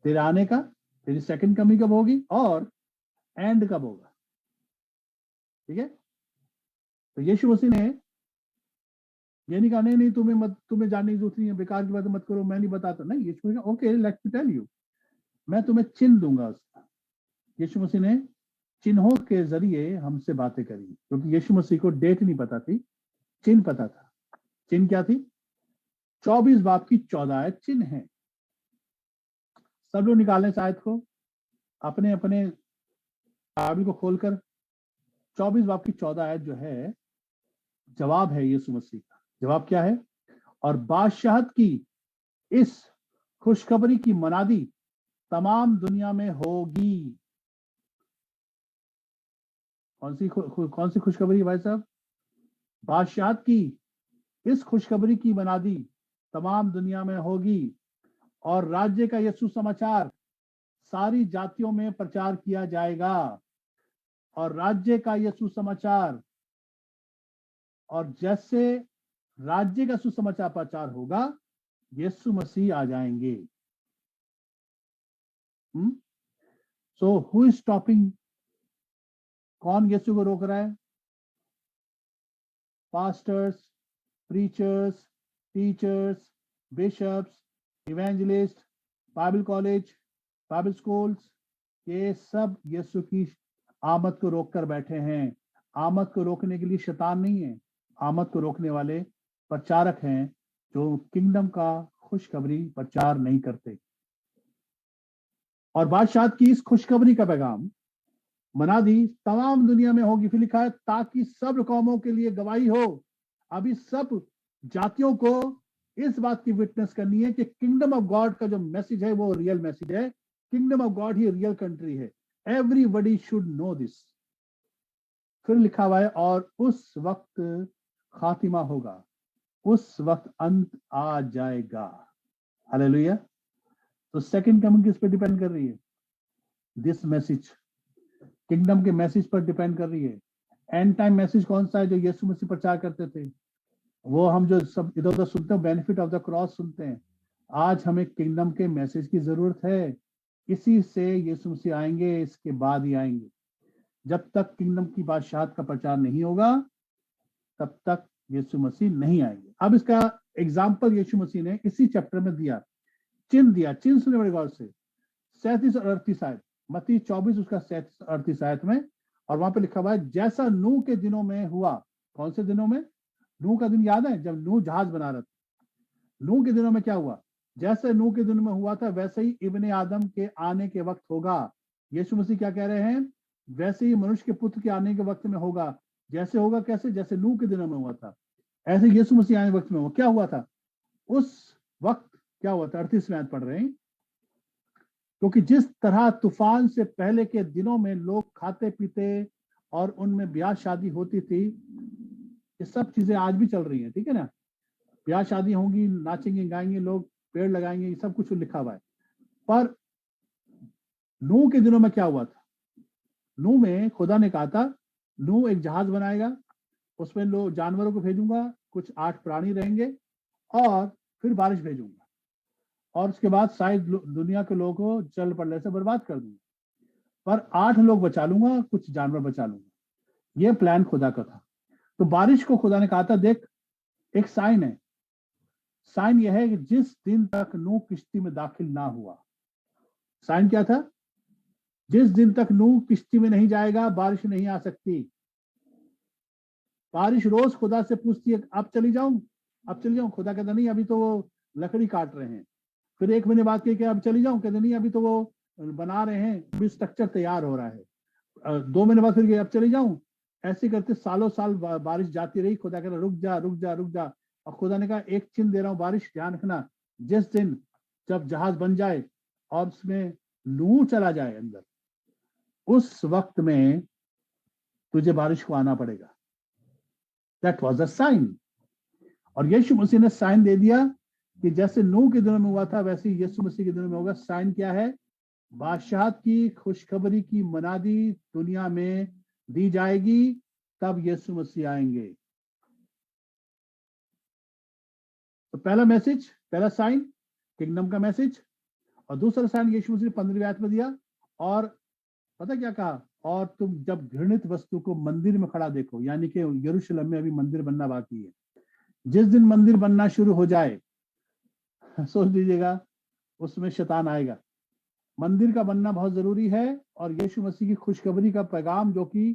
तेरे आने का, तेरी सेकंड कमिंग कब होगी, और एंड कब होगा। ठीक है, तो यीशु मसीह ने ये नहीं कहा नहीं तुम्हें जानने की जरूरत नहीं है, बेकार की बात मत करो, मैं नहीं बताता। नहीं, यीशु मसीह okay let me tell you, मैं तुम्हें चिन्ह दूंगा उसका। यीशु मसीह ने चिन्हों के जरिए हमसे बातें करी, क्योंकि यीशु मसीह को डेट नहीं पता थी, चिन्ह पता था। चिन्ह क्या थी? 24 बाप की 14 आयत चिन्ह है। सब लोग निकालें इस आयत को, अपने अपने बाइबल को खोलकर। 24 बाप की 14 आयत जो है, जवाब है यीशु मसीह का। जवाब क्या है? और बादशाहत की इस खुशखबरी की मनादी तमाम दुनिया में होगी। कौन सी खुशखबरी भाई साहब? बादशाहत की इस खुशखबरी की मनादी तमाम दुनिया में होगी, और राज्य का यीशु समाचार सारी जातियों में प्रचार किया जाएगा। और राज्य का यीशु समाचार और जैसे राज्य का सुसमाचार प्रचार होगा, यीशु मसीह आ जाएंगे। So who is stopping? कौन यीशु को रोक रहा है? Pastors, preachers, teachers, bishops, evangelists, Bible college, Bible schools, ये सब यीशु की आमद को रोक कर बैठे हैं। आमद को रोकने के लिए शैतान नहीं है, आमद को रोकने वाले प्रचारक हैं जो किंगडम का खुशखबरी प्रचार नहीं करते। और बादशाह की इस खुशखबरी का पैगाम मनादी तमाम दुनिया में होगी। फिर लिखा है ताकि सब कौमों के लिए गवाही हो। अभी सब जातियों को इस बात की विटनेस करनी है कि किंगडम ऑफ गॉड का जो मैसेज है वो रियल मैसेज है। किंगडम ऑफ गॉड ही रियल कंट्री है। Everybody should know this. फिर लिखा हुआ है और उस वक्त खातिमा होगा, उस वक्त अंत आ जाएगा। हालेलुया। तो सेकंड कमिंग किस पे डिपेंड कर रही है? दिस मैसेज, किंगडम के मैसेज पर डिपेंड कर रही है। एंड टाइम मैसेज कौन सा है? जो यीशु मसीह प्रचार करते थे, वो हम जो सब इधर उधर सुनते हैं, बेनिफिट ऑफ द क्रॉस सुनते हैं। आज हमें किंगडम के मैसेज की जरूरत है। इसी से यीशु मसीह आएंगे, इसके बाद ही आएंगे। जब तक किंगडम की बादशाहत का प्रचार नहीं होगा तब तक यीशु मसीह नहीं आएंगे। अब इसका एग्जाम्पल यीशु मसीह ने इसी चैप्टर में दिया, चिन्ह दिया। चिन्ह सुने बड़े गौर से, 37 और 38 आयत, मत्ती 24 उसका 37 और 38 आयत में। और वहां पे लिखा हुआ है जैसा नूह के दिनों में हुआ। कौन से दिनों में? नूह का दिन याद है जब नूह जहाज बना रहा था। नूह के दिनों में क्या हुआ? जैसे नूह के दिनों में हुआ था वैसे ही इब्ने आदम के आने के वक्त होगा। यीशु मसीह क्या कह रहे हैं? वैसे ही मनुष्य के पुत्र के आने के वक्त में होगा। जैसे होगा कैसे? जैसे नूह के दिनों में हुआ था, ऐसे यीशु मसीह आने के वक्त में हुआ। क्या हुआ था उस वक्त? क्या हुआ था? 38वें आयत पढ़ रहे हैं। क्योंकि जिस तरह तूफान से पहले के दिनों में लोग खाते पीते और उनमें ब्याह शादी होती थी, ये सब चीजें आज भी चल रही हैं, ठीक है ना? ब्याह शादी होंगी, नाचेंगे गाएंगे लोग, पेड़ लगाएंगे, ये सब कुछ लिखा हुआ है। पर नूह के दिनों में क्या हुआ था? नूह में खुदा ने कहा था नूह एक जहाज बनाएगा, उसमें लोग जानवरों को भेजूंगा, कुछ 8 प्राणी रहेंगे और फिर बारिश भेजूंगा और उसके बाद शायद दुनिया के लोगों को जल प्रलय से बर्बाद कर दूंगा, पर 8 लोग बचा लूंगा, कुछ जानवर बचा लूंगा। ये प्लान खुदा का था। तो बारिश को खुदा ने कहा था देख एक साइन है। साइन यह है कि जिस दिन तक नूह किश्ती में दाखिल ना हुआ, साइन क्या था? जिस दिन तक नूह किश्ती में नहीं जाएगा बारिश नहीं आ सकती। बारिश रोज खुदा से पूछती है अब चली जाऊं, अब चली जाऊं। खुदा कहता नहीं, अभी तो वो लकड़ी काट रहे हैं। फिर 1 महीने बाद कह अब चली जाऊं, कहते नहीं अभी तो वो बना रहे हैं, अभी स्ट्रक्चर तैयार हो रहा है। 2 महीने बाद फिर अब चली जाऊं। ऐसे करते सालों साल बारिश जाती रही। खुदा कहता रुक जा रुक जा रुक जा। और खुदा ने कहा एक चिन्ह दे रहा हूं बारिश, ध्यान रखना, जिस दिन जब जहाज बन जाए और उसमें नूह चला जाए अंदर, उस वक्त में तुझे बारिश को आना पड़ेगा। That was a sign. और यीशु मसीह ने साइन दे दिया कि जैसे नूह के दिनों में हुआ था वैसे ही यीशु मसीह के दिनों में होगा। साइन क्या है? बादशाहत की खुशखबरी की मनादी दुनिया में दी जाएगी, तब यीशु मसीह आएंगे। तो पहला मैसेज, पहला साइन किंगडम का मैसेज, और दूसरा साइन यीशु मसीह ने 15वीं आयत में दिया। और पता क्या कहा? और तुम जब घृणित वस्तु को मंदिर में खड़ा देखो, यानी कि यरूशलेम में अभी मंदिर बनना बाकी है। जिस दिन मंदिर बनना शुरू हो जाए, सोच लीजिएगा उसमें शैतान आएगा। मंदिर का बनना बहुत जरूरी है और यीशु मसीह की खुशखबरी का पैगाम जो कि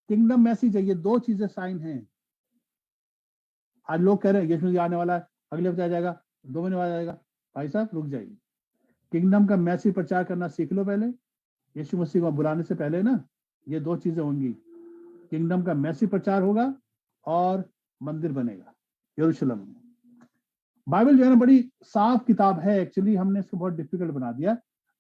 किंगडम मैसेज है, ये 2 चीजें साइन हैं। आज लोग कह रहे हैं यीशु मसीह आने वाला है, अगले हफ्ते आ जाएगा, 2 महीने बाद आ जाएगा। भाई साहब रुक जाइए, किंगडम का मैसेज प्रचार करना सीख लो पहले। यीशु मसीह को बुलाने से पहले ना ये 2 चीजें होंगी, किंगडम का मैसेज प्रचार होगा और मंदिर बनेगा यरूशलेम में। बाइबल जो है ना बड़ी साफ किताब है। एक्चुअली हमने इसको बहुत डिफिकल्ट बना दिया।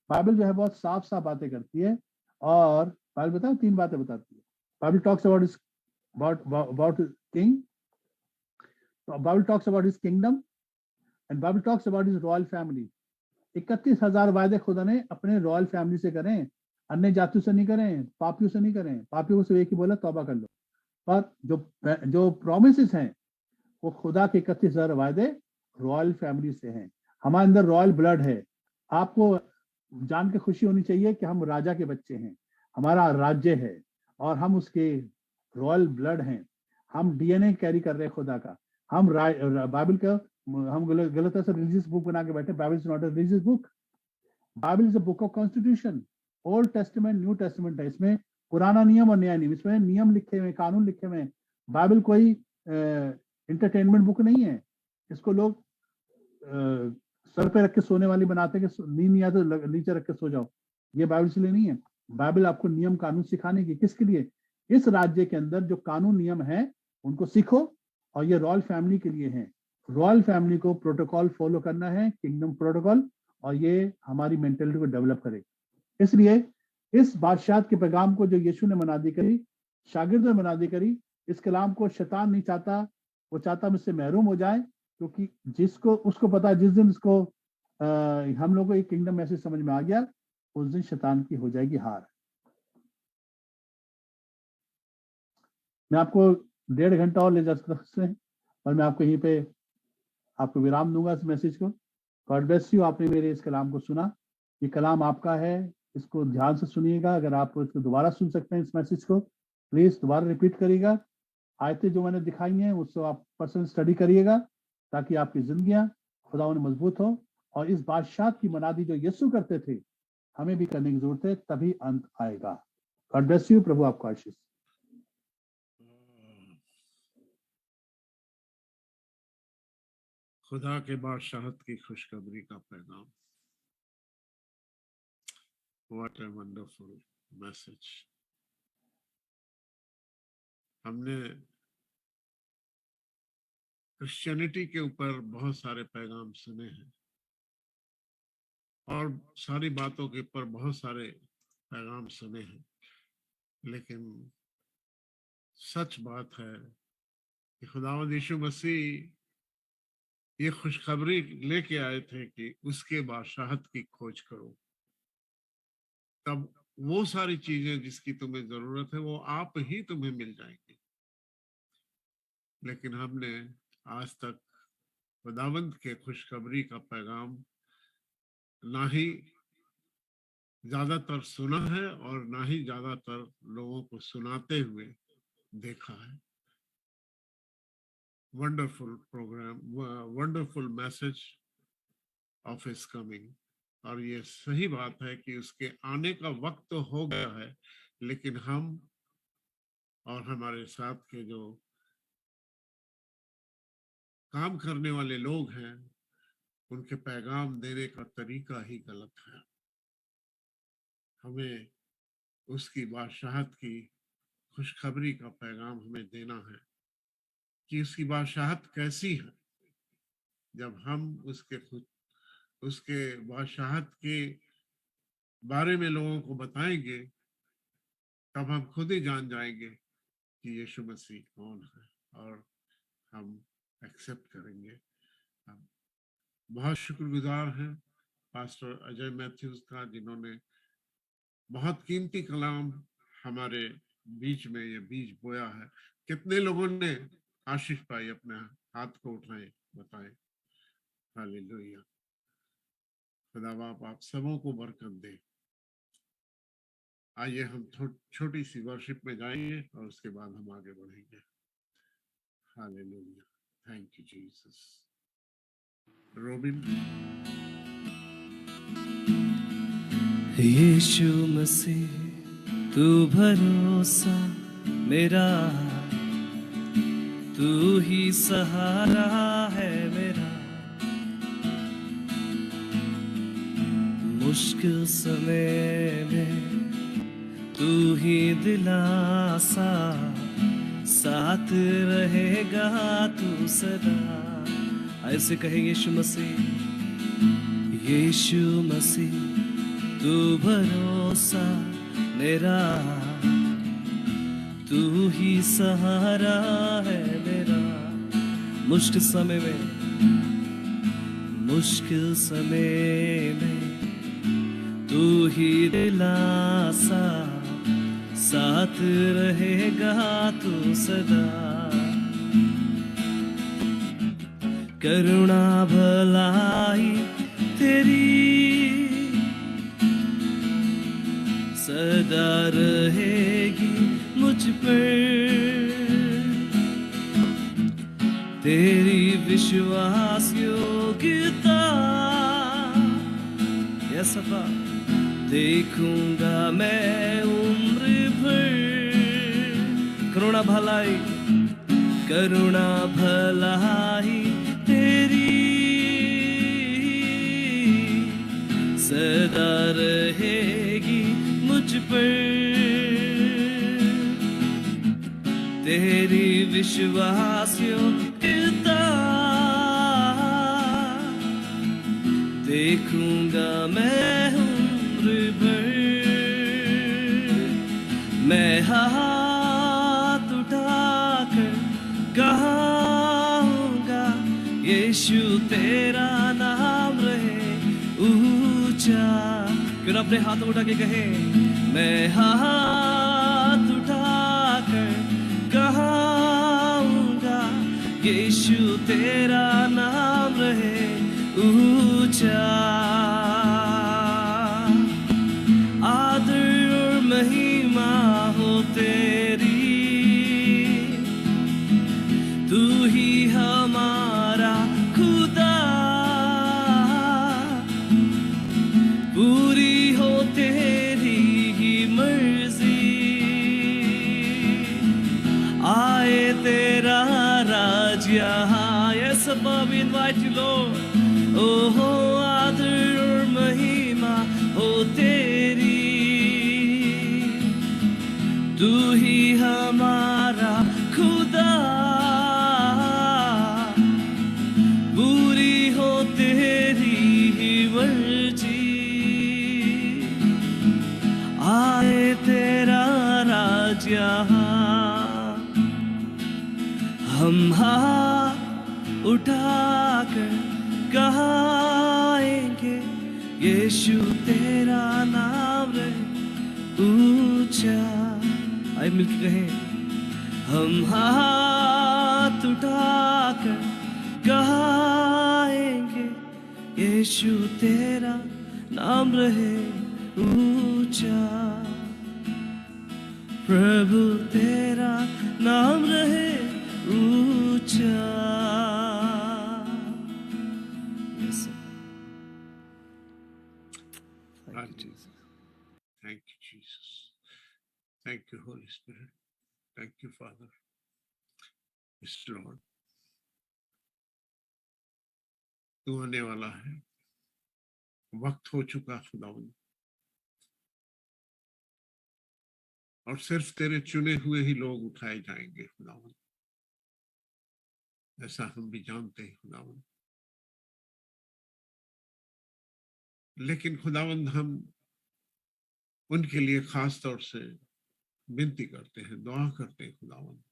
बाइबल जो है बहुत साफ साफ बातें करती है। और बाइबल बताओ 3 बातें बताती है। Bible talks about king, Bible talks about his kingdom and Bible talks about his royal family. 31,000 वायदे खुदा ने अपने रॉयल फैमिली से करें, अन्य जातियों से नहीं करें, पापियों से नहीं करें। पापियों से एक ही बोला तौबा कर लो। पर जो प्रोमिसेस हैं वो खुदा के 31,000 वायदे रॉयल फैमिली से हैं। हमारे अंदर रॉयल ब्लड है। आपको जान के खुशी होनी चाहिए कि हम राजा के बच्चे हैं, हमारा राज्य है और हम उसके रॉयल ब्लड हैं। हम डीएनए कैरी कर रहे हैं खुदा का। हम बाइबल का हम गलत से रिलीजियस बुक बना के बैठे। Bible is not a religious book. Bible is a book of constitution. Old testament, new testament है। इसमें पुराना नियम और नया नियम, इसमें नियम लिखे हुए, कानून लिखे हुए। बाइबल कोई इंटरटेनमेंट बुक नहीं है। इसको लोग सर पे रख के सोने वाली बनाते हैं कि नींद नहीं आती तो नीचे रख के सो जाओ। ये बाइबल इसलिए नहीं है। बाइबल आपको नियम कानून सिखाने की, किसके लिए? इस राज्य के अंदर जो कानून नियम है उनको सीखो, और ये रॉयल फैमिली के लिए है। रॉयल फैमिली को प्रोटोकॉल फॉलो करना है, किंगडम प्रोटोकॉल, और ये हमारी मेंटेलिटी को डेवलप करे। इसलिए इस बादशाह के पैगाम को जो यीशु ने मनादी करी, शागिर्दों ने मनादी करी, इस कलाम को शैतान नहीं चाहता, वो चाहता मुझसे महरूम हो जाए, क्योंकि जिसको उसको पता है जिस दिन इसको हम लोगों को एक किंगडम मैसेज समझ में आ गया, उस दिन शैतान की हो जाएगी हार। मैं आपको 1.5 घंटा और ले जा सकते हैं, और मैं आपको यहीं पे आपको विराम दूंगा इस मैसेज को। God bless you. आपने मेरे इस कलाम को सुना, ये कलाम आपका है, इसको ध्यान से सुनिएगा। अगर आप इसको दोबारा सुन सकते हैं इस मैसेज को, प्लीज दोबारा रिपीट करिएगा। आयतें जो मैंने दिखाई हैं उसको आप पर्सनल स्टडी करिएगा, ताकि आपकी जिंदगियां खुदा में मजबूत हो। और इस बादशाह की मनादी जो यीशु करते थे, हमें भी करने की जरूरत है, तभी अंत आएगा। God bless you. प्रभु आपको आशीष। खुदा के बादशाहत की खुशखबरी का पैगाम। What a wonderful message. हमने क्रिश्चियनिटी के ऊपर बहुत सारे पैगाम सुने हैं, और सारी बातों के ऊपर बहुत सारे पैगाम सुने हैं, लेकिन सच बात है कि खुदावंद यीशु मसीह ये खुशखबरी लेके आए थे कि उसके बादशाहत की खोज करो, तब वो सारी चीजें जिसकी तुम्हें जरूरत है वो आप ही तुम्हें मिल जाएंगी। लेकिन हमने आज तक खुदावंद के खुशखबरी का पैगाम ना ही ज्यादातर सुना है और ना ही ज्यादातर लोगों को सुनाते हुए देखा है। Wonderful program, wonderful message of his coming. और ये सही बात है कि उसके आने का वक्त तो हो गया है, लेकिन हम और हमारे साथ के जो काम करने वाले लोग हैं, उनके पैगाम देने का तरीका ही गलत है। हमें उसकी बादशाहत की खुशखबरी का पैगाम हमें देना है कि उसकी बादशाहत कैसी है। जब हम उसके बादशाहत के बारे में लोगों को बताएंगे, तब हम खुद ही जान जाएंगे कि यीशु मसीह कौन है, और हम एक्सेप्ट करेंगे। हम बहुत शुक्रगुजार हैं पास्टर अजय मैथ्यूज का, जिन्होंने बहुत कीमती कलाम हमारे बीच में ये बीज बोया है। कितने लोगों ने आशीष पाई? अपने हाथ को उठाएं, बताएं। हालेलुया। खुदा बाप आप सबों को बरकत दे। आइए हम छोटी सी वर्शिप में जाएंगे और उसके बाद हम आगे बढ़ेंगे। Hallelujah. Thank you Jesus. Robin. यीशु मसीह तू भरोसा मेरा, तू ही सहारा है मेरा। मुश्किल समय में तू ही दिलासा, साथ रहेगा तू सदा। ऐसे कहे यीशु मसीह, यीशु मसीह तू भरोसा मेरा, तू ही सहारा है मेरा। मुश्किल समय में तू ही दिलासा, साथ रहेगा तू सदा। करुणा भलाई तेरी सदा रहेगी मुझ पर। तेरी विश्वास योग्यता यह सफा देखूंगा मैं उम्र भर। करुणा भलाई तेरी सदा रहेगी मुझ पर। तेरी विश्वास योग्यता देखूंगा मैं उम्र भर। मैं हाथ उठाकर कहूंगा यीशु तेरा नाम रहे ऊंचा। क्यों ना अपने हाथ उठा के कहे, मैं हाथ उठाकर कहूंगा यीशु तेरा नाम रहे ऊंचा। आदर और महिमा हो तेरी, तू ही हमारा खुदा। पूरी हो तेरी ही मर्जी, आए तेरा राज यहाँ। Yes, above we invite you, Lord. Oh, आदर और महिमा हो तेरी, तू ही हमारा खुदा। पूरी हो तेरी ही मर्जी, आए तेरा राज यहाँ। हम हाथ उठाकर गाएंगे यीशु तेरा नाम रहे ऊंचा। आइए मिलके कहें, हम हाथ उठाकर गाएंगे यीशु तेरा नाम रहे ऊंचा। प्रभु तेरा नाम रहे ऊंचा। Yes, sir. Thank you, Jesus. Thank you, Jesus. Thank you, Holy Spirit. Thank you, Father. Yes, Lord. तू आने वाला है, वक्त हो चुका खुदावंद, और सिर्फ तेरे चुने हुए ही लोग उठाए जाएंगे खुदावंद। ऐसा हम भी जानते हैं खुदावंद, लेकिन खुदावंद हम उनके लिए खास तौर से विनती करते हैं, दुआ करते हैं खुदावंद,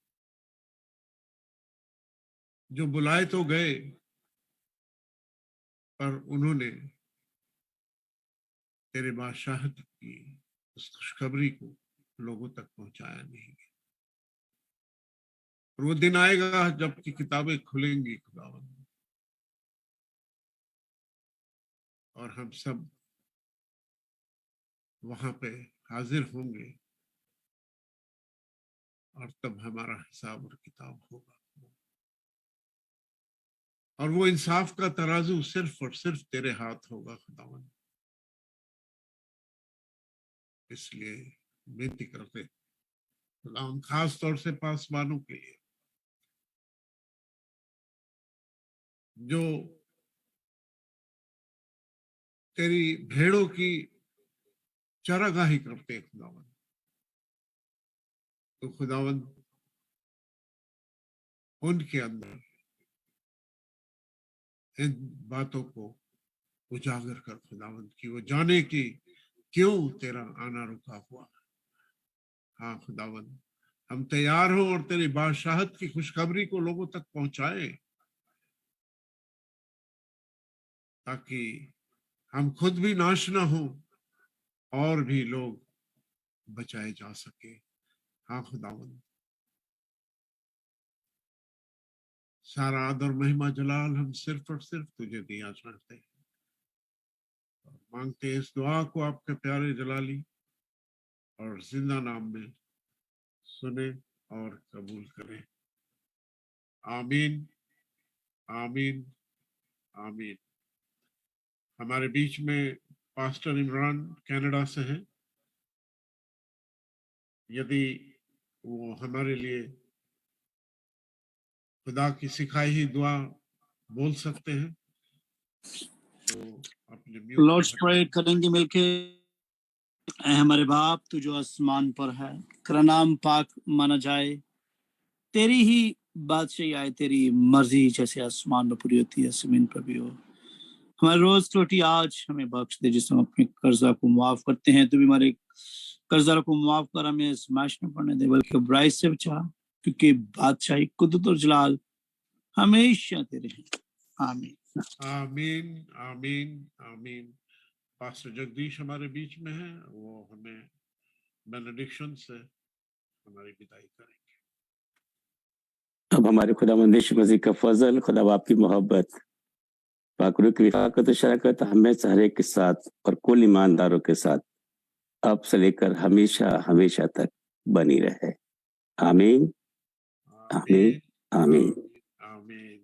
जो बुलाए तो गए पर उन्होंने तेरे बादशाहत की उस खुशखबरी को लोगों तक पहुंचाया नहीं। और वो दिन आएगा जबकि किताबें खुलेंगी खुदावंद, और हम सब वहां पे हाजिर होंगे, और तब हमारा हिसाब और किताब होगा। और वो इंसाफ का तराजू सिर्फ और सिर्फ तेरे हाथ होगा खुदावंद। इसलिए विनती करते खुदावंद, खास तौर से पासवानों के लिए जो तेरी भेड़ों की चरागाही करते खुदावंद, तो खुदावंद उनके अंदर इन बातों को उजागर कर खुदावंद, की वो जाने कि क्यों तेरा आना रुका हुआ। हाँ खुदावंद, हम तैयार हो और तेरी बादशाहत की खुशखबरी को लोगों तक पहुंचाए, ताकि हम खुद भी नाश ना हो और भी लोग बचाए जा सके। हाँ खुदावंद, सारा आदर महिमा जलाल हम सिर्फ और सिर्फ तुझे दिया चाहते हैं और मांगते हैं इस दुआ को आपके प्यारे जलाली और जिंदा नाम में सुने और कबूल करें। आमीन आमीन आमीन। हमारे बीच में पास्टर इमरान कनाडा से हैं। यदि वो हमारे लिए खुदा की सिखाई हुई दुआ बोल सकते हैं तो अपने म्यूट लॉर्ड्स प्रेयर करेंगे मिलके। ऐ हमारे बाप तू जो आसमान पर है, तेरा नाम पाक माना जाए, तेरी ही बादशाही आए, तेरी मर्जी जैसे आसमान में पूरी होती है जमीन पर भी हो। हमारे रोज की रोटी आज हमें बख्श दे, जिससे हम अपने कर्जा को माफ करते हैं। तू भी हमारे कर्जा को माफ कर, हमें आजमाइश में पड़ने दे, बल्कि बुराई से बचा, क्योंकि बादशाही, कुदरत और जलाल हमेशा तेरे हैं। आमीन आमीन आमीन आमीन। पास्टर जगदीश हमारे बीच में है, वो हमें बेनेडिक्शन से हमारी विदाई करेंगे। अब हमारे खुदावंद यीशु मसीह का फजल, खुदा बाप की मोहब्बत, पाकरू की रिफाकत और शराकत हमेशा हर एक के साथ और कुल ईमानदारों के साथ अब से लेकर हमेशा हमेशा तक बनी रहे। आमीन आमीन आमीन। आमीन।